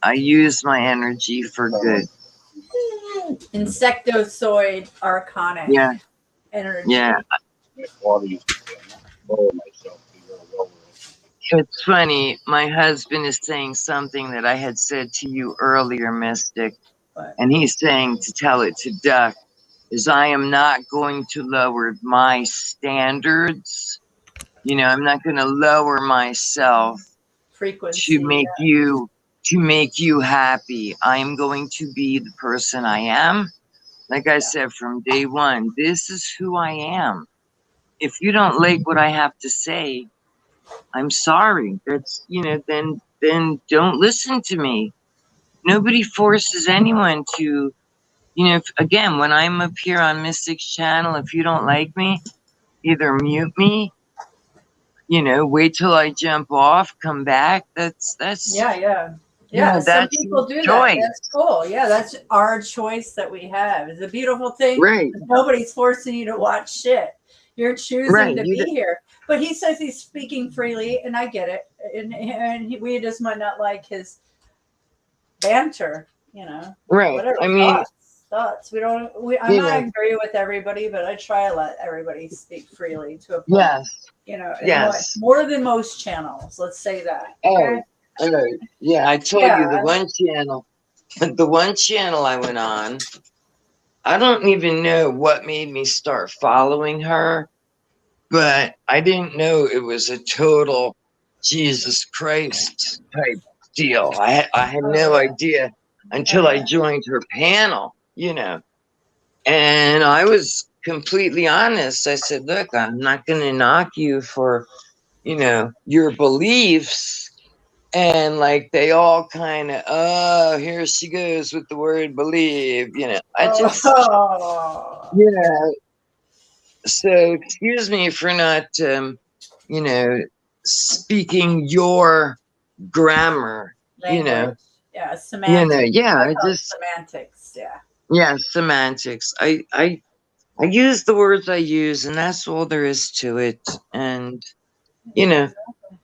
Speaker 2: I use my energy for good.
Speaker 1: Insectozoid arconic
Speaker 2: Yeah,
Speaker 1: energy.
Speaker 2: yeah.
Speaker 3: Qualities. Lower myself. Be real low.
Speaker 2: It's funny. My husband is saying something that I had said to you earlier, Mystic,
Speaker 1: But
Speaker 2: and he's saying to tell it to Duck is I am not going to lower my standards. You know, I'm not going to lower myself to
Speaker 1: frequency.
Speaker 2: make you happy. I am going to be the person I am. Like I said from day one, this is who I am. If you don't like what I have to say, I'm sorry. That's, you know, then don't listen to me. Nobody forces anyone to, you know, again, when I'm up here on Mystic's channel, if you don't like me, either mute me, you know, wait till I jump off, come back.
Speaker 1: Yeah, yeah.
Speaker 2: You know,
Speaker 1: Yeah, some
Speaker 2: that's your
Speaker 1: people do that.
Speaker 2: choice.
Speaker 1: That's cool. Yeah, that's our choice that we have. It's a beautiful thing.
Speaker 2: Right,
Speaker 1: Nobody's forcing you to watch shit. You're choosing
Speaker 2: right.
Speaker 1: to be here. But he says he's speaking freely, and I get it. We just might not like his banter, you know.
Speaker 2: Right.
Speaker 1: Whatever.
Speaker 2: I mean,
Speaker 1: Thoughts. We don't. I
Speaker 2: you
Speaker 1: might
Speaker 2: know,
Speaker 1: agree with everybody, but I try to let everybody speak freely to a point.
Speaker 2: yes,
Speaker 1: You know,
Speaker 2: yes.
Speaker 1: more than most channels. Let's say that. Okay.
Speaker 2: Oh, yeah. I told you
Speaker 1: Yeah.
Speaker 2: the one channel I went on, I don't even know what made me start following her, but I didn't know it was a total Jesus Christ type deal. I had
Speaker 1: Oh
Speaker 2: no
Speaker 1: yeah.
Speaker 2: idea
Speaker 1: Oh
Speaker 2: until I
Speaker 1: yeah.
Speaker 2: joined her panel, you know. And I was completely honest. I said, look, I'm not going to knock you for, you know, your beliefs. And like they all kind of, oh, here she goes with the word believe, you know. I just,
Speaker 1: Oh.
Speaker 2: you know, so excuse me for not, you know, speaking your grammar, you know,
Speaker 1: Language. Yeah. Semantics.
Speaker 2: yeah,
Speaker 1: I
Speaker 2: I
Speaker 1: call it
Speaker 2: just,
Speaker 1: semantics. Yeah.
Speaker 2: yeah, semantics. I use the words I use, and that's all there is to it. And you
Speaker 1: Yeah.
Speaker 2: know,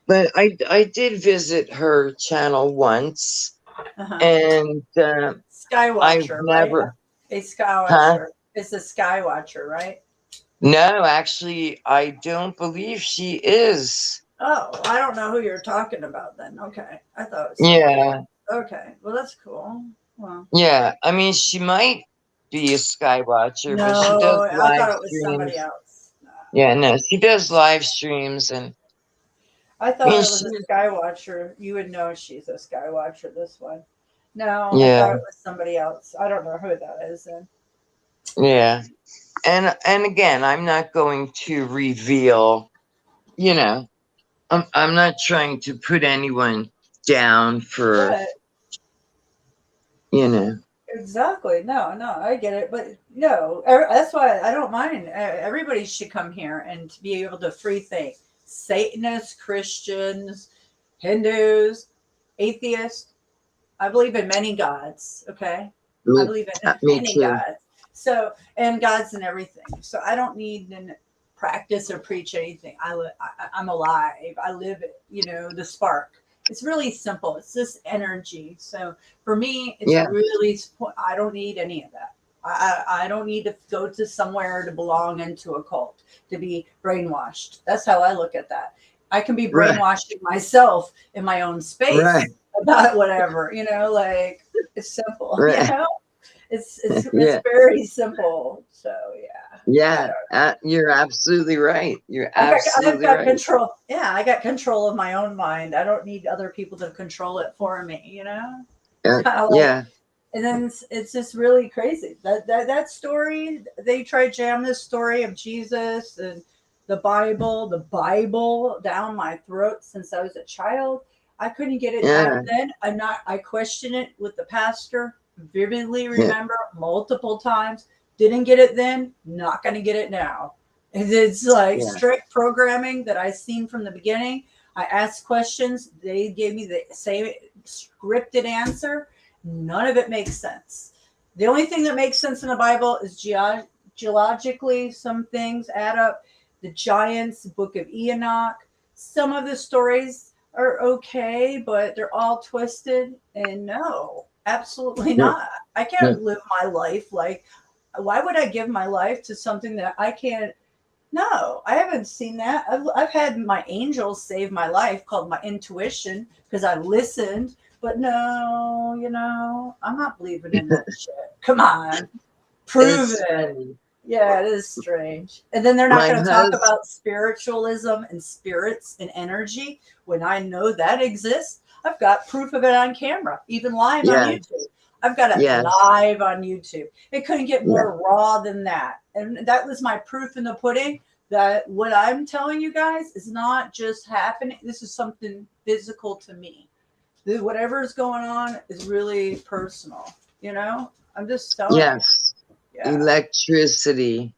Speaker 2: but I did visit her channel once,
Speaker 1: Uh-huh.
Speaker 2: and I've
Speaker 1: Skywatcher, right?
Speaker 2: never,
Speaker 1: A
Speaker 2: huh?
Speaker 1: Skywatcher. It's a Skywatcher, right?
Speaker 2: No, actually, I don't believe she is.
Speaker 1: Oh, I don't know who you're talking about then. Okay. I thought it was somebody else.
Speaker 2: Yeah,
Speaker 1: Okay. Well, that's cool. Well,
Speaker 2: yeah. I mean, she might be a Skywatcher, but she does
Speaker 1: no, I
Speaker 2: live
Speaker 1: thought it was somebody
Speaker 2: streams.
Speaker 1: else. No.
Speaker 2: Yeah, no, she does live streams, and
Speaker 1: I
Speaker 2: I
Speaker 1: thought
Speaker 2: mean,
Speaker 1: it was a Skywatcher. You would know she's a Skywatcher, this one. No, I
Speaker 2: yeah,
Speaker 1: thought it was somebody else. I don't know who that is then.
Speaker 2: yeah. And again, I'm not going to reveal, you know, I'm not trying to put anyone down for,
Speaker 1: But
Speaker 2: you know.
Speaker 1: exactly. No, no, I get it. But no, that's why I don't mind. Everybody should come here and to be able to free think. Satanists, Christians, Hindus, atheists. I believe in many gods. Okay. I
Speaker 2: Me,
Speaker 1: believe in
Speaker 2: me
Speaker 1: many
Speaker 2: too.
Speaker 1: gods. So, and gods and everything. So I don't need to practice or preach anything. I'm alive. I live it, you know, the spark. It's really simple. It's this energy. So for me, it's
Speaker 2: Yeah,
Speaker 1: really, I don't need any of that. I don't need to go to somewhere to belong into a cult, to be brainwashed. That's how I look at that. I can be
Speaker 2: right,
Speaker 1: brainwashing myself in my own
Speaker 2: right,
Speaker 1: space about whatever, you know, like it's simple, you
Speaker 2: right.
Speaker 1: know, it's
Speaker 2: Yeah,
Speaker 1: very simple. So yeah, I
Speaker 2: yeah.
Speaker 1: don't.
Speaker 2: You're absolutely right. You're
Speaker 1: I've
Speaker 2: absolutely
Speaker 1: got
Speaker 2: right.
Speaker 1: control. Yeah, I got control of my own mind. I don't need other people to control it for me. You know, it's kind of like
Speaker 2: Yeah,
Speaker 1: and then it's just really crazy that story. They try to jam this story of Jesus and the Bible down my throat since I was a child. I couldn't get it back
Speaker 2: Yeah,
Speaker 1: then. I questioned it with the pastor, vividly
Speaker 2: yeah,
Speaker 1: remember multiple times. Didn't get it then, not going to get it now. It's like
Speaker 2: yeah,
Speaker 1: strict programming that I seen from the beginning. I asked questions, they gave me the same scripted answer. None of it makes sense. The only thing that makes sense in the Bible is geologically, some things add up. The giants, Book of Enoch. Some of the stories are okay, but they're all twisted. And no, absolutely
Speaker 2: yeah,
Speaker 1: not. I
Speaker 2: yeah,
Speaker 1: can't live my life like, why would I give my life to something that I can't? No, I haven't seen that. I've had my angels save my life, called my intuition, because I listened. But no, I'm not believing in that shit. Come on, prove
Speaker 2: it's
Speaker 1: it.
Speaker 2: funny.
Speaker 1: Yeah, it is strange. And then they're not
Speaker 2: My
Speaker 1: going to talk
Speaker 2: husband,
Speaker 1: about spiritualism and spirits and energy when I know that exists. I've got proof of it on camera, even live on
Speaker 2: yeah,
Speaker 1: YouTube. I've got it
Speaker 2: yes,
Speaker 1: live on YouTube. It couldn't get
Speaker 2: yeah,
Speaker 1: more raw than that. And that was my proof in the pudding that what I'm telling you guys is not just happening. This is something physical to me. Whatever is going on is really personal. I'm just telling you.
Speaker 2: yes.
Speaker 1: Yeah.
Speaker 2: Electricity.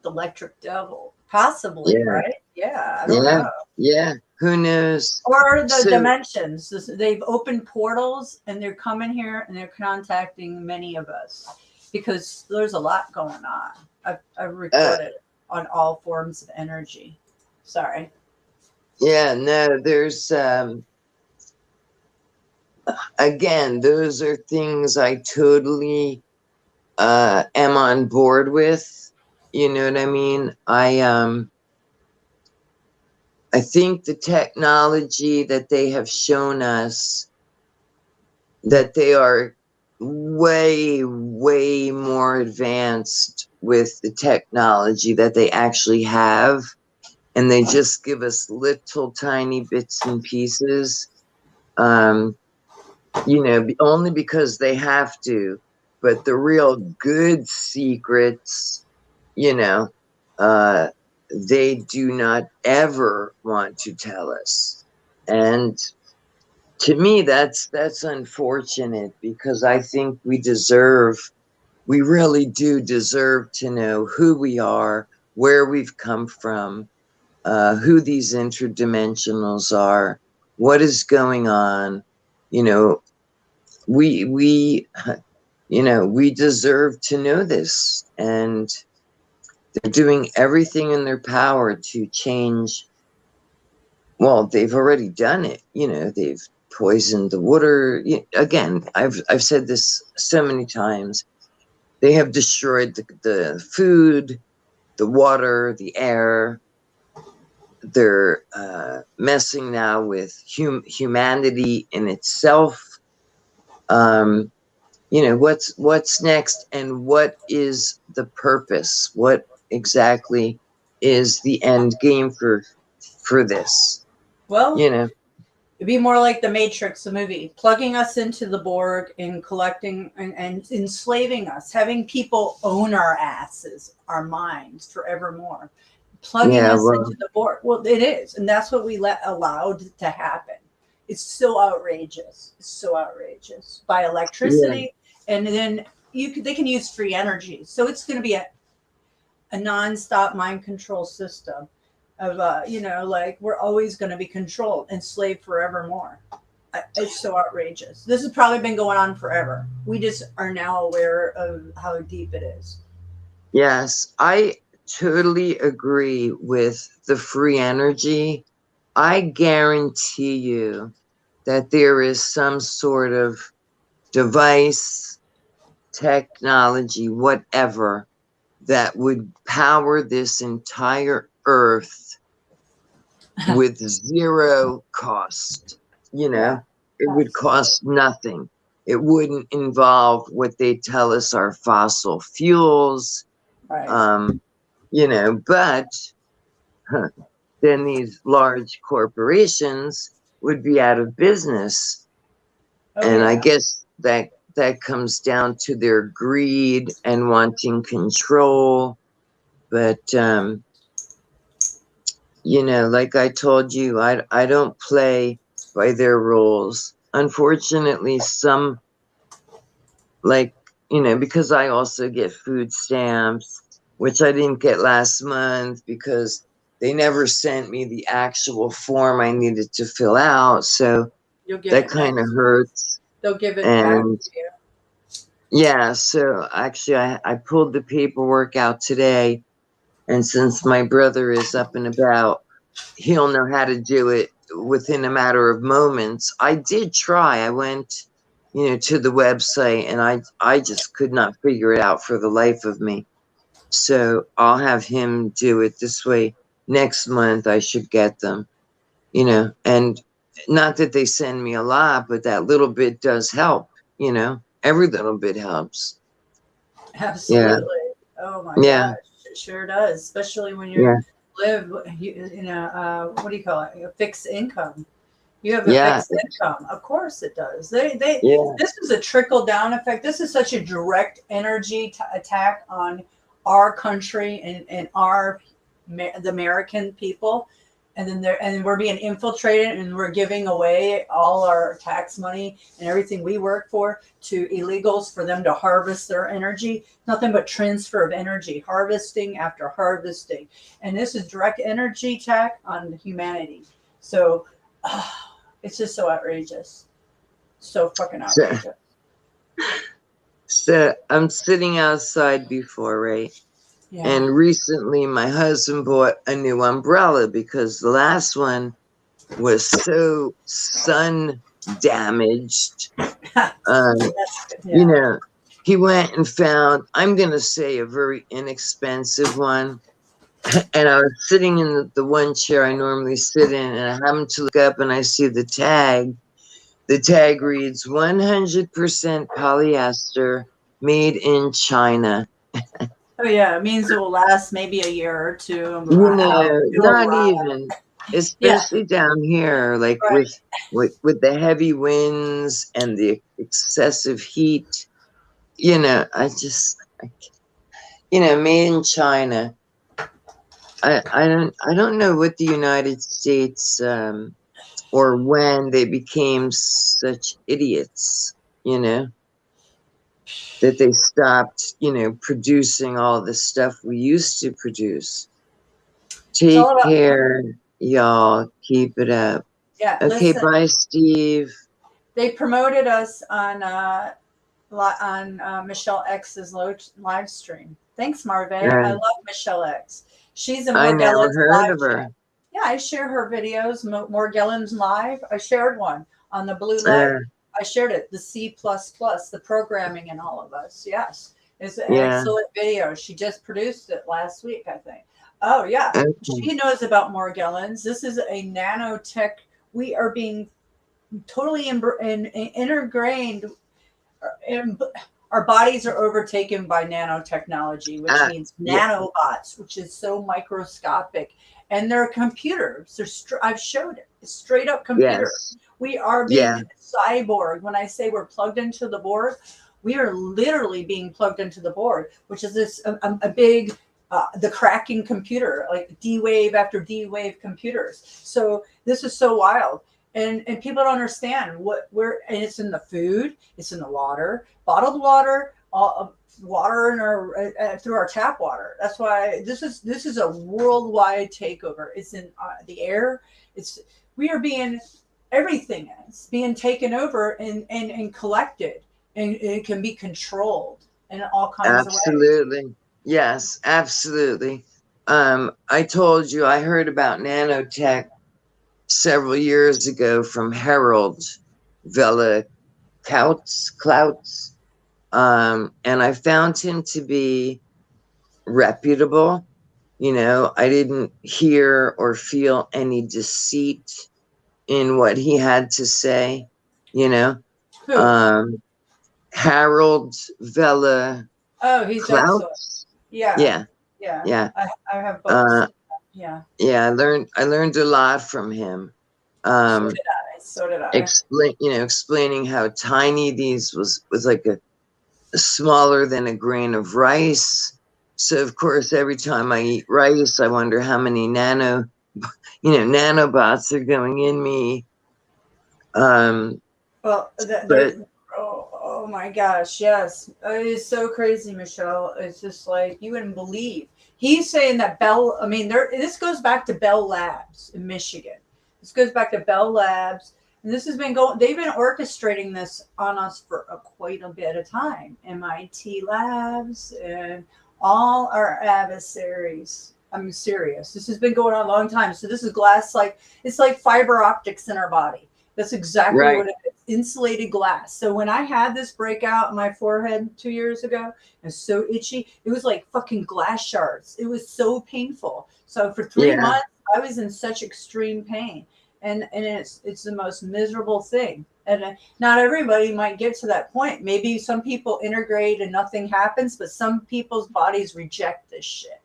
Speaker 1: The electric devil, possibly,
Speaker 2: Yeah,
Speaker 1: right? Yeah, I don't
Speaker 2: yeah,
Speaker 1: know.
Speaker 2: yeah. Who knows?
Speaker 1: Or the
Speaker 2: So,
Speaker 1: dimensions. They've opened portals and they're coming here and they're contacting many of us because there's a lot going on. I've
Speaker 2: uh,
Speaker 1: recorded on all forms of energy. Sorry.
Speaker 2: yeah, no, there's, again, those are things I totally am on board with. You know what I mean? I think the technology that they have shown us, that they are way, way more advanced with the technology that they actually have, and they just give us little tiny bits and pieces. Um, only because they have to, but the real good secrets, you know, uh, they do not ever want to tell us. And to me, that's unfortunate because I think we really do deserve to know who we are, where we've come from, who these interdimensionals are, what is going on. You know, we we deserve to know this, and they're doing everything in their power to change. Well, they've already done it. They've poisoned the water. Again, I've said this so many times. They have destroyed the food, the water, the air. They're messing now with humanity in itself. um what's next, and what is the purpose? What exactly is the end game for this?
Speaker 1: Well,
Speaker 2: you know
Speaker 1: it'd be more like the Matrix, the movie, plugging us into the Borg and collecting and enslaving us, having people own our asses, our minds forevermore, plugging
Speaker 2: yeah,
Speaker 1: us
Speaker 2: well,
Speaker 1: into the Borg. Well, it is, and that's what we allowed to happen. It's so outrageous. It's so outrageous by
Speaker 2: yeah,
Speaker 1: electricity, and then they can use free energy, so it's going to be a nonstop mind control system of like we're always going to be controlled, enslaved forevermore. It's so outrageous. This has probably been going on forever. We just are now aware of how deep it is.
Speaker 2: yes, I totally agree with the free energy. I guarantee you that there is some sort of device, technology, whatever, that would power this entire earth with zero cost.
Speaker 1: Yeah.
Speaker 2: It would cost nothing. It wouldn't involve what they tell us are fossil fuels.
Speaker 1: Right.
Speaker 2: um but huh, then these large corporations would be out of business.
Speaker 1: Oh
Speaker 2: And I
Speaker 1: yeah.
Speaker 2: guess that that comes down to their greed and wanting control. But, you know, like I told you, I don't play by their rules. Unfortunately, some, like, you know, because I also get food stamps, which I didn't get last month because they never sent me the actual form I needed to fill out. So
Speaker 1: You'll get
Speaker 2: that
Speaker 1: it
Speaker 2: kind of
Speaker 1: next.
Speaker 2: hurts.
Speaker 1: They'll give it back
Speaker 2: And
Speaker 1: to you.
Speaker 2: yeah, so actually I pulled the paperwork out today. And since my brother is up and about, he'll know how to do it within a matter of moments. I did try. I went, you know, to the website and I just could not figure it out for the life of me. So I'll have him do it this way. Next month I should get them, you know, and not that they send me a lot, but that little bit does help, you know, every little bit helps. Yeah.
Speaker 1: Absolutely. Oh my
Speaker 2: Yeah.
Speaker 1: gosh, it sure does. Especially when you
Speaker 2: Yeah.
Speaker 1: live in a what do you call it? A fixed income. You have a
Speaker 2: Yeah.
Speaker 1: fixed income. Of course it does.
Speaker 2: Yeah.
Speaker 1: This is a trickle down effect. This is such a direct energy attack on our country and our the American people. And then we're being infiltrated and we're giving away all our tax money and everything we work for to illegals for them to harvest their energy. Nothing but transfer of energy, harvesting after harvesting. And this is direct energy attack on humanity. So it's just so outrageous. So fucking outrageous.
Speaker 2: So I'm sitting outside before, right?
Speaker 1: Yeah.
Speaker 2: And recently my husband bought a new umbrella because the last one was so sun damaged. You know, he went and found, I'm going to say, a very inexpensive one. And I was sitting in the one chair I normally sit in, and I happened to look up and I see the tag. The tag reads 100% polyester, made in China.
Speaker 1: Oh yeah, it means it will last maybe a year or two.
Speaker 2: You know, not even, especially down here, like
Speaker 1: Right.
Speaker 2: with the heavy winds and the excessive heat. You know, you know, made in China. I don't know what the United States or when they became such idiots, you know, that they stopped, you know, producing all the stuff we used to produce. Take care, y'all. Keep it up.
Speaker 1: Yeah.
Speaker 2: Okay,
Speaker 1: Listen,
Speaker 2: bye, Steve.
Speaker 1: they promoted us on Michelle X's live stream. Thanks, Marve. I love Michelle X. She's a
Speaker 2: I never
Speaker 1: Morgella's
Speaker 2: heard
Speaker 1: live
Speaker 2: of her.
Speaker 1: chat. Yeah, I share her videos. Morgellan's live. I shared one on the blue light. I shared it. The C++, the programming in all of us. Yes, it's an excellent video. She just produced it last week, I think. Oh yeah, she knows about Morgellons. This is a nanotech. We are being totally ingrained. Our bodies are overtaken by nanotechnology, which means nanobots, which is so microscopic, and they're computers. I've showed it. It's straight up computer.
Speaker 2: Yes.
Speaker 1: We are being cyborg. When I say we're plugged into the board, we are literally being plugged into the board, which is this a big the cracking computer, like D wave after D wave computers. So this is so wild. And people don't understand and it's in the food, it's in the water, bottled water, water in our through our tap water. That's why this is a worldwide takeover. It's in the air. We are being everything is being taken over and collected, and it can be controlled in all kinds of ways.
Speaker 2: Absolutely, yes, absolutely. I told you I heard about nanotech several years ago from Harold Vella Clouts. And I found him to be reputable. You know, I didn't hear or feel any deceit in what he had to say, you know. Harold Vella
Speaker 1: he's
Speaker 2: Clouts.
Speaker 1: excellent. Yeah. I have books.
Speaker 2: Yeah, I learned a lot from him.
Speaker 1: So did I. So did I.
Speaker 2: Explaining how tiny these was like a smaller than a grain of rice. So of course, every time I eat rice, I wonder how many nanobots are going in me.
Speaker 1: Well,
Speaker 2: But
Speaker 1: oh my gosh, yes. It is so crazy, Michelle. It's just like you wouldn't believe. He's saying that this goes back to Bell Labs in Michigan. This goes back to Bell Labs. And this has been they've been orchestrating this on us for quite a bit of time. MIT Labs and all our adversaries. I'm serious. This has been going on a long time. So this is glass, it's like fiber optics in our body. That's exactly
Speaker 2: right.
Speaker 1: what it is. Insulated glass. So when I had this breakout in my forehead 2 years ago, it was so itchy. It was like fucking glass shards. It was so painful. So for 3 months, I was in such extreme pain. And it's the most miserable thing. And not everybody might get to that point. Maybe some people integrate and nothing happens, but some people's bodies reject this shit.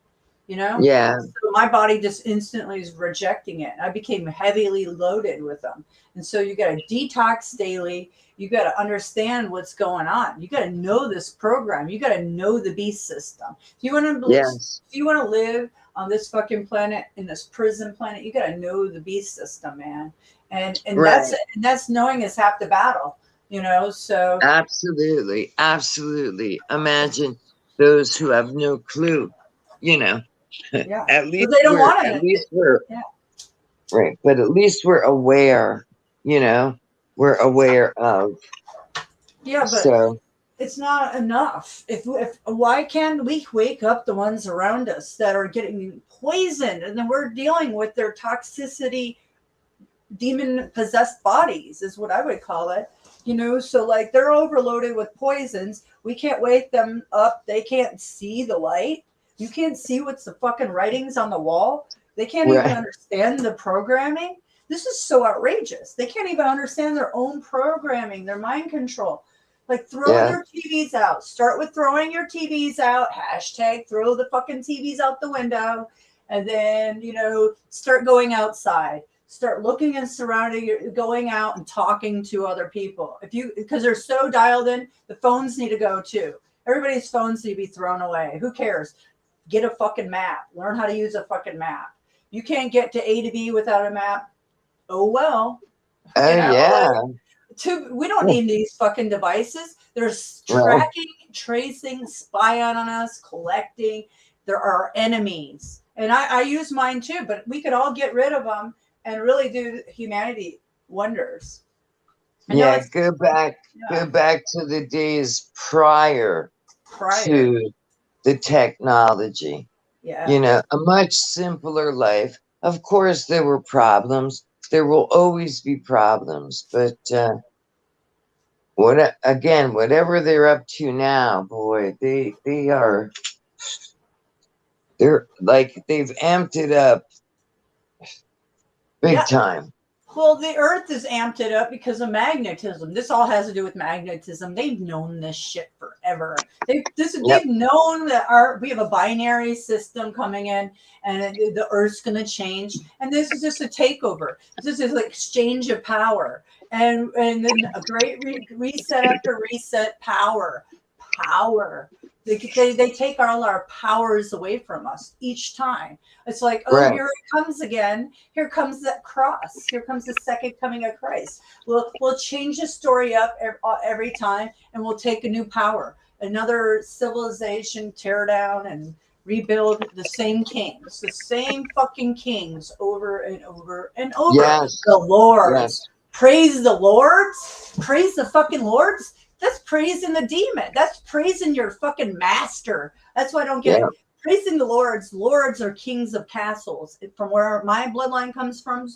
Speaker 2: Yeah.
Speaker 1: So my body just instantly is rejecting it. I became heavily loaded with them. And so you got to detox daily. You got to understand what's going on. You got to know this program. You got to know the beast system. If you want to live on this fucking planet, in this prison planet, you got to know the beast system, man. And
Speaker 2: right.
Speaker 1: that's knowing is half the battle, so.
Speaker 2: Absolutely. Imagine those who have no clue,
Speaker 1: Yeah.
Speaker 2: At least
Speaker 1: they don't want it.
Speaker 2: Yeah. Right. But at least we're aware, we're aware of.
Speaker 1: Yeah, but it's not enough. If why can't we wake up the ones around us that are getting poisoned, and then we're dealing with their toxicity, demon possessed bodies is what I would call it. So like they're overloaded with poisons. We can't wake them up. They can't see the light. You can't see what's the fucking writings on the wall. They can't even understand the programming. This is so outrageous. They can't even understand their own programming, their mind control. Like throw your TVs out. Start with throwing your TVs out. # throw the fucking TVs out the window. And then, start going outside. Start looking and surrounding, going out and talking to other people. Because they're so dialed in, the phones need to go too. Everybody's phones need to be thrown away. Who cares? Get a fucking map. Learn how to use a fucking map. You can't get to A to B without a map. Oh, well. We don't need these fucking devices. There's tracking, tracing, spying on us, collecting. There are enemies. And I use mine too, but we could all get rid of them and really do humanity wonders.
Speaker 2: Go back to the days prior to the technology.
Speaker 1: Yeah.
Speaker 2: A much simpler life. Of course, there were problems. There will always be problems, but whatever they're up to now, boy, they're like they've amped it up big time.
Speaker 1: Well, the Earth is amped it up because of magnetism. This all has to do with magnetism. They've known this shit forever. They've known that we have a binary system coming in, and the Earth's going to change. And this is just a takeover. This is an exchange of power, and then a great reset after reset. Power. They take all our powers away from us each time. It's like, here it comes again. Here comes that cross. Here comes the second coming of Christ. We'll change the story up every time, and we'll take a new power, another civilization, tear down and rebuild the same kings, the same fucking kings over and over and over.
Speaker 2: Yes.
Speaker 1: The Lords. Yes. Praise the Lords. Praise the fucking Lords. That's praising the demon. That's praising your fucking master. That's why I don't get it. Praising the Lords. Lords are kings of castles. From where my bloodline comes from,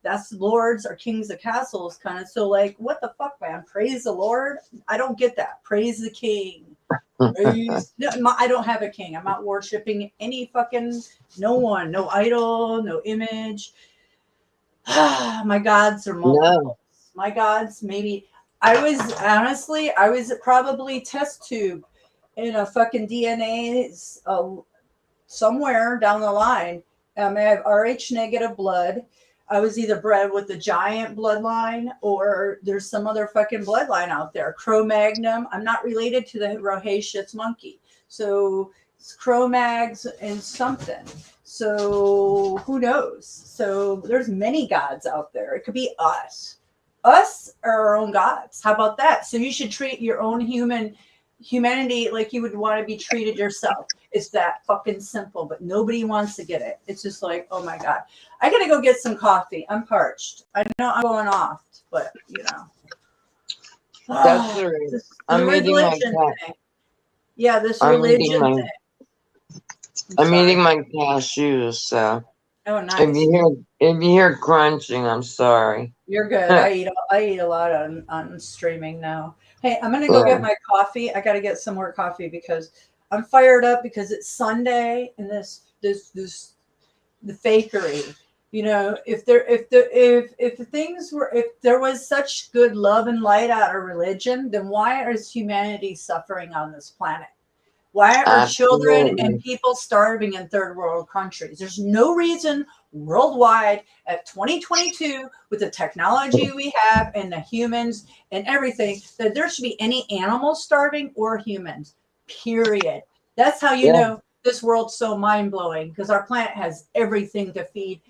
Speaker 1: that's Lords are kings of castles kind of. So like, what the fuck, man? Praise the Lord? I don't get that. Praise the king. I don't have a king. I'm not worshiping any fucking, no one, no idol, no image. My gods are multiple. No. My gods, maybe. I was probably test tube in a fucking DNA somewhere down the line. I have Rh negative blood. I was either bred with the giant bloodline or there's some other fucking bloodline out there. Cro-Magnon. I'm not related to the Rohaceous monkey. So it's Cro-Mags and something. So who knows? So there's many gods out there. It could be us. Us are our own gods. How about that? So you should treat your own humanity like you would want to be treated yourself. It's that fucking simple, but nobody wants to get it. It's just like, oh my God. I gotta go get some coffee. I'm parched. I know I'm going off, but you know.
Speaker 2: That's all right.
Speaker 1: This
Speaker 2: I'm eating my
Speaker 1: religion
Speaker 2: cat.
Speaker 1: thing. Yeah, this
Speaker 2: I'm eating
Speaker 1: religion
Speaker 2: my.
Speaker 1: thing.
Speaker 2: I'm eating
Speaker 1: Sorry.
Speaker 2: my cashews. So
Speaker 1: Oh,
Speaker 2: if
Speaker 1: nice.
Speaker 2: you hear crunching, I'm sorry.
Speaker 1: You're good. I eat a lot on streaming now. Hey, I'm gonna go
Speaker 2: Yeah.
Speaker 1: get my coffee. I gotta get some more coffee because I'm fired up because it's Sunday and this the fakery. You know, if there was such good love and light out of religion, then why is humanity suffering on this planet? Why are children and
Speaker 2: Absolutely.
Speaker 1: people starving in third world countries? There's no reason worldwide at 2022 with the technology we have and the humans and everything that there should be any animals starving or humans. Period. That's how you
Speaker 2: Yeah.
Speaker 1: know this world's so mind blowing because our planet has everything to feed.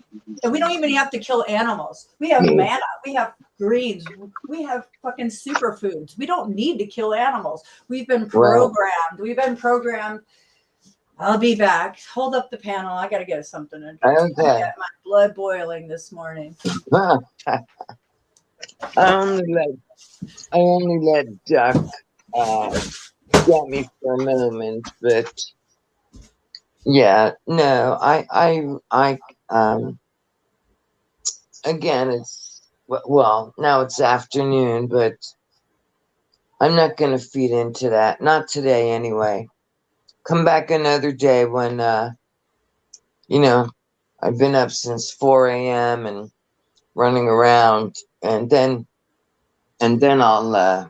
Speaker 1: And we don't even have to kill animals. We have manna, we have greens, we have fucking superfoods. We don't need to kill animals. We've been
Speaker 2: Right.
Speaker 1: programmed. We've been programmed. I'll be back. Hold up the panel. I got to get something to drink. I
Speaker 2: Okay.
Speaker 1: got my blood boiling this morning.
Speaker 2: I only let Duck get me for a moment, but yeah, no, again, well, now it's afternoon, but I'm not gonna feed into that. Not today, anyway. Come back another day when, you know, I've been up since 4 a.m. and running around, and then I'll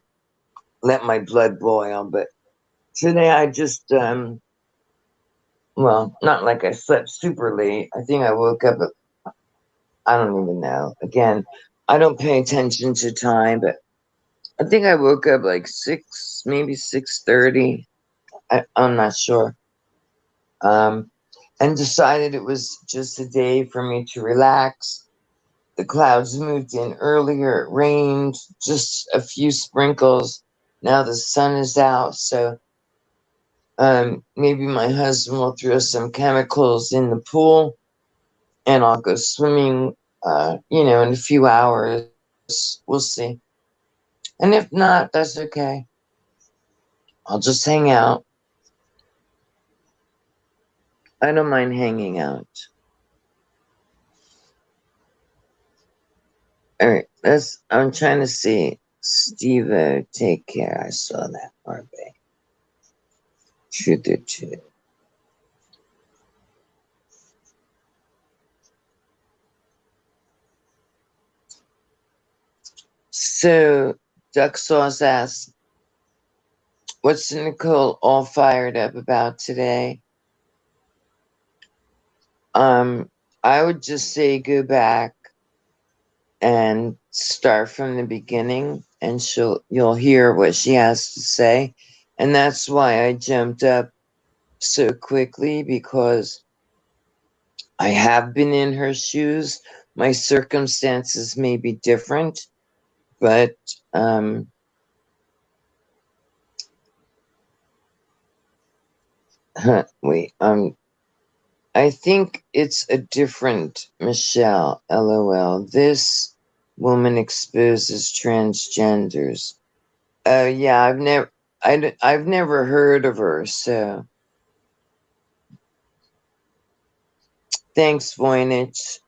Speaker 2: let my blood boil. But today I just well, not like I slept super late. I think I woke up at, I don't even know. Again, I don't pay attention to time, but I think I woke up like 6, maybe 6:30. I'm not sure. And decided it was just a day for me to relax. The clouds moved in earlier. It rained, just a few sprinkles. Now the sun is out, so maybe my husband will throw some chemicals in the pool, and I'll go swimming. In a few hours. We'll see. And if not, that's okay. I'll just hang out. I don't mind hanging out. All right, I'm trying to see. Steve, take care. I saw that. Arbe. Shoot it too. So, Duck Sauce asks, what's Nicole all fired up about today? I would just say go back and start from the beginning, and you'll hear what she has to say. And that's why I jumped up so quickly, because I have been in her shoes. My circumstances may be different, but wait, I think it's a different Michelle. LOL. This woman exposes transgenders. Yeah, I've never heard of her. So thanks, Voynich.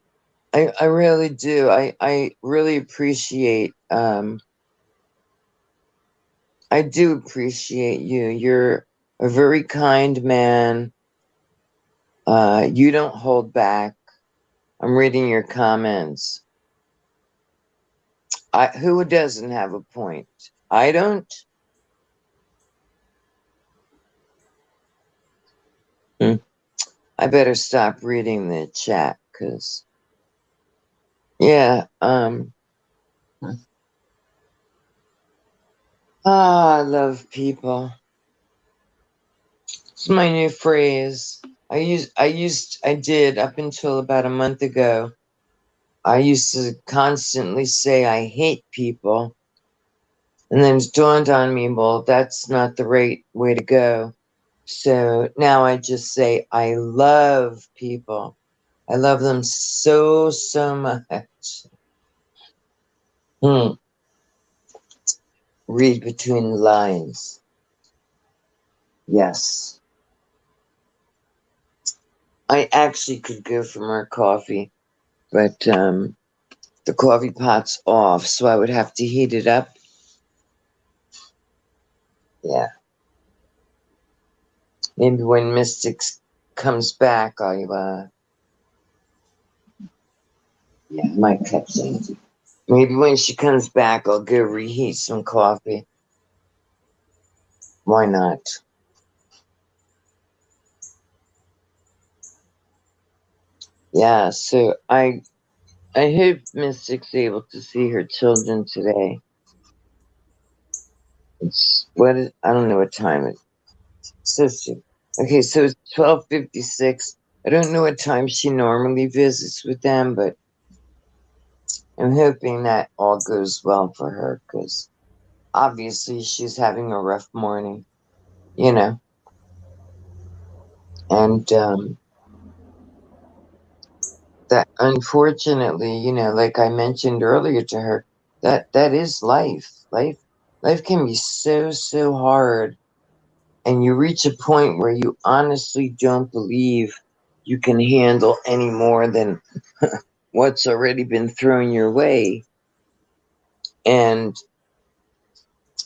Speaker 2: I really do. I really appreciate. I do appreciate you. You're a very kind man. You don't hold back. I'm reading your comments. Who doesn't have a point? I don't. I better stop reading the chat, because Yeah. I love people. It's my new phrase. I did up until about a month ago. I used to constantly say I hate people. And then it dawned on me, well, that's not the right way to go. So now I just say I love people. I love them so, so much. Read between the lines. Yes. I actually could go for more coffee, but the coffee pot's off, so I would have to heat it up. Yeah. Maybe when Mystics comes back, yeah, my cup's empty. Maybe when she comes back, I'll go reheat some coffee. Why not? Yeah, so I hope Mystic's able to see her children today. I don't know what time it is. Okay, so it's 12:56. I don't know what time she normally visits with them, but I'm hoping that all goes well for her, because obviously she's having a rough morning, you know. And that unfortunately, like I mentioned earlier to her, that is life. Life can be so, so hard, and you reach a point where you honestly don't believe you can handle any more than what's already been thrown your way. And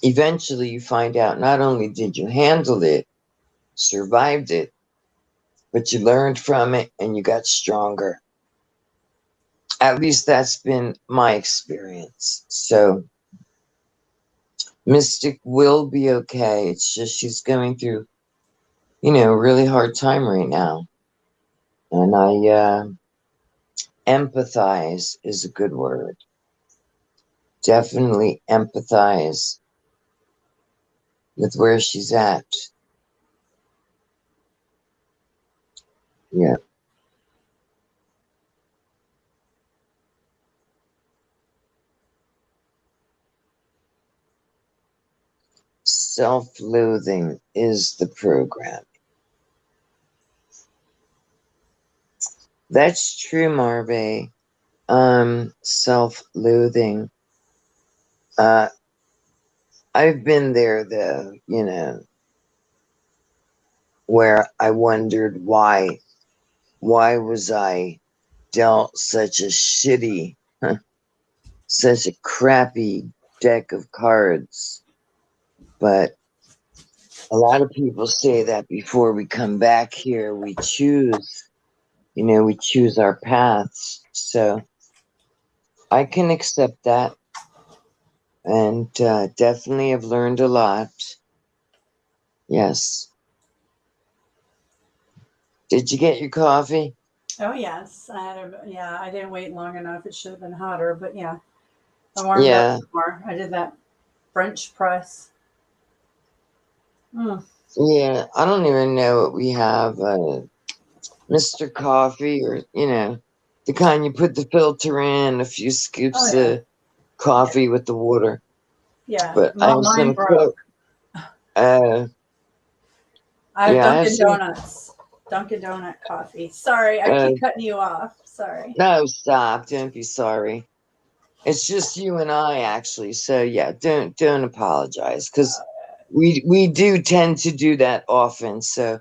Speaker 2: eventually you find out not only did you handle it, survived it, but you learned from it and you got stronger. At least that's been my experience. So Mystic will be okay. It's just she's going through, a really hard time right now. And I empathize is a good word. Definitely empathize with where she's at. Yeah. Self-loathing is the program. That's true, Marve. Self-loathing. I've been there though, where I wondered why was I dealt such a shitty, such a crappy deck of cards. But a lot of people say that before we come back here, we choose our paths. So I can accept that, and definitely have learned a lot. Yes. Did you get your coffee?
Speaker 1: Oh yes, I didn't wait long enough. It should have been hotter, but yeah, I warmed up
Speaker 2: Yeah.
Speaker 1: some more. I did that French press. Mm.
Speaker 2: Yeah. I don't even know what we have. Mr. Coffee, or the kind you put the filter in, a few
Speaker 1: Oh
Speaker 2: scoops
Speaker 1: yeah,
Speaker 2: of coffee with the water.
Speaker 1: yeah.
Speaker 2: But I have
Speaker 1: Mine
Speaker 2: some
Speaker 1: broke.
Speaker 2: uh
Speaker 1: I have
Speaker 2: yeah, I have
Speaker 1: Dunkin'
Speaker 2: some
Speaker 1: Donuts. Dunkin' Donut coffee. Sorry, I
Speaker 2: uh
Speaker 1: keep cutting you off. Sorry.
Speaker 2: no, stop, don't be sorry. It's just you and I, actually. So yeah, don't apologize, because we do tend to do that often. So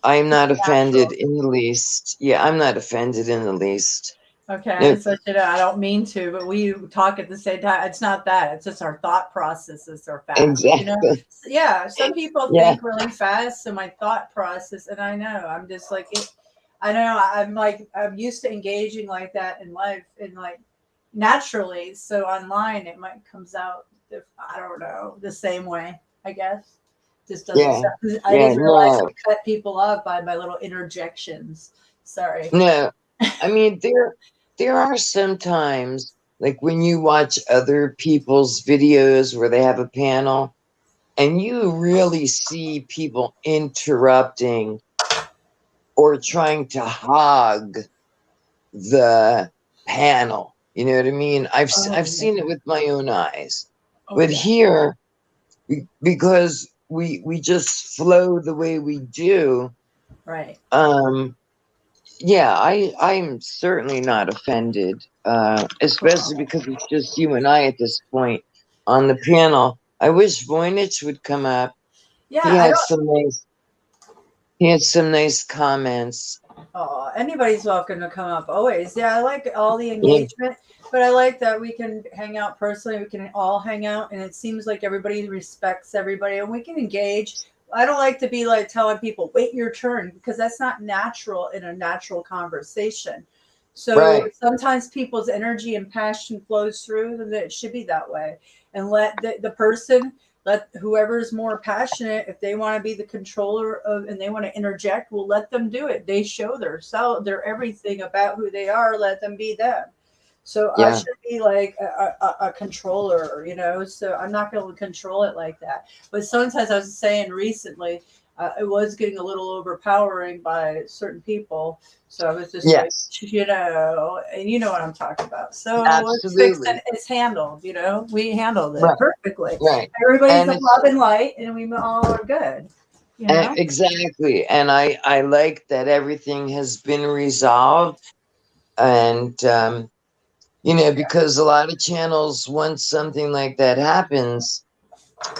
Speaker 2: I'm not offended
Speaker 1: Natural.
Speaker 2: in the least. Yeah, I'm not offended in the least.
Speaker 1: Okay,
Speaker 2: Nope.
Speaker 1: so I don't mean to, but we talk at the same time. It's not that. It's just our thought processes are fast.
Speaker 2: Exactly.
Speaker 1: Yeah. Some people
Speaker 2: Yeah.
Speaker 1: think really fast, so my thought process, and I know I'm just like it. I know I'm used to engaging like that in life, and like naturally. So online, it might comes out. I don't know, the same way. I guess just doesn't.
Speaker 2: Yeah.
Speaker 1: Sound, I
Speaker 2: Yeah.
Speaker 1: didn't realize
Speaker 2: No.
Speaker 1: I cut people off by my little interjections. Sorry.
Speaker 2: No. I mean, there are some times, like when you watch other people's videos where they have a panel, and you really see people interrupting or trying to hog the panel. You know what I mean? I've seen it with my own eyes.
Speaker 1: Oh,
Speaker 2: But
Speaker 1: yeah.
Speaker 2: here, because we just flow the way we do,
Speaker 1: Right.
Speaker 2: yeah, I'm certainly not offended, especially because it's just you and I at this point on the panel. I wish Voynich would come up.
Speaker 1: Yeah,
Speaker 2: He
Speaker 1: I
Speaker 2: had
Speaker 1: don't.
Speaker 2: some nice he had some nice comments.
Speaker 1: Oh, anybody's welcome to come up always. Yeah, I like all the
Speaker 2: Yeah,
Speaker 1: engagement, but I like that we can hang out personally. We can all hang out, and it seems like everybody respects everybody, and we can engage. I don't like to be like telling people, wait your turn, because that's not natural in a natural conversation. So
Speaker 2: right.
Speaker 1: sometimes people's energy and passion flows through, and it should be that way. And let the person, let whoever's more passionate, if they want to be the controller of and they want to interject, we'll let them do it. They show their self, their everything about who they are. Let them be them. So I
Speaker 2: Yeah.
Speaker 1: should be like a controller, so I'm not going to control it like that. But sometimes I was saying recently, it was getting a little overpowering by certain people. So I was just like,
Speaker 2: Yes.
Speaker 1: and you know what I'm talking about. So it's fixed and
Speaker 2: Absolutely.
Speaker 1: it's handled, we handled it
Speaker 2: Right.
Speaker 1: perfectly.
Speaker 2: Right.
Speaker 1: Everybody's
Speaker 2: And
Speaker 1: a
Speaker 2: it's
Speaker 1: love and light, and we all are good, you know?
Speaker 2: exactly. And I like that everything has been resolved. And because a lot of channels, once something like that happens,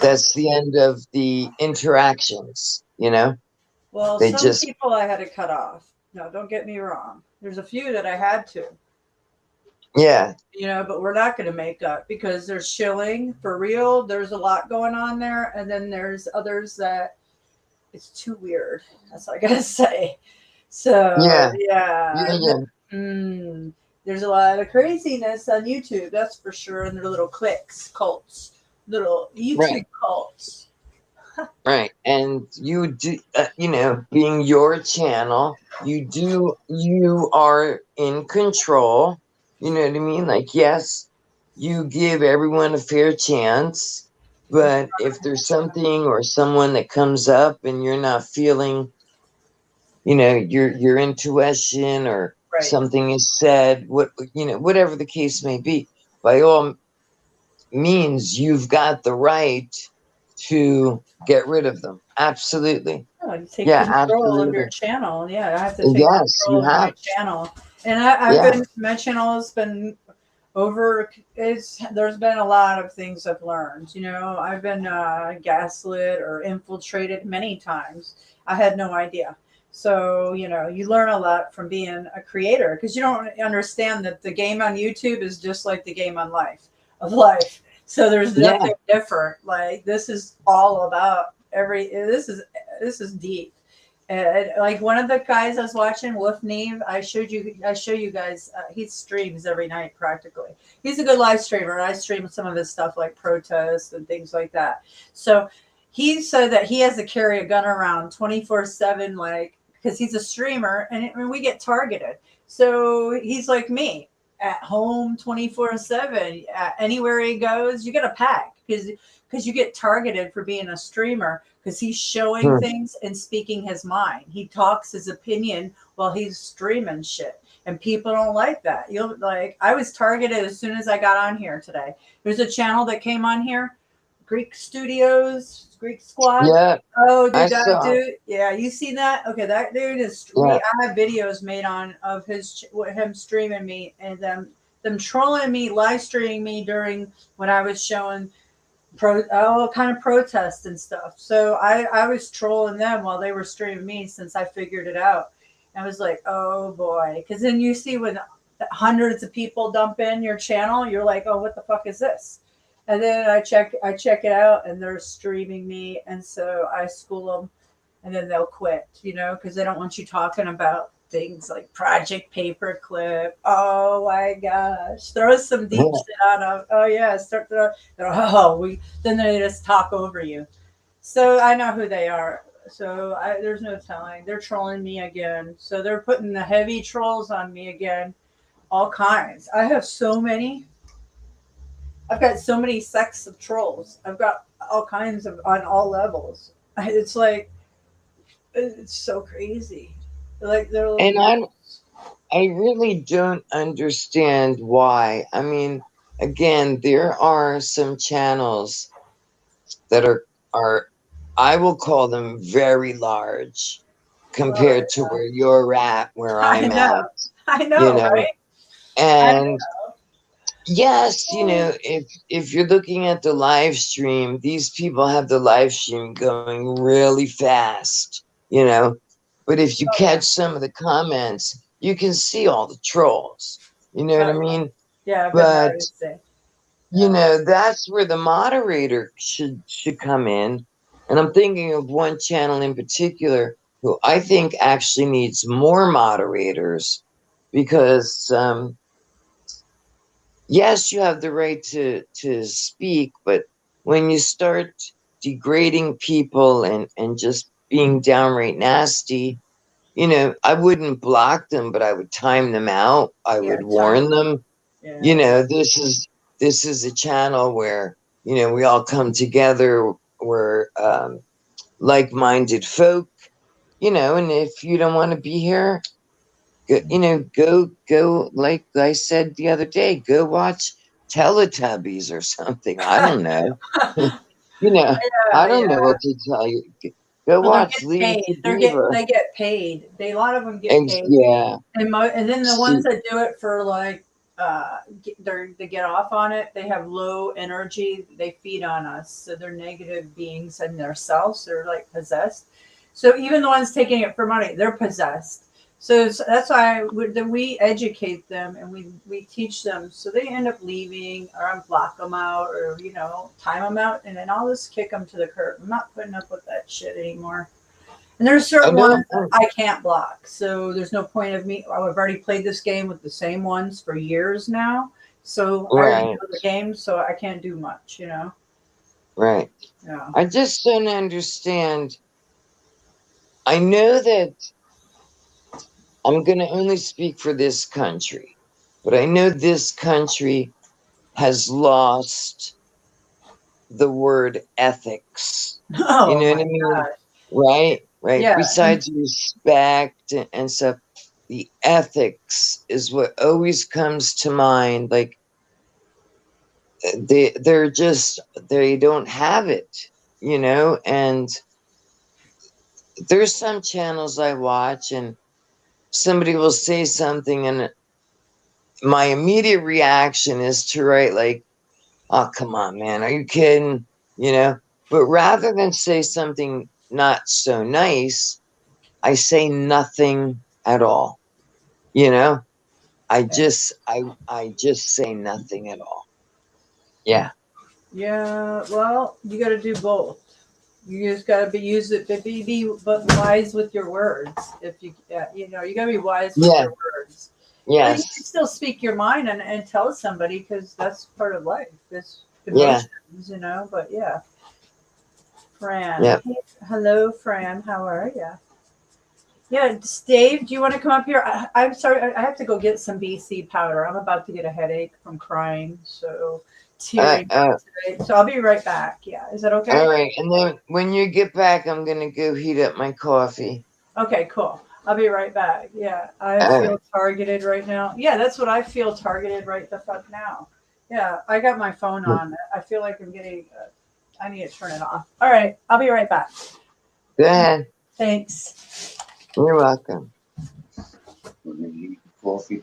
Speaker 2: that's the end of the interactions.
Speaker 1: Well,
Speaker 2: They
Speaker 1: some
Speaker 2: just,
Speaker 1: people I had to cut off. No, don't get me wrong. There's a few that I had to,
Speaker 2: yeah,
Speaker 1: but we're not going to make up because there's shilling for real. There's a lot going on there. And then there's others that it's too weird. That's all I got to say. So,
Speaker 2: yeah,
Speaker 1: yeah.
Speaker 2: yeah, yeah.
Speaker 1: There's a lot of craziness on YouTube, that's for sure. And their little cliques, cults, little YouTube
Speaker 2: Right,
Speaker 1: cults.
Speaker 2: right. And you do, being your channel, you are in control. You know what I mean? Like, yes, you give everyone a fair chance, but if there's something or someone that comes up and you're not feeling, your intuition or
Speaker 1: Right.
Speaker 2: something is said, whatever the case may be, by all means, you've got the right to get rid of them. Absolutely.
Speaker 1: Oh, you take
Speaker 2: Yeah,
Speaker 1: control of your
Speaker 2: absolutely.
Speaker 1: channel. Yeah, I have to take
Speaker 2: Yes, you
Speaker 1: control of my
Speaker 2: have.
Speaker 1: channel. And I've
Speaker 2: Yeah.
Speaker 1: been, my channel has been there's been a lot of things I've learned. I've been gaslit or infiltrated many times. I had no idea. So, you learn a lot from being a creator because you don't understand that the game on YouTube is just like the game on life. So there's
Speaker 2: Yeah.
Speaker 1: nothing different. Like this is all about this is deep. And like one of the guys I was watching, Wolf Neve, I show you guys. He streams every night practically. He's a good live streamer. I stream some of his stuff like protests and things like that. So he said that he has to carry a gun around 24/7, like because he's a streamer and we get targeted. So he's like me at home 24/7. Anywhere he goes, you get a pack because you get targeted for being a streamer because he's showing
Speaker 2: Hmm.
Speaker 1: things and speaking his mind. He talks his opinion while he's streaming shit. And people don't like that. I was targeted as soon as I got on here today. There's a channel that came on here, Greek Studios, Greek Squad.
Speaker 2: Yeah.
Speaker 1: Oh,
Speaker 2: I
Speaker 1: dude, that
Speaker 2: saw.
Speaker 1: dude. Yeah, you seen that? Okay, that dude is.
Speaker 2: Yeah.
Speaker 1: I have videos made of him streaming me and them trolling me, live streaming me during when I was showing all kind of protests and stuff. So I was trolling them while they were streaming me since I figured it out. And I was like, oh boy, because then you see when hundreds of people dump in your channel, you're like, oh, what the fuck is this? And then I check it out, and they're streaming me, and so I school them, and then they'll quit, because they don't want you talking about things like Project Paperclip. Oh my gosh, throw some deep
Speaker 2: Yeah.
Speaker 1: shit on them. Oh yeah, then they just talk over you. So I know who they are. So there's no telling. They're trolling me again. So they're putting the heavy trolls on me again. all kinds. I have so many. I've got so many sects of trolls. I've got all kinds of on all levels. It's like it's so crazy. Like they're little
Speaker 2: And I
Speaker 1: groups.
Speaker 2: I really don't understand why. I mean, again, there are some channels that are I will call them very large
Speaker 1: Oh,
Speaker 2: compared to where you're at, where
Speaker 1: I
Speaker 2: I'm at,
Speaker 1: know. I
Speaker 2: you
Speaker 1: know,
Speaker 2: know.
Speaker 1: right? I
Speaker 2: And yes,
Speaker 1: know.
Speaker 2: if you're looking at the live stream, these people have the live stream going really fast, you know. But if you
Speaker 1: Oh
Speaker 2: catch
Speaker 1: yeah.
Speaker 2: some of the comments, you can see all the trolls. You know what I
Speaker 1: Oh yeah.
Speaker 2: mean?
Speaker 1: Yeah, I've been
Speaker 2: But
Speaker 1: there to say.
Speaker 2: you
Speaker 1: Yeah.
Speaker 2: know, that's where the moderator should come in. And I'm thinking of one channel in particular who I think actually needs more moderators because yes, you have the right to speak, but when you start degrading people and just being downright nasty, you know, I wouldn't block them, but I would time them out. I
Speaker 1: Yeah,
Speaker 2: would
Speaker 1: time.
Speaker 2: warn them, you
Speaker 1: Yeah.
Speaker 2: know, this is a channel where, you know, we all come together. We're like-minded folk, you know, and if you don't want to be here, go, you know, go like I said the other day, go watch Teletubbies or something. I don't know. You know, I
Speaker 1: Yeah,
Speaker 2: don't know
Speaker 1: yeah.
Speaker 2: what to tell you. Go
Speaker 1: Well, they're
Speaker 2: watch
Speaker 1: getting
Speaker 2: Leave It
Speaker 1: paid.
Speaker 2: to Beaver.
Speaker 1: They get paid. A lot of them get paid,
Speaker 2: Yeah.
Speaker 1: and then the ones
Speaker 2: See,
Speaker 1: that do it for like they get off on it. They have low energy. They feed on us, so they're negative beings in themselves. They're like possessed. So even the ones taking it for money, they're possessed. So that's why we educate them and we teach them. So they end up leaving, or block them out, or time them out, and then I'll just kick them to the curb. I'm not putting up with that shit anymore. And there's
Speaker 2: I
Speaker 1: certain
Speaker 2: know.
Speaker 1: ones I can't block. So there's no point of me. I've already played this game with the same ones for years now. So I already
Speaker 2: Right,
Speaker 1: know the game, so I can't do much.
Speaker 2: right.
Speaker 1: Yeah.
Speaker 2: I just don't understand. I know that I'm going to only speak for this country, but I know this country has lost the word ethics. You
Speaker 1: Oh
Speaker 2: know what
Speaker 1: my
Speaker 2: I mean?
Speaker 1: gosh.
Speaker 2: Right, right.
Speaker 1: Yeah.
Speaker 2: Besides respect and stuff, the ethics is what always comes to mind. Like they're just they don't have it, you know. And there's some channels I watch, and somebody will say something, and my immediate reaction is to write like, "Oh, come on, man, are you kidding?" You know. But rather than say something not so nice, I say nothing at all. You know, I just say nothing at all. Yeah.
Speaker 1: Yeah. Well, you got to do both. You just got to but wise with your words. If you, you got to be wise with
Speaker 2: Yeah.
Speaker 1: your words. But you can
Speaker 2: Yes.
Speaker 1: still speak your mind and tell somebody because that's part of life. It's
Speaker 2: Yeah.
Speaker 1: emotions. But yeah, Fran.
Speaker 2: Yep.
Speaker 1: Hey, hello, Fran. How are you? Yeah, Dave, do you want to come up here? I'm sorry, I have to go get some BC powder. I'm about to get a headache from crying, so
Speaker 2: Uh,
Speaker 1: tearing
Speaker 2: uh,
Speaker 1: up today. So I'll be right back. Yeah, is that
Speaker 2: all
Speaker 1: okay?
Speaker 2: right. And then when you get back, I'm gonna go heat up my coffee.
Speaker 1: Okay, cool. I'll be right back. Yeah, I
Speaker 2: All
Speaker 1: feel
Speaker 2: right.
Speaker 1: targeted right now. Yeah, that's what I feel targeted right the fuck now. Yeah, I got my phone on. I feel like I'm getting. I need to turn it off. All right, I'll be right back.
Speaker 2: Go ahead.
Speaker 1: Thanks.
Speaker 2: You're welcome.
Speaker 3: Coffee.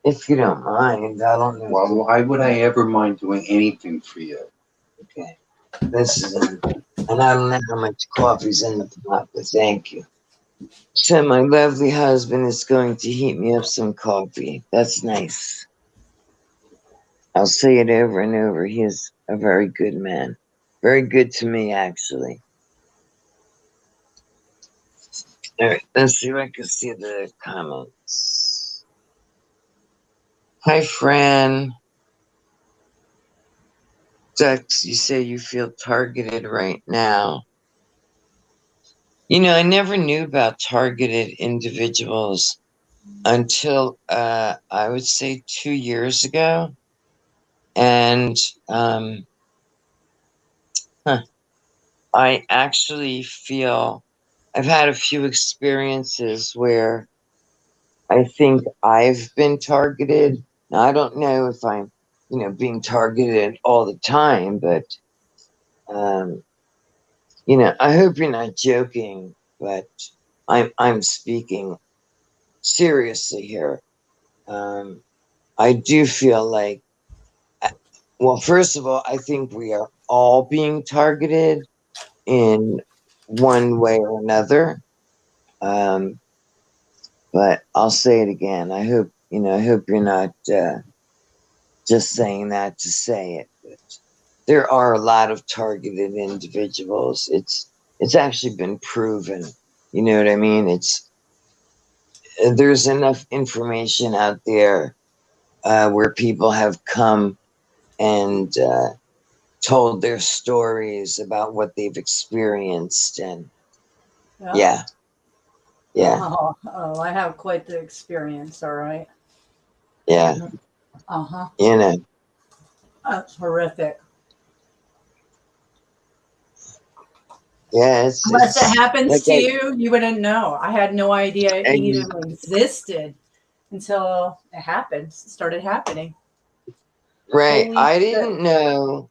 Speaker 2: If you don't mind, I don't know.
Speaker 3: Well, why would I ever mind doing anything for you?
Speaker 2: Okay. This is and I don't know how much coffee's in the pot, but thank you. So my lovely husband is going to heat me up some coffee. That's nice. I'll say it over and over. He is a very good man. Very good to me, actually. All right, let's see if I can see the comments. Hi, Fran. Dex, you say you feel targeted right now. You know, I never knew about targeted individuals until I would say 2 years ago. And I actually feel I've had a few experiences where I think I've been targeted. Now, I don't know if I'm, being targeted all the time, but, I hope you're not joking, but I'm speaking seriously here. I do feel like, well, first of all, I think we are all being targeted in one way or another. But I'll say it again. I hope you're not just saying that to say it. But there are a lot of targeted individuals. It's actually been proven. You know what I mean? There's enough information out there where people have come and told their stories about what they've experienced, and yeah.
Speaker 1: Oh, I have quite the experience. All right.
Speaker 2: Yeah.
Speaker 1: Uh-huh. That's horrific.
Speaker 2: Yeah,
Speaker 1: Unless it happens
Speaker 2: like
Speaker 1: to you, you wouldn't know. I had no idea it
Speaker 2: and
Speaker 1: even existed until it happened. It started happening.
Speaker 2: right.
Speaker 1: Holy
Speaker 2: I
Speaker 1: shit.
Speaker 2: didn't know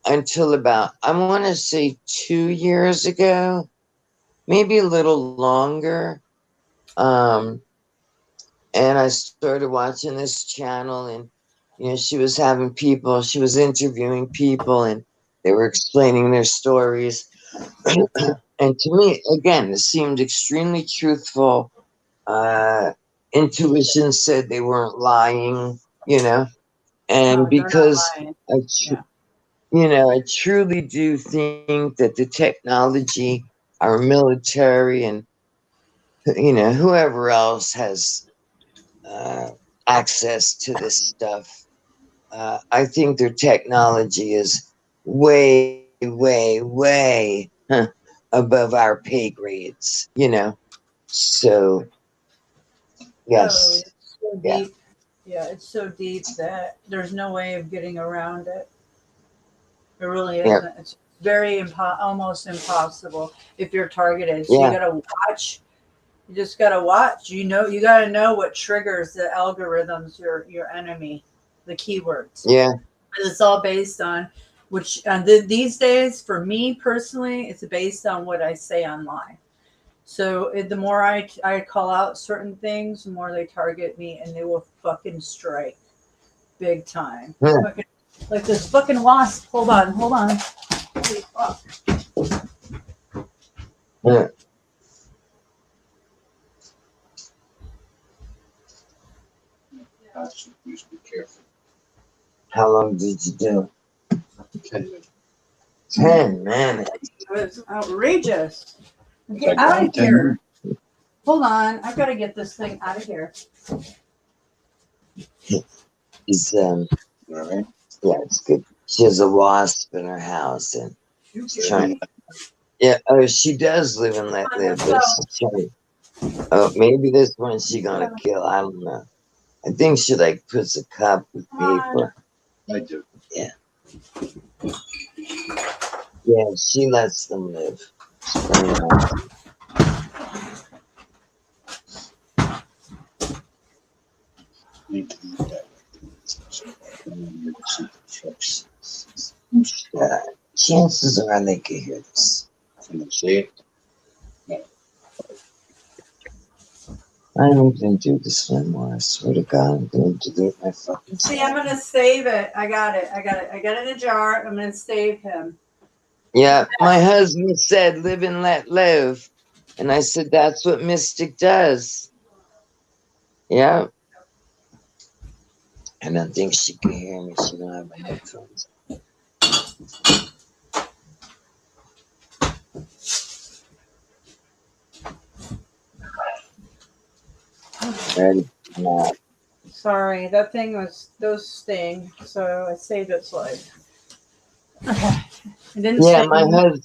Speaker 2: until about, I want to say 2 years ago, maybe a little longer. And I started watching this channel, and she was interviewing people, and they were explaining their stories. And to me, again, it seemed extremely truthful. Intuition said they weren't lying, and
Speaker 1: No, they're not
Speaker 2: because
Speaker 1: lying.
Speaker 2: I,
Speaker 1: Yeah.
Speaker 2: I truly do think that the technology, our military, and whoever else has access to this stuff, I think their technology is way, way, way above our pay grades. So
Speaker 1: Oh,
Speaker 2: yes,
Speaker 1: it's so
Speaker 2: yeah,
Speaker 1: deep. Yeah, it's so deep that there's no way of getting around it. It really
Speaker 2: yeah,
Speaker 1: isn't. It's very almost impossible if you're targeted. So you
Speaker 2: yeah,
Speaker 1: gotta watch. You just gotta watch. You gotta know what triggers the algorithms, your enemy, the keywords.
Speaker 2: yeah,
Speaker 1: It's all based on which. These days, for me personally, it's based on what I say online. So the more I call out certain things, the more they target me, and they will fucking strike big time.
Speaker 2: yeah,
Speaker 1: Fucking, like this fucking wasp. Hold on. Holy fuck.
Speaker 2: yeah.
Speaker 3: Please be careful.
Speaker 2: How long did you do?
Speaker 3: 10 minutes.
Speaker 2: 10 minutes.
Speaker 1: It was outrageous.
Speaker 3: Was
Speaker 1: Get
Speaker 3: I
Speaker 1: out
Speaker 3: gone
Speaker 1: of
Speaker 3: 10
Speaker 1: here.
Speaker 3: minutes?
Speaker 1: Hold on. I've got to get this thing out of here.
Speaker 2: He's
Speaker 3: All right.
Speaker 2: yeah, it's good. She has a wasp in her house, and she's trying. Yeah, oh, she does live and let live, but she's trying. Oh, maybe this one she gonna kill. I don't know. I think she like puts a cup with paper.
Speaker 3: I do.
Speaker 2: Yeah. Yeah, she lets them live. It's very nice.
Speaker 3: Need to eat that.
Speaker 2: Chances are they could hear this.
Speaker 3: Can you see it?
Speaker 2: I don't even do this anymore. I swear to God, I'm going to delete my fucking.
Speaker 1: See, I'm gonna save it. I got it. I got it in a jar. I'm gonna save him.
Speaker 2: Yeah, my husband said, "Live and let live," and I said, "That's what Mystic does." Yeah. I don't think she can hear me. She don't have my headphones. Ready? No.
Speaker 1: Sorry, that thing those sting, so I saved its life. It didn't
Speaker 2: Yeah,
Speaker 1: sting.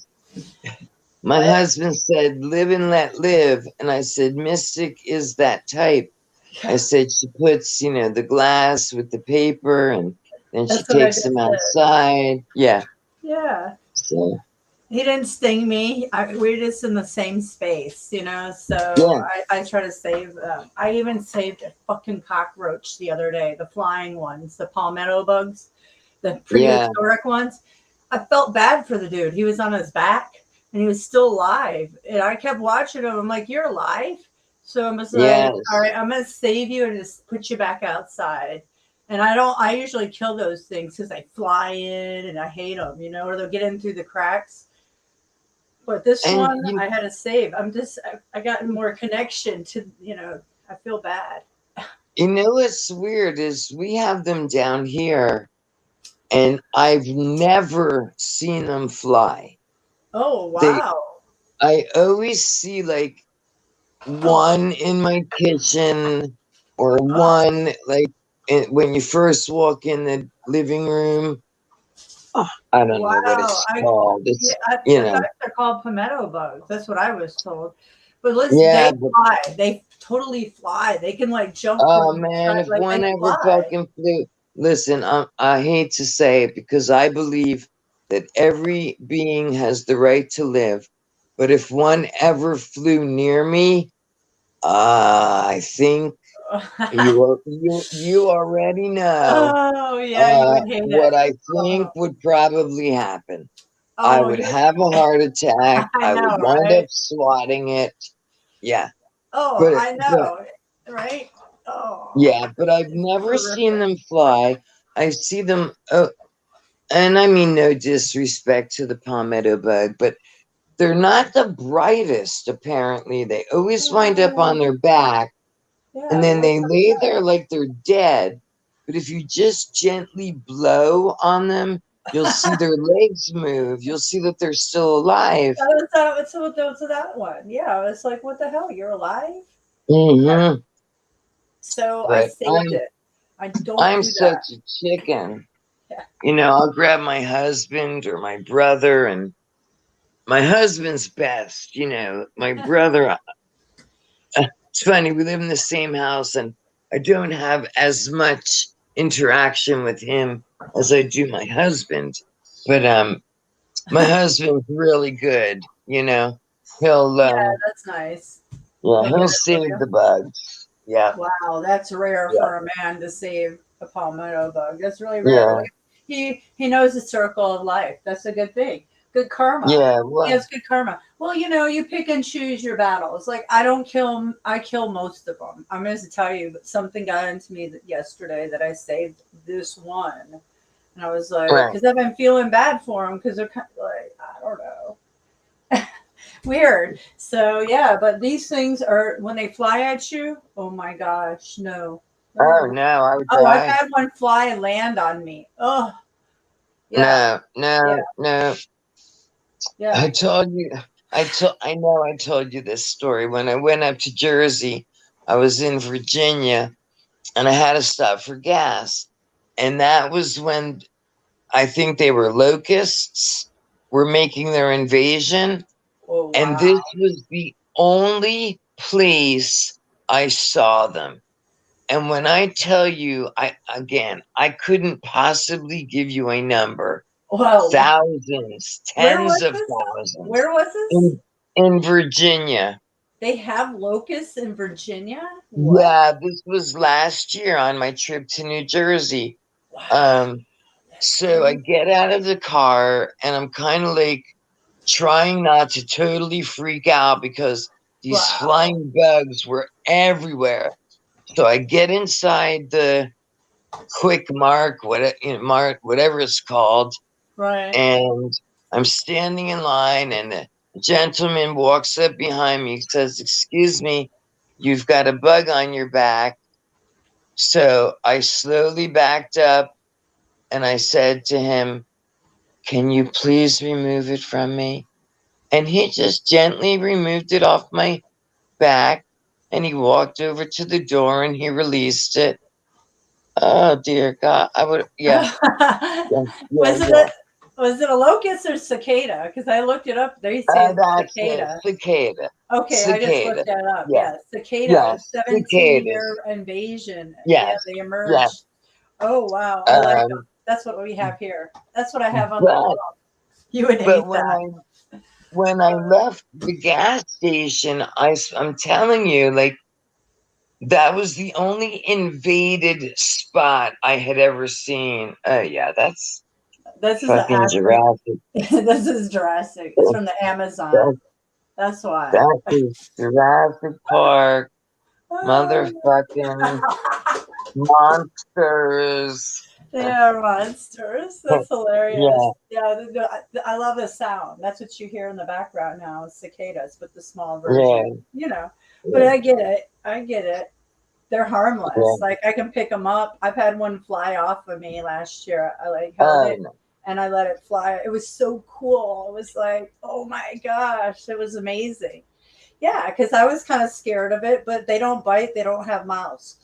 Speaker 2: my husband said, "Live and let live," and I said, "Mystic is that type." I said she puts, the glass with the paper, and then she
Speaker 4: That's what I
Speaker 2: takes
Speaker 4: just
Speaker 2: them
Speaker 4: said.
Speaker 2: outside. Yeah.
Speaker 4: Yeah.
Speaker 2: So,
Speaker 4: He didn't sting me. We're just in the same space, So
Speaker 2: yeah.
Speaker 4: I try to save them. I even saved a fucking cockroach the other day, the flying ones, the palmetto bugs, the
Speaker 2: Yeah.
Speaker 4: prehistoric ones. I felt bad for the dude. He was on his back and he was still alive. And I kept watching him. I'm like, you're alive? So I was like,
Speaker 2: Yes.
Speaker 4: all right, I'm going to save you and just put you back outside. And I usually kill those things because they fly in and I hate them, or they'll get in through the cracks. But this
Speaker 2: And
Speaker 4: one I had to save. I got more connection to, I feel bad.
Speaker 2: what's weird is we have them down here, and I've never seen them fly.
Speaker 4: Oh, wow.
Speaker 2: I always see like one in my kitchen, or one like when you first walk in the living room. I don't know what
Speaker 4: Wow.
Speaker 2: it's called. It's,
Speaker 4: I thought they're called palmetto bugs. That's what I was told. But listen,
Speaker 2: yeah,
Speaker 4: they fly. They totally fly. They can like jump.
Speaker 2: Oh
Speaker 4: from
Speaker 2: man, if
Speaker 4: like
Speaker 2: one
Speaker 4: they
Speaker 2: ever
Speaker 4: fly.
Speaker 2: fucking flew, listen, I hate to say it because I believe that every being has the right to live, but if one ever flew near me, I think you already know
Speaker 4: Oh yeah, you would hate
Speaker 2: what
Speaker 4: it.
Speaker 2: I think would probably happen. I
Speaker 4: Oh,
Speaker 2: would have a heart attack.
Speaker 4: I
Speaker 2: I would
Speaker 4: know,
Speaker 2: wind
Speaker 4: right?
Speaker 2: up swatting it. Yeah,
Speaker 4: Oh,
Speaker 2: but
Speaker 4: I know, right? Oh,
Speaker 2: yeah, but I've
Speaker 4: it's
Speaker 2: never seen
Speaker 4: horrific.
Speaker 2: them fly. I see them, and I mean no disrespect to the palmetto bug, but they're not the brightest, apparently. They always wind up on their back, and
Speaker 4: Yeah,
Speaker 2: then
Speaker 4: that's
Speaker 2: they lay there like they're dead. But if you just gently blow on them, you'll see their legs move. You'll see that they're still alive.
Speaker 4: so that one. Yeah, I was like, what the hell? You're alive?
Speaker 2: Hmm.
Speaker 4: So I
Speaker 2: But
Speaker 4: saved it. I don't
Speaker 2: I'm
Speaker 4: do
Speaker 2: such
Speaker 4: that.
Speaker 2: a chicken.
Speaker 4: Yeah.
Speaker 2: I'll grab my husband or my brother, and my husband's best. My brother, it's funny, we live in the same house, and I don't have as much interaction with him as I do my husband. But my husband's really good. He'll
Speaker 4: Yeah, that's nice. He'll get
Speaker 2: he'll
Speaker 4: it for
Speaker 2: save
Speaker 4: you.
Speaker 2: the bugs. Yeah,
Speaker 4: Wow, that's rare
Speaker 2: yeah,
Speaker 4: for a man to save a palmetto bug. That's really rare.
Speaker 2: yeah,
Speaker 4: Like, he knows the circle of life. That's a good thing. Good karma.
Speaker 2: yeah.
Speaker 4: He
Speaker 2: Well,
Speaker 4: has good karma. Well, you pick and choose your battles. Like I don't kill 'em. I kill most of them. I'm going to tell you, but something got into me yesterday that I saved this one, and I was like,
Speaker 2: right.
Speaker 4: because I've been feeling bad for them because they're kind of like I don't know. Weird. So yeah, but these things are when they fly at you. Oh my gosh, no.
Speaker 2: Oh
Speaker 4: Oh,
Speaker 2: no, I would
Speaker 4: oh, I've
Speaker 2: die.
Speaker 4: had one fly and land on me. Oh, yeah,
Speaker 2: No, no,
Speaker 4: yeah,
Speaker 2: no.
Speaker 4: yeah.
Speaker 2: I told you. I know I told you this story. When I went up to Jersey, I was in Virginia, and I had to stop for gas. And that was when I think they were locusts were making their invasion.
Speaker 4: Oh
Speaker 2: And
Speaker 4: wow.
Speaker 2: this was the only place I saw them. And when I tell you, I couldn't possibly give you a number.
Speaker 4: Whoa.
Speaker 2: Thousands,
Speaker 4: Where
Speaker 2: tens
Speaker 4: was
Speaker 2: of
Speaker 4: this?
Speaker 2: thousands
Speaker 4: Where was this?
Speaker 2: in Virginia.
Speaker 4: They have locusts in Virginia. What?
Speaker 2: Yeah, this was last year on my trip to New Jersey.
Speaker 4: Wow. That's
Speaker 2: So I
Speaker 4: crazy.
Speaker 2: get out of the car, and I'm kind of like trying not to totally freak out because these
Speaker 4: Wow.
Speaker 2: flying bugs were everywhere. So I get inside the quick mark, whatever it's called,
Speaker 4: Right.
Speaker 2: and I'm standing in line, and the gentleman walks up behind me, says, "Excuse me, you've got a bug on your back." So I slowly backed up, and I said to him, "Can you please remove it from me?" And he just gently removed it off my back, and he walked over to the door and he released it. Oh dear God. I would, yeah, yeah, yeah,
Speaker 4: Wasn't
Speaker 2: yeah.
Speaker 4: it? Was it a locust or cicada? Because I looked it up. They say it's
Speaker 2: That's
Speaker 4: cicada.
Speaker 2: it. Cicada.
Speaker 4: Okay, I just
Speaker 2: Cicada.
Speaker 4: looked that up.
Speaker 2: Yeah.
Speaker 4: Yeah, cicada,
Speaker 2: Yes.
Speaker 4: 17-year invasion. Yeah,
Speaker 2: Yes.
Speaker 4: they emerged.
Speaker 2: Yes.
Speaker 4: Oh wow, I like them. That's what we have here. That's what I have on the
Speaker 2: But,
Speaker 4: wall. You would hate
Speaker 2: but when
Speaker 4: that.
Speaker 2: I left the gas station, I'm telling you, like, that was the only invaded spot I had ever seen. Oh yeah, that's
Speaker 4: This is the
Speaker 2: fucking
Speaker 4: African.
Speaker 2: Jurassic.
Speaker 4: This is Jurassic. It's from the Amazon. That's why.
Speaker 2: That's Jurassic Park, motherfucking monsters.
Speaker 4: They are monsters. That's hilarious.
Speaker 2: Yeah,
Speaker 4: Yeah, I love the sound. That's what you hear in the background now is cicadas, but the small
Speaker 2: yeah,
Speaker 4: version. You know, but I get it. I get it. They're harmless.
Speaker 2: yeah.
Speaker 4: Like I can pick them up. I've had one fly off of me last year. I like held it
Speaker 2: No.
Speaker 4: and I let it fly. It was so cool. It was like, oh my gosh, it was amazing. Yeah, because I was kind of scared of it, but they don't bite. They don't have mouths.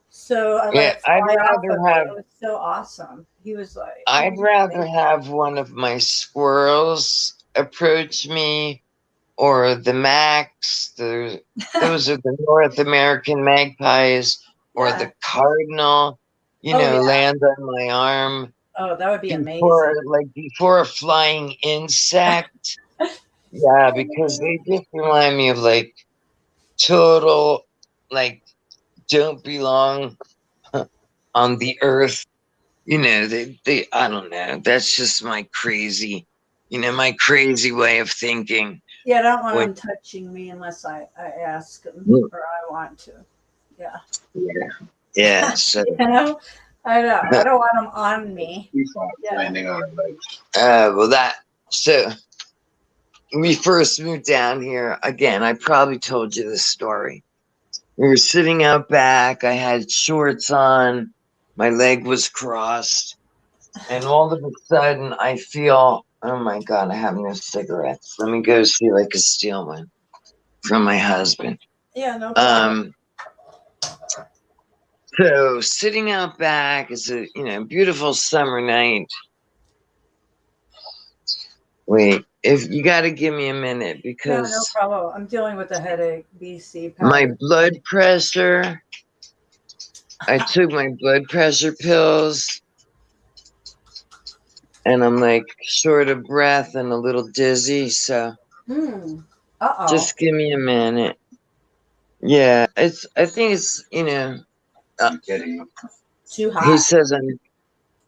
Speaker 4: So I let
Speaker 2: Yeah,
Speaker 4: it fly
Speaker 2: I'd
Speaker 4: off
Speaker 2: rather
Speaker 4: of me.
Speaker 2: have
Speaker 4: It was so awesome. He was like,
Speaker 2: I'd rather have one of my squirrels approach me, or the Macs. Those are the North American magpies, or
Speaker 4: yeah.
Speaker 2: the cardinal.
Speaker 4: Oh yeah.
Speaker 2: Land on my arm
Speaker 4: Oh, that would be
Speaker 2: before,
Speaker 4: amazing.
Speaker 2: before a flying insect. Yeah, because they just remind me of like total, like, don't belong on the earth. They I don't know. That's just my crazy, my crazy way of thinking.
Speaker 4: Yeah, I don't want
Speaker 2: Like,
Speaker 4: him touching me unless I ask him
Speaker 2: Mm.
Speaker 4: or I want to. Yeah.
Speaker 2: yeah. So,
Speaker 4: You know? I know. I don't want him on me. Yeah.
Speaker 3: Landing on our legs.
Speaker 2: so when we first moved down here, again, I probably told you this story. We were sitting out back. I had shorts on. My leg was crossed. And all of a sudden, I feel, oh my God, I have no cigarettes. Let me go see if I can steal one from my husband.
Speaker 4: Yeah, no problem.
Speaker 2: So sitting out back is a beautiful summer night. Wait, if you got to give me a minute
Speaker 4: No,
Speaker 2: because
Speaker 4: no problem. I'm dealing with a headache. BC
Speaker 2: my
Speaker 4: powder.
Speaker 2: blood pressure. I took my blood pressure pills, and I'm like short of breath and a little dizzy. So
Speaker 4: Uh-oh.
Speaker 2: just give me a minute. Yeah, I think it's
Speaker 3: Getting
Speaker 4: Too hot.
Speaker 2: He says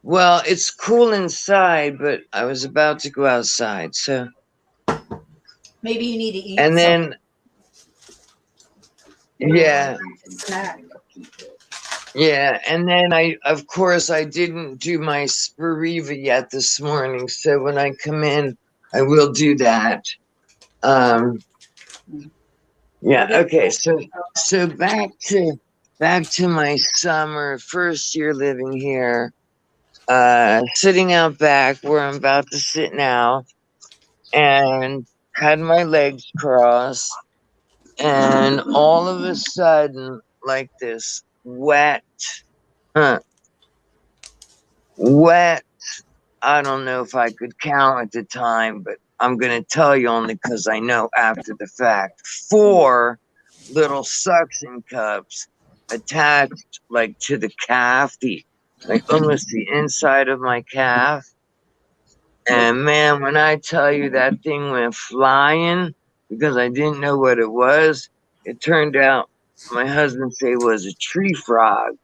Speaker 2: well, it's cool inside, but I was about to go outside, so.
Speaker 4: Maybe you need to eat
Speaker 2: And then, yeah,
Speaker 4: a snack.
Speaker 2: yeah, and then of course, I didn't do my Spiriva yet this morning, so when I come in, I will do that. Yeah, okay, so back to my summer, first year living here. Sitting out back where I'm about to sit now, and had my legs crossed, and all of a sudden, like this wet, wet. I don't know if I could count at the time, but I'm gonna tell you only because I know after the fact. 4 little suction cups attached, like, to the calf, like almost the inside of my calf. And man, when I tell you that thing went flying because I didn't know what it was, it turned out my husband said it was a tree frog.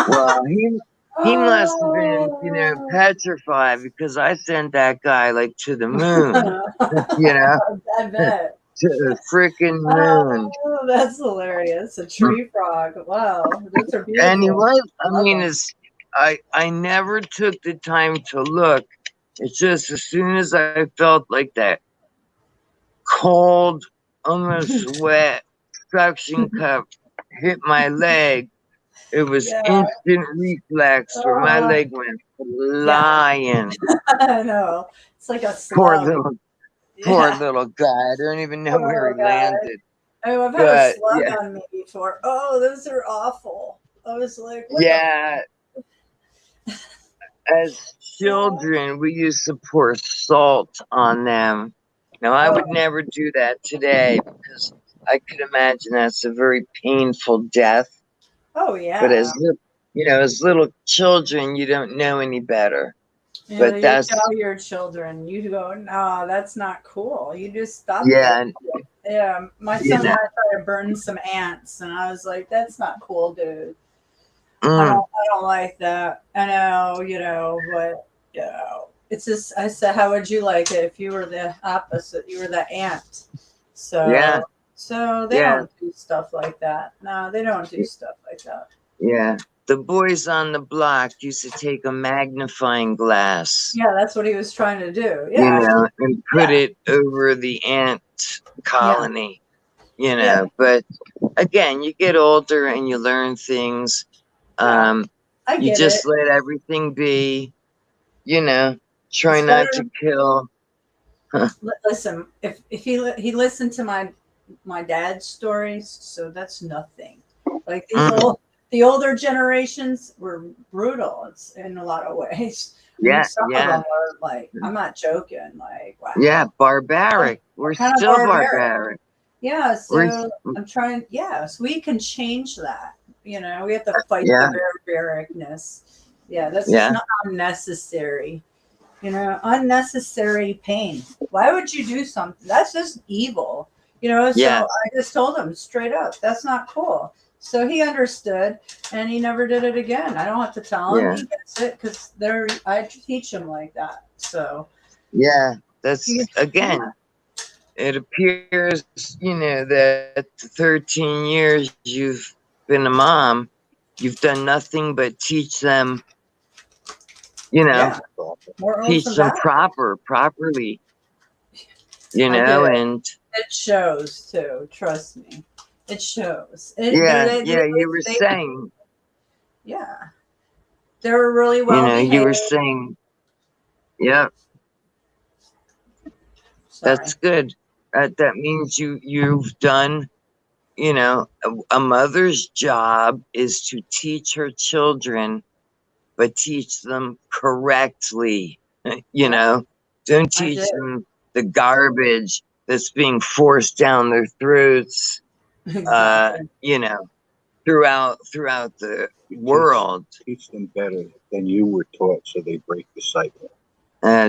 Speaker 2: Well, he must have been, petrified because I sent that guy like to the moon,
Speaker 4: I bet.
Speaker 2: to the freaking moon.
Speaker 4: Oh, that's hilarious. A tree frog. Wow. Those are beautiful.
Speaker 2: And he was,
Speaker 4: Love them.
Speaker 2: I never took the time to look. It's just as soon as I felt like that cold, almost wet suction cup hit my leg, it was
Speaker 4: Yeah.
Speaker 2: instant reflex where my leg went flying.
Speaker 4: I know. It's like a
Speaker 2: Poor
Speaker 4: slug.
Speaker 2: little guy. I don't even know where he landed.
Speaker 4: Oh, I've had a
Speaker 2: But
Speaker 4: slug on me before. Oh, those are awful. I was like, what
Speaker 2: yeah, as children, we used to pour salt on them. Now, I would never do that today because I could imagine that's a very painful death.
Speaker 4: Oh
Speaker 2: But
Speaker 4: yeah.
Speaker 2: as little children, you don't know any better.
Speaker 4: You know,
Speaker 2: But
Speaker 4: you
Speaker 2: that's
Speaker 4: tell your children, you go, no, that's not cool. You just stop
Speaker 2: yeah,
Speaker 4: it. Yeah, my
Speaker 2: you
Speaker 4: son
Speaker 2: know.
Speaker 4: and I tried to burn some ants, and I was like, "That's not cool, dude.
Speaker 2: Mm,
Speaker 4: I don't like that. I know, but it's just." I said, "How would you like it if you were the opposite? You were the ant."
Speaker 2: yeah,
Speaker 4: So they
Speaker 2: yeah,
Speaker 4: don't do stuff like that. No, they don't do stuff like that.
Speaker 2: yeah. The boys on the block used to take a magnifying glass,
Speaker 4: Yeah, that's what he was trying to do. Yeah,
Speaker 2: and put
Speaker 4: yeah,
Speaker 2: it over the ant
Speaker 4: yeah,
Speaker 2: colony,
Speaker 4: yeah,
Speaker 2: But again, you get older and you learn things.
Speaker 4: yeah. I
Speaker 2: You
Speaker 4: get it.
Speaker 2: just let everything be, try
Speaker 4: It's
Speaker 2: not to
Speaker 4: better.
Speaker 2: kill.
Speaker 4: Listen, if he listened to my dad's stories, so that's nothing. Like
Speaker 2: Mm,
Speaker 4: the older generations were brutal. It's in a lot of ways. I mean,
Speaker 2: yeah,
Speaker 4: some of
Speaker 2: yeah,
Speaker 4: them are like, I'm not joking. Like,
Speaker 2: yeah,
Speaker 4: wow,
Speaker 2: barbaric. We're
Speaker 4: kind of
Speaker 2: still
Speaker 4: barbaric.
Speaker 2: barbaric.
Speaker 4: Yeah.
Speaker 2: We're,
Speaker 4: So I'm trying. Yes, we can change that. We have to fight
Speaker 2: yeah,
Speaker 4: the barbaricness. Yeah, that's just
Speaker 2: yeah,
Speaker 4: not unnecessary. Unnecessary pain. Why would you do something? That's just evil. So
Speaker 2: yes,
Speaker 4: I just told him straight up, that's not cool. So he understood and he never did it again. I don't have to tell him.
Speaker 2: yeah,
Speaker 4: He gets it because I teach him like that. So
Speaker 2: yeah. That's
Speaker 4: yeah,
Speaker 2: again. It appears, that 13 years you've been a mom, you've done nothing but teach them, you know,
Speaker 4: yeah. Morals
Speaker 2: teach
Speaker 4: and
Speaker 2: them
Speaker 4: values.
Speaker 2: properly,
Speaker 4: I did.
Speaker 2: and
Speaker 4: It shows too. Trust me. It shows.
Speaker 2: yeah, yeah, you were saying,
Speaker 4: Yeah. They were really well
Speaker 2: you
Speaker 4: behaved.
Speaker 2: were saying, yeah,
Speaker 4: Sorry.
Speaker 2: that's good. That means you've done, a mother's job is to teach her children, but teach them correctly. you
Speaker 4: Yeah,
Speaker 2: know, don't
Speaker 4: I did.
Speaker 2: teach them the garbage that's being forced down their throats, uh,
Speaker 4: Exactly.
Speaker 2: you know, throughout the
Speaker 3: You
Speaker 2: world.
Speaker 3: teach them better than you were taught, so they break the cycle.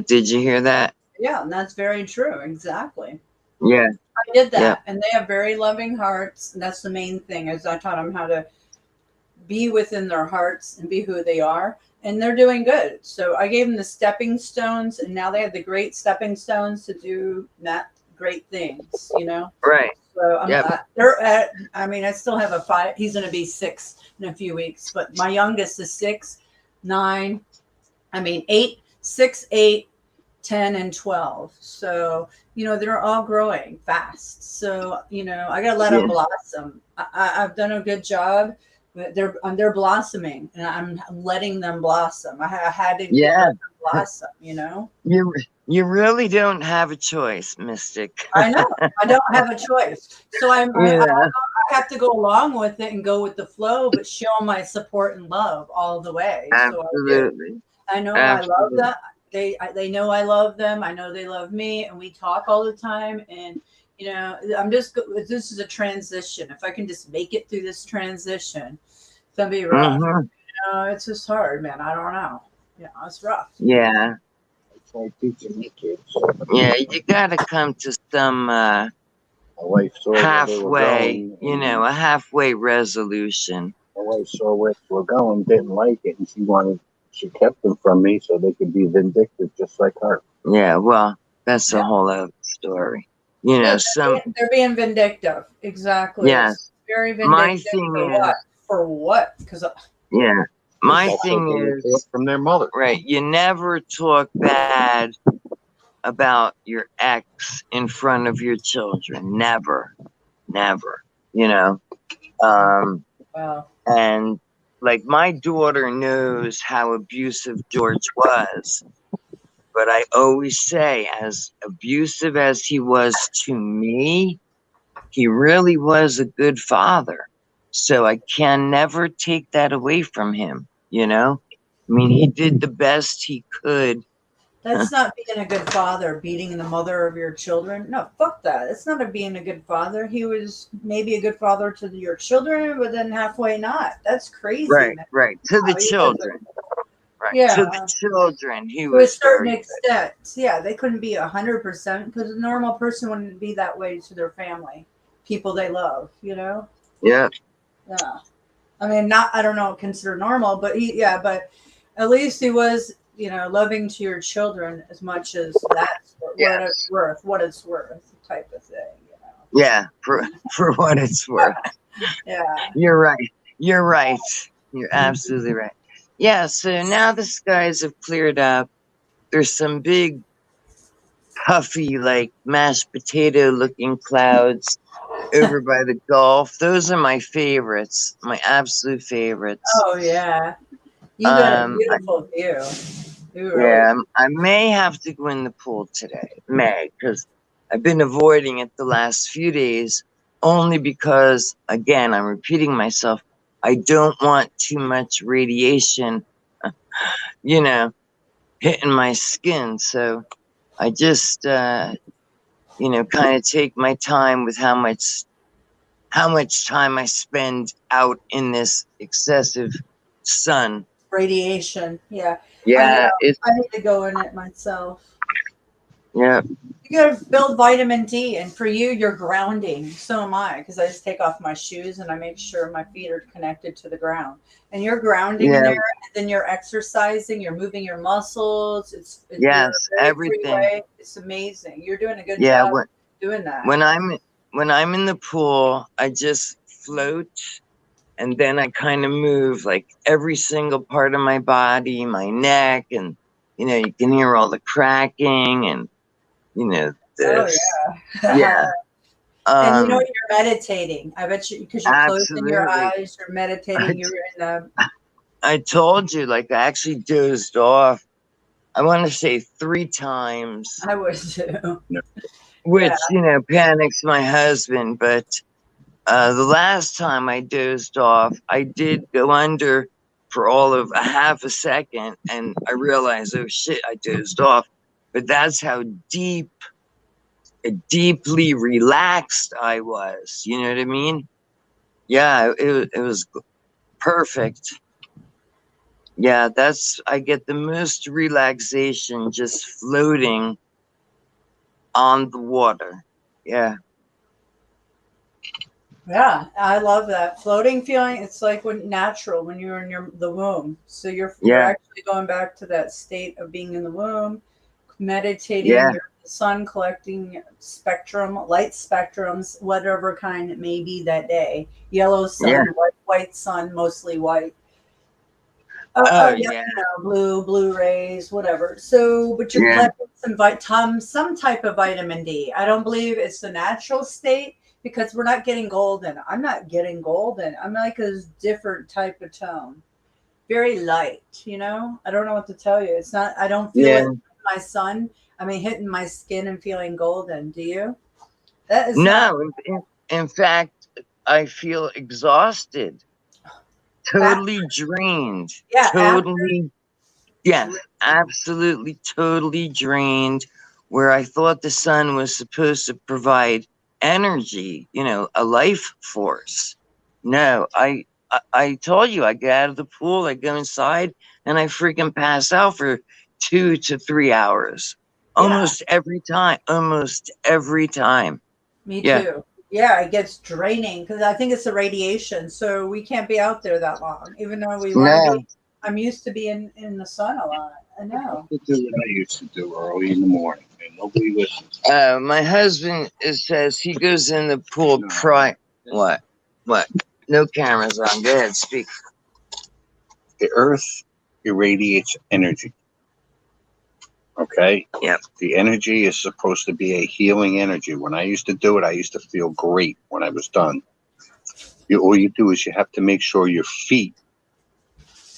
Speaker 2: Did you hear that?
Speaker 4: Yeah, and that's very true. Exactly.
Speaker 2: Yeah,
Speaker 4: I did
Speaker 2: yeah,
Speaker 4: that, and they have very loving hearts. And that's the main thing. Is I taught them how to be within their hearts and be who they are, and they're doing good. So I gave them the stepping stones, and now they have the great stepping stones to do that great things.
Speaker 2: right.
Speaker 4: So
Speaker 2: Yep.
Speaker 4: they're at. I mean, I still have a 5. He's going to be 6 in a few weeks, but my youngest is 6, 9. I mean, 8, 6, 8, 10, and 12. So they're all growing fast. So I got to let
Speaker 2: Yeah,
Speaker 4: them blossom. I've done a good job, but they're blossoming, and I'm letting them blossom. I had to let
Speaker 2: yeah.
Speaker 4: them blossom.
Speaker 2: You really don't have a choice, Mystic.
Speaker 4: I know I don't have a choice, so I
Speaker 2: Yeah,
Speaker 4: have to go along with it and go with the flow, but show my support and love all the way. So I do.
Speaker 2: absolutely,
Speaker 4: I know I love
Speaker 2: absolutely.
Speaker 4: them. They know I love them. I know they love me, and we talk all the time. And I'm just. This is a transition. If I can just make it through this transition, it's gonna be rough.
Speaker 2: Hmm.
Speaker 4: It's just hard, man. I don't know. It's rough.
Speaker 2: Yeah,
Speaker 3: I try teaching my kids.
Speaker 2: yeah. You got to come to some
Speaker 3: My wife saw where they were
Speaker 2: halfway,
Speaker 3: going, and
Speaker 2: a halfway resolution.
Speaker 3: my wife saw where they were going, didn't like it, and she kept them from me so they could be vindictive, just like her.
Speaker 2: Yeah, well, that's a
Speaker 4: Yeah,
Speaker 2: whole other story.
Speaker 4: yeah.
Speaker 2: Some,
Speaker 4: They're being vindictive. Exactly. It's
Speaker 2: yes.
Speaker 4: very
Speaker 2: My
Speaker 4: vindictive for
Speaker 2: thing
Speaker 4: what?
Speaker 2: is,
Speaker 4: For what? Because
Speaker 2: yeah, my
Speaker 3: That's what
Speaker 2: thing
Speaker 3: they were taught
Speaker 2: is,
Speaker 3: from their mother.
Speaker 2: right, you never talk bad about your ex in front of your children. Never, never, you know. Um,
Speaker 4: well,
Speaker 2: and like my daughter knows how abusive George was. But I always say, as abusive as he was to me, he really was a good father. So I can never take that away from him, I mean, he did the best he could.
Speaker 4: That's not being a good father, beating the mother of your children. No, fuck that. It's not a being a good father. He was maybe a good father to your children, but then halfway not. That's crazy.
Speaker 2: Right,
Speaker 4: Man.
Speaker 2: right. To the
Speaker 4: Wow,
Speaker 2: children. Right.
Speaker 4: Yeah.
Speaker 2: To the children, he
Speaker 4: To a
Speaker 2: was
Speaker 4: certain
Speaker 2: very good.
Speaker 4: extent. Yeah, they couldn't be 100% because a normal person wouldn't be that way to their family, people they love, you know?
Speaker 2: Yeah.
Speaker 4: Yeah. I mean, not, I don't know, consider normal, but but at least he was, loving to your children as much as that's
Speaker 2: Yes.
Speaker 4: what it's worth type of thing,
Speaker 2: Yeah, for what it's worth.
Speaker 4: Yeah.
Speaker 2: You're right. You're right. You're absolutely right. Yeah, so now the skies have cleared up. There's some big, puffy, like mashed potato looking clouds over by the Gulf. Those are my favorites, my absolute favorites.
Speaker 4: Oh, yeah. You got a
Speaker 2: I-
Speaker 4: beautiful view. You really
Speaker 2: yeah, I may have to go in the pool today, because I've been avoiding it the last few days only because, again, I'm repeating myself, I don't want too much radiation, hitting my skin. So I just, kind of take my time with how much time I spend out in this excessive sun.
Speaker 4: radiation. Yeah.
Speaker 2: Yeah,
Speaker 4: I need to go in it myself.
Speaker 2: yeah,
Speaker 4: You gotta build vitamin D, and for you, you're grounding. So am I, because I just take off my shoes and I make sure my feet are connected to the ground. And you're grounding in
Speaker 2: yeah,
Speaker 4: there, and then you're exercising, you're moving your muscles. You're
Speaker 2: yes,
Speaker 4: very
Speaker 2: everything.
Speaker 4: freeway. It's amazing. You're doing a good
Speaker 2: Yeah,
Speaker 4: job doing that.
Speaker 2: when I'm in the pool, I just float, and then I kind of move like every single part of my body, my neck, and you can hear all the cracking and
Speaker 4: Oh
Speaker 2: this.
Speaker 4: yeah.
Speaker 2: Yeah.
Speaker 4: And you're meditating. I bet you, because you're closing your
Speaker 2: Absolutely.
Speaker 4: eyes, you're meditating. You're in the.
Speaker 2: I told you, like, I actually dozed off. I want to say 3 times,
Speaker 4: I would too.
Speaker 2: which panics my husband. But the last time I dozed off, I did go under for all of a half a second, and I realized, oh shit, I dozed off. But that's how deeply relaxed I was. You know what I mean? Yeah, it was perfect. Yeah, I get the most relaxation just floating on the water. Yeah.
Speaker 4: Yeah, I love that floating feeling. It's like natural when you're in the womb. So you're
Speaker 2: Yeah.
Speaker 4: actually going back to that state of being in the womb, meditating.
Speaker 2: Yeah.
Speaker 4: You're in the sun, collecting light spectrums, whatever kind it may be that day. Yellow sun,
Speaker 2: Yeah.
Speaker 4: white sun, mostly white.
Speaker 2: Yeah.
Speaker 4: Blue rays, whatever. So, but you're
Speaker 2: Yeah.
Speaker 4: collecting some type of vitamin D. I don't believe it's the natural state because we're not getting golden. I'm not getting golden. I'm like a different type of tone, very light. I don't know what to tell you. It's not. I don't feel
Speaker 2: Yeah.
Speaker 4: it in my sun. I mean, hitting my skin and feeling golden. Do you? That is not.
Speaker 2: No, in fact, I feel exhausted, totally drained,
Speaker 4: Yeah,
Speaker 2: totally, yes, absolutely, totally drained. Where I thought the sun was supposed to provide energy, a life force. No, I told you, I get out of the pool, I go inside, and I freaking pass out for 2 to 3 hours. Almost every time. Almost every time.
Speaker 4: Me
Speaker 2: Yeah.
Speaker 4: too. Yeah, it gets draining because I think it's the radiation. So we can't be out there that long, even though we want to
Speaker 2: No.
Speaker 4: be. I'm used to being in the sun a lot. I know.
Speaker 3: To do what I used to do early in the morning, and nobody listens.
Speaker 2: My husband says he goes in the pool
Speaker 3: No.
Speaker 2: What? What? No cameras on. Go ahead, speak.
Speaker 3: The earth irradiates energy. Okay?
Speaker 2: Yep.
Speaker 3: The energy is supposed to be a healing energy. When I used to do it, I used to feel great when I was done. All you do is you have to make sure your feet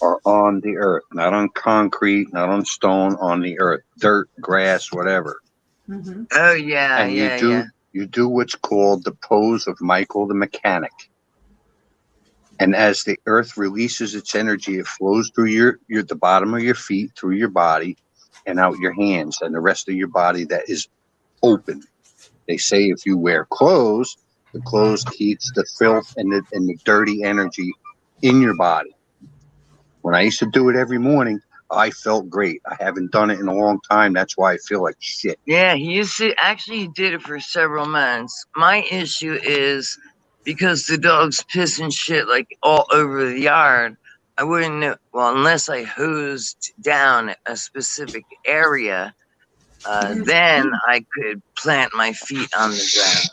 Speaker 3: are on the earth, not on concrete, not on stone, on the earth, dirt, grass, whatever.
Speaker 4: Mm-hmm.
Speaker 2: Oh yeah,
Speaker 3: And you do what's called the pose of Michael the Mechanic. And as the earth releases its energy, it flows through the bottom of your feet, through your body, and out your hands and the rest of your body that is open. They say if you wear clothes, the clothes keeps the filth and the dirty energy in your body. When I used to do it every morning, I felt great. I haven't done it in a long time. That's why I feel like shit.
Speaker 2: Yeah, he did it for several months. My issue is because the dogs piss and shit like all over the yard. I wouldn't know, well, unless I hosed down a specific area, then I could plant my feet on the ground.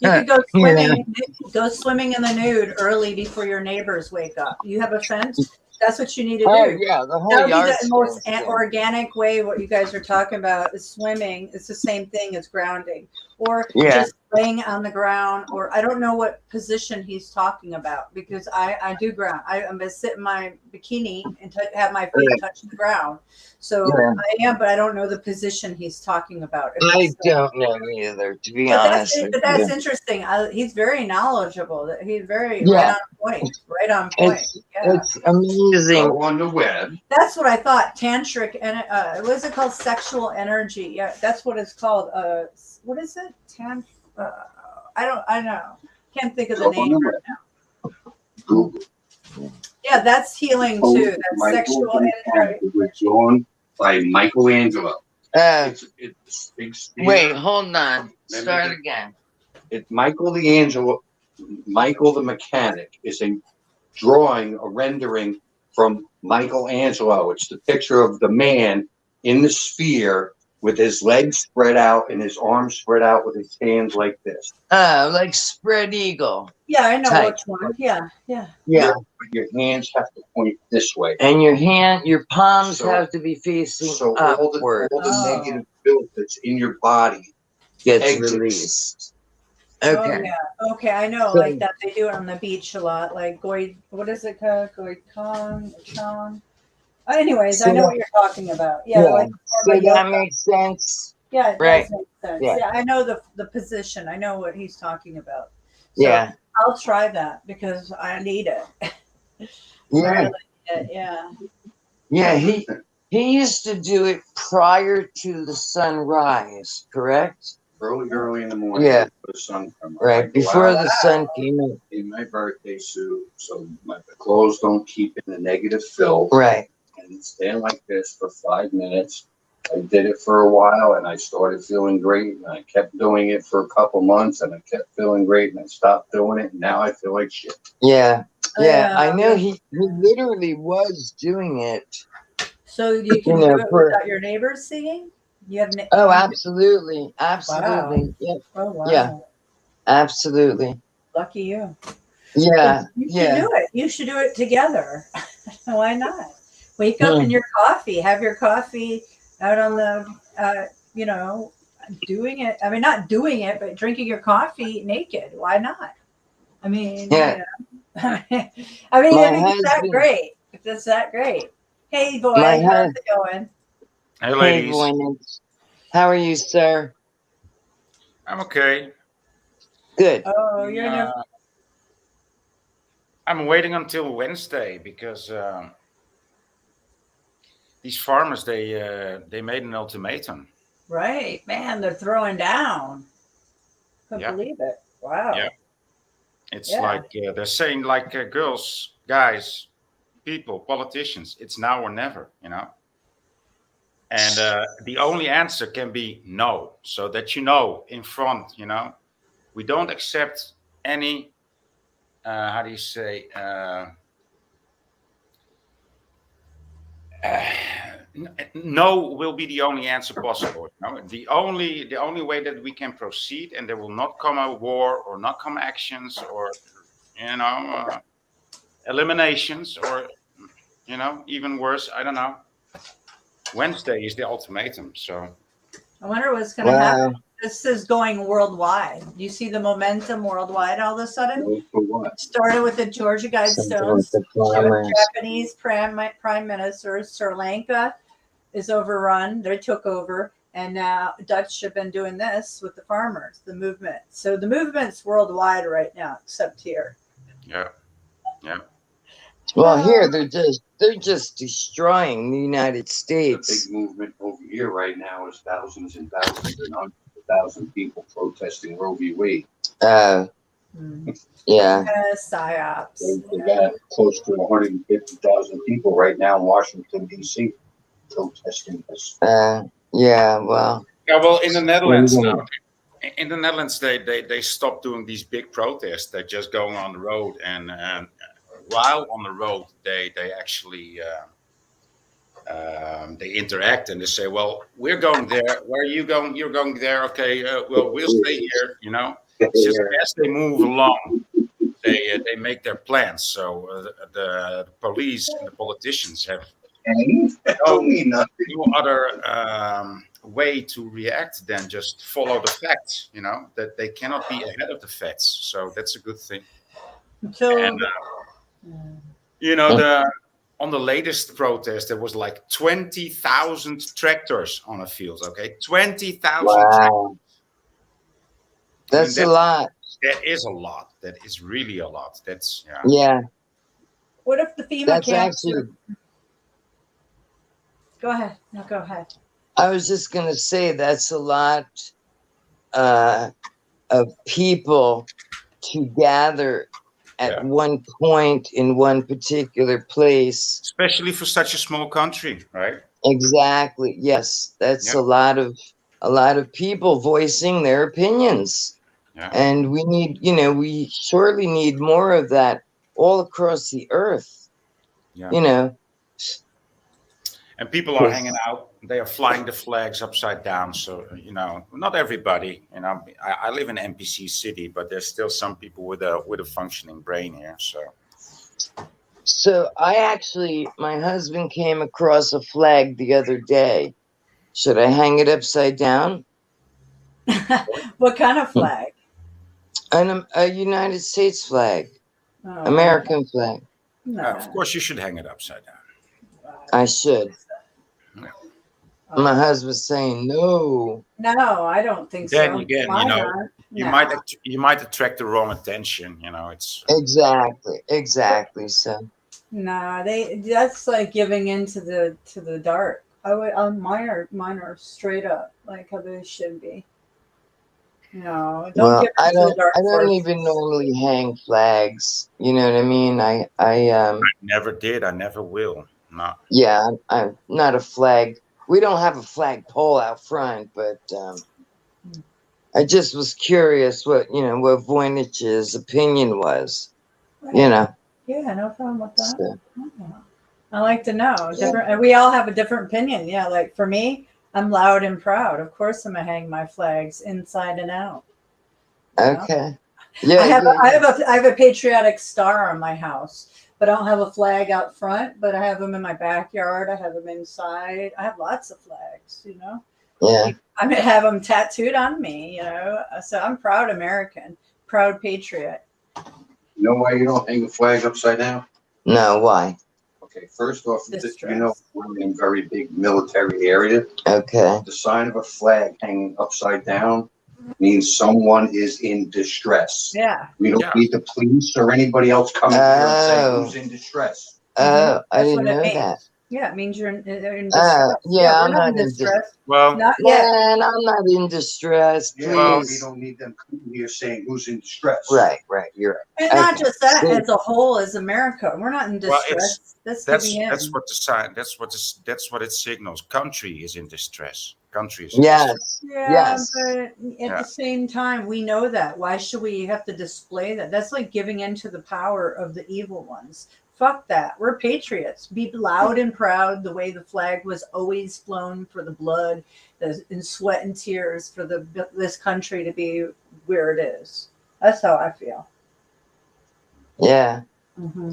Speaker 4: You could go
Speaker 2: You know?
Speaker 4: swimming. Go swimming in the nude early before your neighbors wake up. You have a fence. That's what you need to do.
Speaker 2: Oh yeah, the whole
Speaker 4: That would be
Speaker 2: yard.
Speaker 4: the most organic way. What you guys are talking about is swimming. It's the same thing as grounding, or just laying on the ground. Or I don't know what position he's talking about, because I do ground. I'm gonna sit in my bikini and have my feet touch the ground. So I am, but I don't know the position he's talking about.
Speaker 2: I don't know either, to be honest.
Speaker 4: But that's interesting. He's very knowledgeable. He's very right on point. Right on point.
Speaker 2: It's amazing.
Speaker 3: Go on the web.
Speaker 4: That's what I thought. Tantric and what is it called? Sexual energy. Yeah, that's what it's called. What is it? I know. Can't think of the name right now.
Speaker 3: Google.
Speaker 4: Yeah, that's healing too. That's sexual energy.
Speaker 3: It was drawn by Michelangelo. It's big.
Speaker 2: Wait, hold on. Start again.
Speaker 3: It's Michelangelo. Michael the Mechanic is a drawing, a rendering from Michelangelo. It's the picture of the man in the sphere with his legs spread out and his arms spread out with his hands like this.
Speaker 2: Like spread eagle.
Speaker 4: Yeah, I know which one. Yeah.
Speaker 3: Your hands have to point this way.
Speaker 2: And your palms have to be facing upward.
Speaker 3: All the negative filth that's in your body
Speaker 2: gets released. Okay.
Speaker 4: Oh, yeah. Okay, I know. Like that, they do it on the beach a lot. Like what is it called? Chong. Anyways, I know what you're talking about. Yeah. Like,
Speaker 2: so that makes sense.
Speaker 4: Yeah, it does make sense. Yeah, I know the position. I know what he's talking about. So
Speaker 2: yeah.
Speaker 4: I'll try that because I need it.
Speaker 2: Yeah, he used to do it prior to the sunrise, correct?
Speaker 3: Early in the morning.
Speaker 2: Yeah.
Speaker 3: The sun come up.
Speaker 2: Right, before the sun came up.
Speaker 3: In my birthday suit, so the clothes don't keep in the negative filth.
Speaker 2: Right.
Speaker 3: And stand like this for 5 minutes. I did it for a while and I started feeling great, and I kept doing it for a couple months and I kept feeling great, and I stopped doing it and now I feel like shit.
Speaker 2: Yeah. I know he literally was doing it.
Speaker 4: So you can do it without your neighbors seeing? You have
Speaker 2: absolutely.
Speaker 4: Wow.
Speaker 2: Yeah.
Speaker 4: Oh wow.
Speaker 2: Yeah. Absolutely.
Speaker 4: Lucky you.
Speaker 2: Yeah.
Speaker 4: You should do it. You should do it together. Why not? Wake up in your coffee. Have your coffee out on the, doing it. I mean, not doing it, but drinking your coffee naked. Why not? I mean, I mean, it's that great. It's that great. Hey, boy, how's it going?
Speaker 5: Hey, ladies.
Speaker 2: Hey, boys. How are you, sir?
Speaker 5: I'm okay.
Speaker 2: Good.
Speaker 4: Oh, you're
Speaker 5: I'm waiting until Wednesday because these farmers they made an ultimatum.
Speaker 4: Right, man. They're throwing down. Couldn't believe it. Wow.
Speaker 5: Yeah. It's like they're saying, like, girls, guys, people, politicians. It's now or never, And the only answer can be no, so that in front, we don't accept any. How do you say? No will be the only answer possible. The only way that we can proceed, and there will not come a war or not come actions or eliminations or even worse. I don't know. Wednesday is the ultimatum, so
Speaker 4: I wonder what's going to happen. This is going worldwide. Do you see the momentum worldwide all of a sudden? It started with the Georgia Guidestones. Japanese prime minister, Sri Lanka is overrun. They took over. And now Dutch have been doing this with the farmers, the movement. So the movement's worldwide right now, except here.
Speaker 5: Yeah. Yeah.
Speaker 2: Well,
Speaker 4: No.
Speaker 2: here they're just destroying the United
Speaker 3: The
Speaker 2: States.
Speaker 3: big movement over here right now is thousands and thousands and hundreds of thousands people protesting Roe v. Wade.
Speaker 2: Uh,
Speaker 4: Mm.
Speaker 2: yeah.
Speaker 4: Psyops.
Speaker 3: They got close to 150,000 people right now in Washington, D.C. protesting this.
Speaker 2: Yeah. Well.
Speaker 5: Yeah, well, in the Netherlands
Speaker 2: Anyway.
Speaker 5: now, in the Netherlands, they stopped doing these big protests. They're just going on the road, and while on the road, they actually they interact and they say, "Well, we're going there. Where are you going? You're going there. Okay. Well, we'll stay here." You know, it's just as they move along, they make their plans. So the police and the politicians have
Speaker 3: And that don't mean nothing.
Speaker 5: no other way to react than just follow the facts. You know that they cannot be ahead of the facts. So that's a good thing.
Speaker 4: So,
Speaker 5: And you know on the latest protest there was like 20,000 tractors on a field. Okay, 20,000.
Speaker 2: Wow. That's
Speaker 5: I mean,
Speaker 2: a lot.
Speaker 5: That is a lot. That is really a lot. That's yeah.
Speaker 2: Yeah.
Speaker 4: what if the FEMA
Speaker 2: That's
Speaker 4: camps
Speaker 2: actually.
Speaker 4: Go ahead. No, go ahead.
Speaker 2: I was just gonna say that's a lot of people to gather at one point in one particular place.
Speaker 5: Especially for such a small country, right?
Speaker 2: Exactly. Yes, that's
Speaker 5: Yeah.
Speaker 2: a lot of people voicing their opinions.
Speaker 5: Yeah.
Speaker 2: And we need, we surely need more of that all across the earth.
Speaker 5: Yeah.
Speaker 2: You know.
Speaker 5: And people are hanging out. They are flying the flags upside down. So not everybody. I live in an NPC city, but there's still some people with a functioning brain here.
Speaker 2: So my husband came across a flag the other day. Should I hang it upside down?
Speaker 4: What kind of flag?
Speaker 2: A United States flag,
Speaker 4: Oh,
Speaker 2: American flag.
Speaker 4: no.
Speaker 5: Of course, you should hang it upside down.
Speaker 2: I should.
Speaker 5: Yeah.
Speaker 2: My husband's saying no.
Speaker 4: No, I don't think
Speaker 5: Then
Speaker 4: so.
Speaker 5: again,
Speaker 4: Why not?
Speaker 5: you
Speaker 4: No.
Speaker 5: might attract the wrong attention. It's
Speaker 2: Exactly. So
Speaker 4: No, that's like giving into the dark. Mine are straight up like how they should be. No, don't
Speaker 2: well,
Speaker 4: give into the dark.
Speaker 2: I don't
Speaker 4: forces.
Speaker 2: even normally hang flags. You know what I mean? I
Speaker 5: never did. I never will. No.
Speaker 2: Yeah, I'm not a flag. We don't have a flag pole out front, but I just was curious what Voynich's opinion was.
Speaker 4: Yeah, no problem with that.
Speaker 2: So,
Speaker 4: I like to know.
Speaker 2: Yeah.
Speaker 4: Different. We all have a different opinion. Yeah, like for me, I'm loud and proud. Of course, I'm gonna hang my flags inside and out. You know?
Speaker 2: okay. Yeah.
Speaker 4: I have a patriotic star on my house, but I don't have a flag out front. But I have them in my backyard. I have them inside. I have lots of flags.
Speaker 2: Yeah.
Speaker 4: I mean, have them tattooed on me. So I'm proud American, proud patriot.
Speaker 3: You know why you don't hang a flag upside down?
Speaker 2: No, why?
Speaker 3: Okay, first off,
Speaker 4: Distress.
Speaker 3: we're in a very big military area.
Speaker 2: Okay.
Speaker 3: The sign of a flag hanging upside down means someone is in distress.
Speaker 4: Yeah.
Speaker 3: We don't need the police or anybody else coming here and saying who's in distress.
Speaker 2: Oh, I
Speaker 4: That's
Speaker 2: didn't
Speaker 4: what it
Speaker 2: know
Speaker 4: means.
Speaker 2: that.
Speaker 4: Yeah, it means you're in distress.
Speaker 2: Yeah,
Speaker 4: we're
Speaker 2: I'm not in
Speaker 4: distress.
Speaker 5: Well,
Speaker 4: Not yet.
Speaker 2: Man, I'm not in distress.
Speaker 3: Yeah, we
Speaker 2: Please.
Speaker 3: don't need them coming here saying who's in distress.
Speaker 2: Right. You're right.
Speaker 4: And not
Speaker 2: Okay.
Speaker 4: just that,
Speaker 2: Good.
Speaker 4: as a whole, as America, we're not in
Speaker 5: Well,
Speaker 4: distress. That's
Speaker 5: what the sign. That's what it signals. Country is in distress. Country is.
Speaker 2: Yes.
Speaker 4: Yeah,
Speaker 2: Yes.
Speaker 4: but at the same time, we know that. Why should we have to display that? That's like giving into the power of the evil ones. Fuck that. We're patriots. Be loud and proud the way the flag was always flown for the blood, in sweat and tears for this country to be where it is. That's how I feel.
Speaker 2: Yeah.
Speaker 4: Mm-hmm.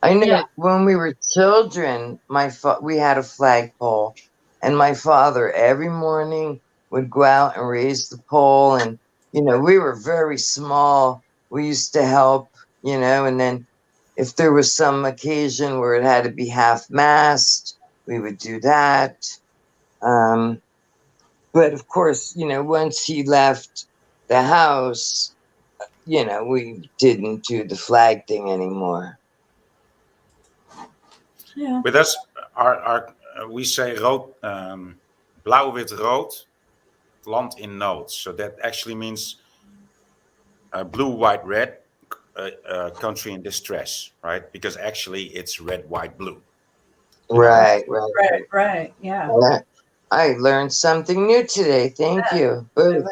Speaker 2: I know
Speaker 4: Yeah.
Speaker 2: when we were children, we had a flagpole, and my father every morning would go out and raise the pole, and we were very small. We used to help, and then if there was some occasion where it had to be half-mast, we would do that. But of course, once he left the house, we didn't do the flag thing anymore.
Speaker 4: Yeah.
Speaker 5: With us, we say rood, blauw, wit, rood, land in nood. So that actually means blue, white, red, country in distress, right? Because actually it's red, white, blue.
Speaker 2: Right.
Speaker 4: Right. Yeah.
Speaker 2: Yeah. I learned something new today. Thank you both.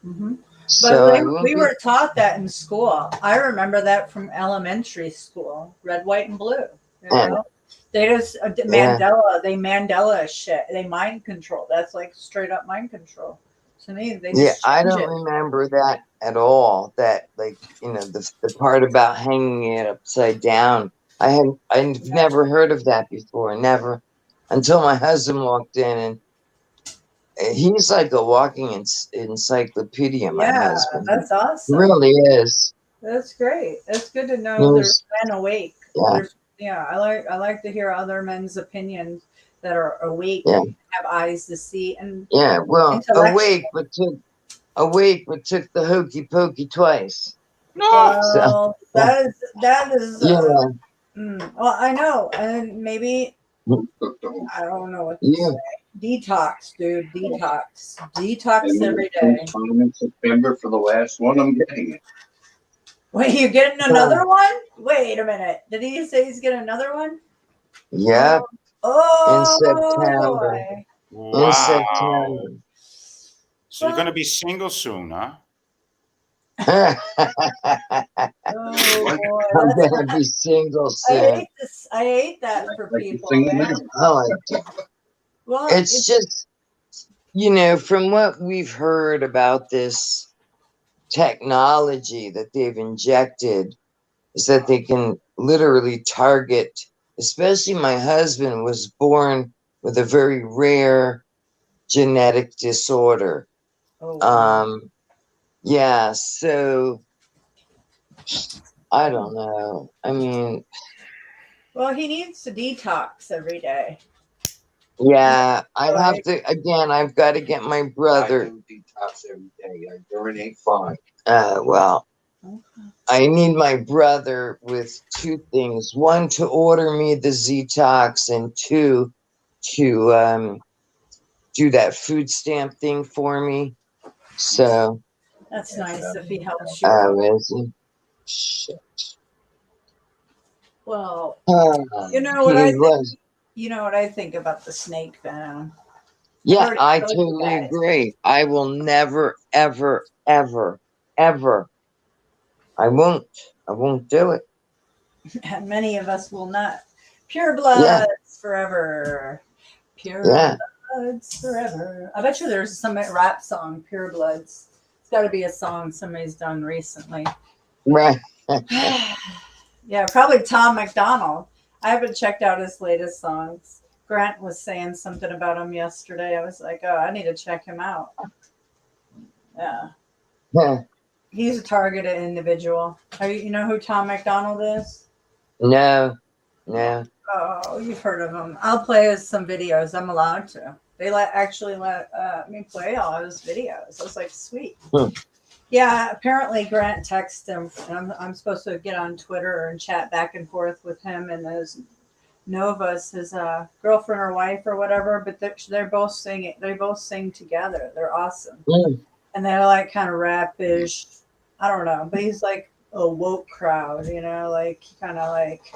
Speaker 4: Mm-hmm.
Speaker 2: So
Speaker 4: But
Speaker 2: I will
Speaker 4: we
Speaker 2: be.
Speaker 4: were taught that in school. I remember that from elementary school. Red, white, and blue. You know? They just Mandela shit. They mind control. That's like straight up mind control. To me, they
Speaker 2: Yeah,
Speaker 4: just
Speaker 2: I
Speaker 4: change
Speaker 2: don't
Speaker 4: it.
Speaker 2: remember that at all. That the part about hanging it upside down. I've never heard of that before. Never until my husband walked in, and he's like a walking encyclopedia. My
Speaker 4: Yeah,
Speaker 2: husband,
Speaker 4: that's
Speaker 2: he
Speaker 4: awesome.
Speaker 2: really is.
Speaker 4: That's great. It's good to know there's
Speaker 2: He's,
Speaker 4: men awake.
Speaker 2: yeah,
Speaker 4: I like to hear other men's opinions that are awake,
Speaker 2: yeah,
Speaker 4: have eyes to see, and
Speaker 2: yeah. Well,
Speaker 4: intellectual.
Speaker 2: awake, but took the hokey pokey twice.
Speaker 5: No.
Speaker 2: So
Speaker 4: Well, that is.
Speaker 2: yeah,
Speaker 4: Well, I know, and maybe I don't know what to
Speaker 2: yeah.
Speaker 4: say. Detox, dude. Detox
Speaker 3: And
Speaker 4: every
Speaker 3: when
Speaker 4: day.
Speaker 3: it's time in September for the last one, I'm getting it.
Speaker 4: Wait, you getting another one? Wait a minute. Did he say he's getting another one?
Speaker 2: Yep. In
Speaker 4: Oh,
Speaker 2: September. In
Speaker 5: Wow.
Speaker 2: September.
Speaker 5: So you're going to be single soon, huh?
Speaker 2: I'm
Speaker 4: oh boy,
Speaker 2: gonna be single
Speaker 4: I
Speaker 2: soon.
Speaker 4: hate this. I hate that for
Speaker 3: Like
Speaker 4: people,
Speaker 3: single
Speaker 4: man.
Speaker 3: man.
Speaker 2: Oh,
Speaker 4: Well,
Speaker 2: it's just from what we've heard about this technology that they've injected, is that they can literally target. Especially my husband was born with a very rare genetic disorder.
Speaker 4: oh wow.
Speaker 2: Yeah, so I don't know. I mean,
Speaker 4: Well, he needs to detox every day.
Speaker 2: yeah, I've
Speaker 4: Right.
Speaker 2: got to get my
Speaker 3: I
Speaker 2: brother.
Speaker 3: do detox every day. I urinate fine.
Speaker 2: Well,
Speaker 4: Okay.
Speaker 2: I need my brother with two things: one, to order me the Ztox, and two, to do that food stamp thing for me. So,
Speaker 4: That's nice if he helps you out.
Speaker 2: is he? Shit.
Speaker 4: Well,
Speaker 2: Uh,
Speaker 4: you know what I
Speaker 2: he
Speaker 4: think.
Speaker 2: was.
Speaker 4: You know what I think about the snake venom. I've
Speaker 2: Yeah,
Speaker 4: already
Speaker 2: I
Speaker 4: told you
Speaker 2: totally
Speaker 4: guys.
Speaker 2: agree. I will never, ever, ever, ever. I won't do it.
Speaker 4: And many of us will not. Pure
Speaker 2: Yeah,
Speaker 4: bloods forever. Pure
Speaker 2: yeah.
Speaker 4: bloods forever. I bet you there's some rap song, Pure Bloods. It's got to be a song somebody's done recently.
Speaker 2: Right.
Speaker 4: Yeah, probably Tom McDonald. I haven't checked out his latest songs. Grant was saying something about him yesterday. I was like, oh, I need to check him out. Yeah.
Speaker 2: Yeah.
Speaker 4: He's a targeted individual. You know who Tom McDonald is?
Speaker 2: No.
Speaker 4: Oh, you've heard of him. I'll play some videos. I'm allowed to. They actually let me play all of his videos. I was like, sweet. Yeah, apparently Grant texted him, and I'm supposed to get on Twitter and chat back and forth with him and those Novas, his girlfriend or wife or whatever. But they're both singing. They both sing together. They're awesome, and they're like kind of rap-ish. I don't know, but he's like a woke crowd, like he kind of like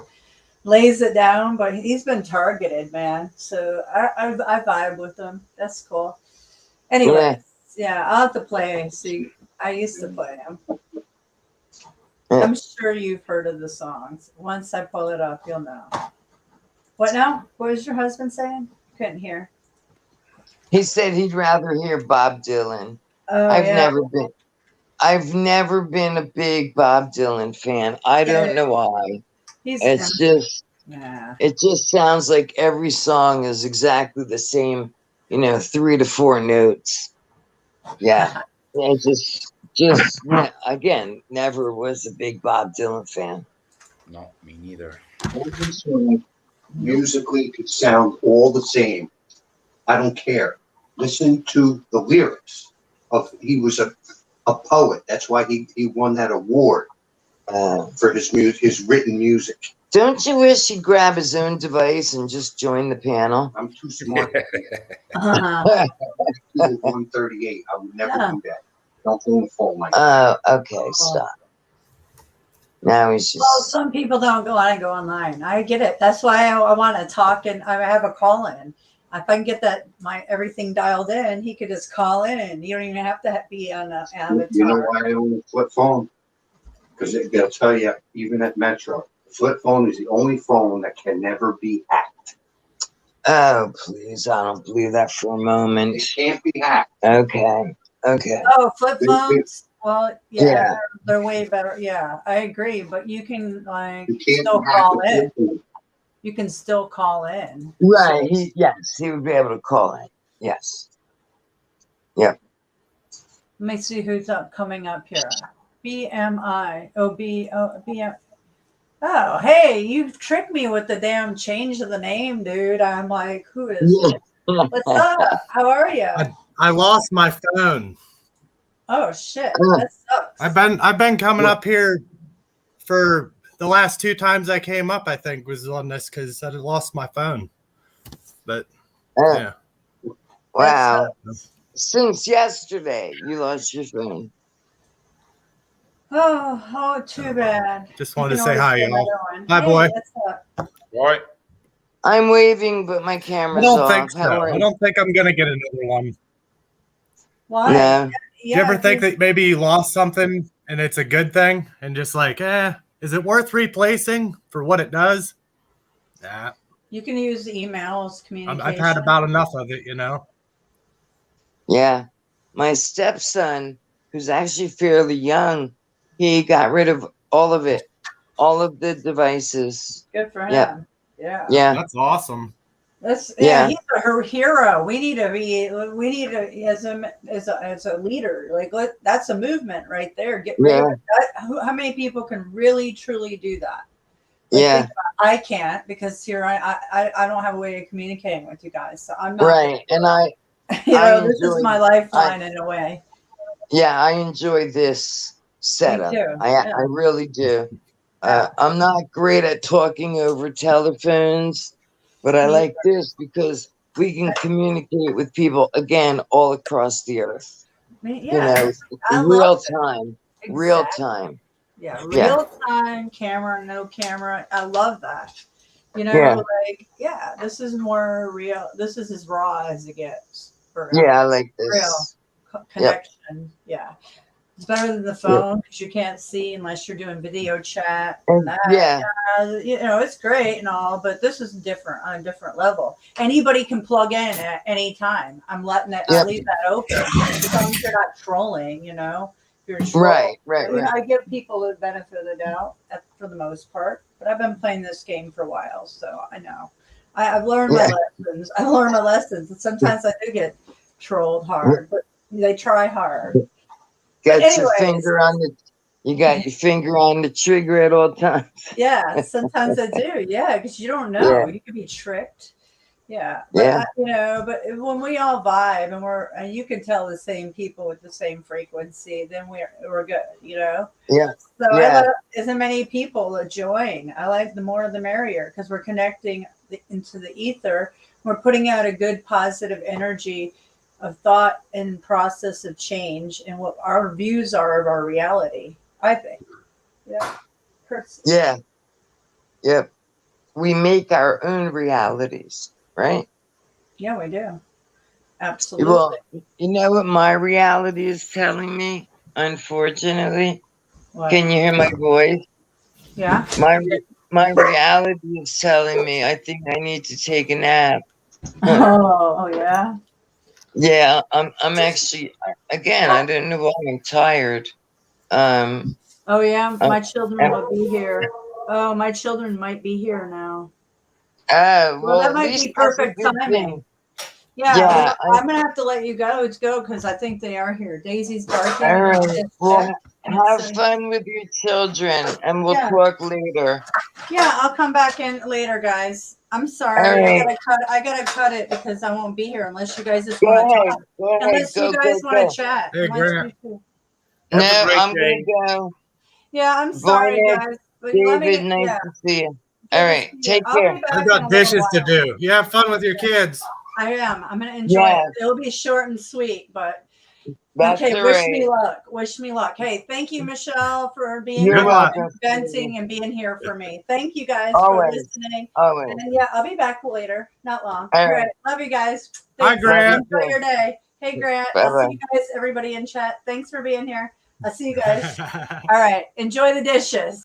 Speaker 4: lays it down. But he's been targeted, man. So I vibe with him. That's cool. Anyway, yeah, I'll have to play. See, I used to play him. I'm sure you've heard of the songs. Once I pull it up, you'll know. What now? What was your husband saying? Couldn't hear.
Speaker 2: He said he'd rather hear Bob Dylan.
Speaker 4: Oh,
Speaker 2: I've
Speaker 4: yeah.
Speaker 2: never been a big Bob Dylan fan. I don't know why. It's just it just sounds like every song is exactly the same, 3 to 4 notes. Yeah. It just again, never was a big Bob Dylan fan.
Speaker 5: No, me neither.
Speaker 3: Every song musically could sound all the same. I don't care. Listen to the lyrics. He was a a poet. That's why he won that award for his written music.
Speaker 2: Don't you wish he'd grab his own device and just join the panel?
Speaker 3: I'm too smart.
Speaker 4: Uh-huh.
Speaker 3: 138. I would never do that. Don't phone phone like
Speaker 2: Oh, okay, stop. Now he's just.
Speaker 4: Well, some people don't want to go online. I get it. That's why I want to talk, and I have a call in. If I can get my everything dialed in, he could just call in. You don't even have to be on an avatar.
Speaker 3: You know why I own a flip phone? Because they'll tell you, even at Metro, the flip phone is the only phone that can never be hacked.
Speaker 2: Oh, please, I don't believe that for a moment.
Speaker 3: It can't be hacked.
Speaker 2: Okay.
Speaker 4: Oh, flip phones. Well,
Speaker 2: Yeah.
Speaker 4: they're way better. Yeah, I agree. But you can
Speaker 3: You can't
Speaker 4: still
Speaker 3: hack
Speaker 4: call
Speaker 3: the
Speaker 4: in.
Speaker 3: flip phone.
Speaker 4: You can still call in.
Speaker 2: Right. Yes, he would be able to call it. Yes. Yep.
Speaker 4: Let me see who's coming up here. BMI. BM. Oh, hey, you tricked me with the damn change of the name, dude. I'm like, who is it? What's up? How are you?
Speaker 6: I lost my phone.
Speaker 4: Oh shit. That sucks.
Speaker 6: I've been coming up here for the last 2 times I came up, I think, was on this because I lost my phone. But yeah.
Speaker 2: Wow. Since yesterday, you lost your phone.
Speaker 4: Oh, too bad.
Speaker 6: Just wanted to say hi, y'all. Hi,
Speaker 4: Hey,
Speaker 6: boy.
Speaker 4: what's up?
Speaker 5: Boy,
Speaker 2: I'm waving, but my
Speaker 6: I
Speaker 2: camera's
Speaker 6: don't
Speaker 2: off.
Speaker 6: think so.
Speaker 2: How are
Speaker 6: I
Speaker 2: you?
Speaker 6: don't think I'm gonna get another one.
Speaker 4: Why?
Speaker 2: No.
Speaker 6: Do you ever think that maybe you lost something and it's a good thing and just like, is it worth replacing for what it does? Nah.
Speaker 4: You can use emails, communication.
Speaker 6: I've had about enough of it, you know.
Speaker 2: Yeah. My stepson, who's actually fairly young, he got rid of all of it, all of the devices.
Speaker 4: Good for him.
Speaker 2: Yeah.
Speaker 4: Yeah.
Speaker 6: That's awesome.
Speaker 4: He's her hero. We need to as a leader. Like that's a movement right there. Get rid of that. How many people can really truly do that? Like, I can't because here I don't have a way of communicating with you guys. So I'm not
Speaker 2: right. And
Speaker 4: this is my lifeline in a way.
Speaker 2: Yeah, I enjoy this setup.
Speaker 4: Me too.
Speaker 2: I really do. I'm not great at talking over telephones, but I like this because we can communicate with people again all across the earth.
Speaker 4: Yeah,
Speaker 2: real time. Exactly. Real time.
Speaker 4: Yeah, real time, camera, no camera. I love that. This is more real. This is as raw as it gets.
Speaker 2: I like this.
Speaker 4: Real connection. Yep. Yeah. It's better than the phone because you can't see unless you're doing video chat. It's great and all, but this is different on a different level. Anybody can plug in at any time. I'm letting it. I leave that open as long as you're not trolling. You're
Speaker 2: right.
Speaker 4: I give people the benefit of the doubt for the most part, but I've been playing this game for a while, so I know. I've learned my lessons. I learned my lessons, and sometimes I do get trolled hard, but they try hard.
Speaker 2: You got your finger on the trigger at all times.
Speaker 4: Yeah, sometimes I do. Yeah, because you don't know. You could be tricked. Yeah. But when we all vibe and you can tell the same people with the same frequency, then we're good. Yeah. So I love as many people that join. I like the more the merrier because we're connecting into the ether. We're putting out a good positive energy of thought and process of change and what our views are of our reality, I think. Yeah.
Speaker 2: Yeah. Yep. We make our own realities, right?
Speaker 4: Yeah, we do. Absolutely.
Speaker 2: Well, you know what my reality is telling me, unfortunately? What? Can you hear my voice?
Speaker 4: Yeah.
Speaker 2: My reality is telling me I think I need to take a nap.
Speaker 4: Oh yeah.
Speaker 2: Yeah, I'm actually again. I don't know why I'm tired.
Speaker 4: Oh yeah, my children will be here. Oh, my children might be here now.
Speaker 2: Well,
Speaker 4: that might be perfect timing. Yeah, I'm gonna have to let you go. Because I think they are here. Daisy's barking.
Speaker 2: All right. Well, have fun with your children, and we'll talk later.
Speaker 4: Yeah, I'll come back in later, guys. I'm sorry.
Speaker 2: Right.
Speaker 4: I gotta cut it because I won't be here unless you guys just want to talk. Unless you guys want to chat.
Speaker 6: Hey, Grant.
Speaker 5: Have
Speaker 2: No,
Speaker 5: a great
Speaker 2: I'm
Speaker 5: day.
Speaker 2: gonna go.
Speaker 4: Yeah, I'm sorry,
Speaker 2: Bye,
Speaker 4: guys. But let me
Speaker 2: David,
Speaker 4: get,
Speaker 2: nice
Speaker 4: yeah.
Speaker 2: to see you.
Speaker 4: Good
Speaker 2: All
Speaker 4: to
Speaker 2: right,
Speaker 4: see you.
Speaker 2: take
Speaker 4: I'll
Speaker 2: care.
Speaker 4: be back
Speaker 6: I've
Speaker 4: in a
Speaker 6: got
Speaker 4: little
Speaker 6: dishes to
Speaker 4: while.
Speaker 6: do. You have fun with your kids.
Speaker 4: I am. I'm gonna enjoy
Speaker 2: Yes.
Speaker 4: it. It'll be short and sweet, but
Speaker 2: That's
Speaker 4: okay.
Speaker 2: all
Speaker 4: Wish
Speaker 2: right.
Speaker 4: me luck. Wish me luck. Hey, thank you, Michelle, for being
Speaker 2: You're
Speaker 6: Good
Speaker 4: here
Speaker 6: luck.
Speaker 4: and
Speaker 2: welcome.
Speaker 4: venting and being here for me. Thank you guys for
Speaker 2: Always,
Speaker 4: listening.
Speaker 2: always.
Speaker 4: And yeah, I'll be back later. Not long.
Speaker 2: All
Speaker 4: All
Speaker 2: right.
Speaker 4: right. Love you guys.
Speaker 6: Hi,
Speaker 4: Thanks.
Speaker 6: Grant.
Speaker 4: Enjoy your day. Hey, Grant. I'll
Speaker 2: Bye-bye.
Speaker 4: see you guys, everybody in chat. Thanks for being here. I'll see you guys. All right. Enjoy the dishes.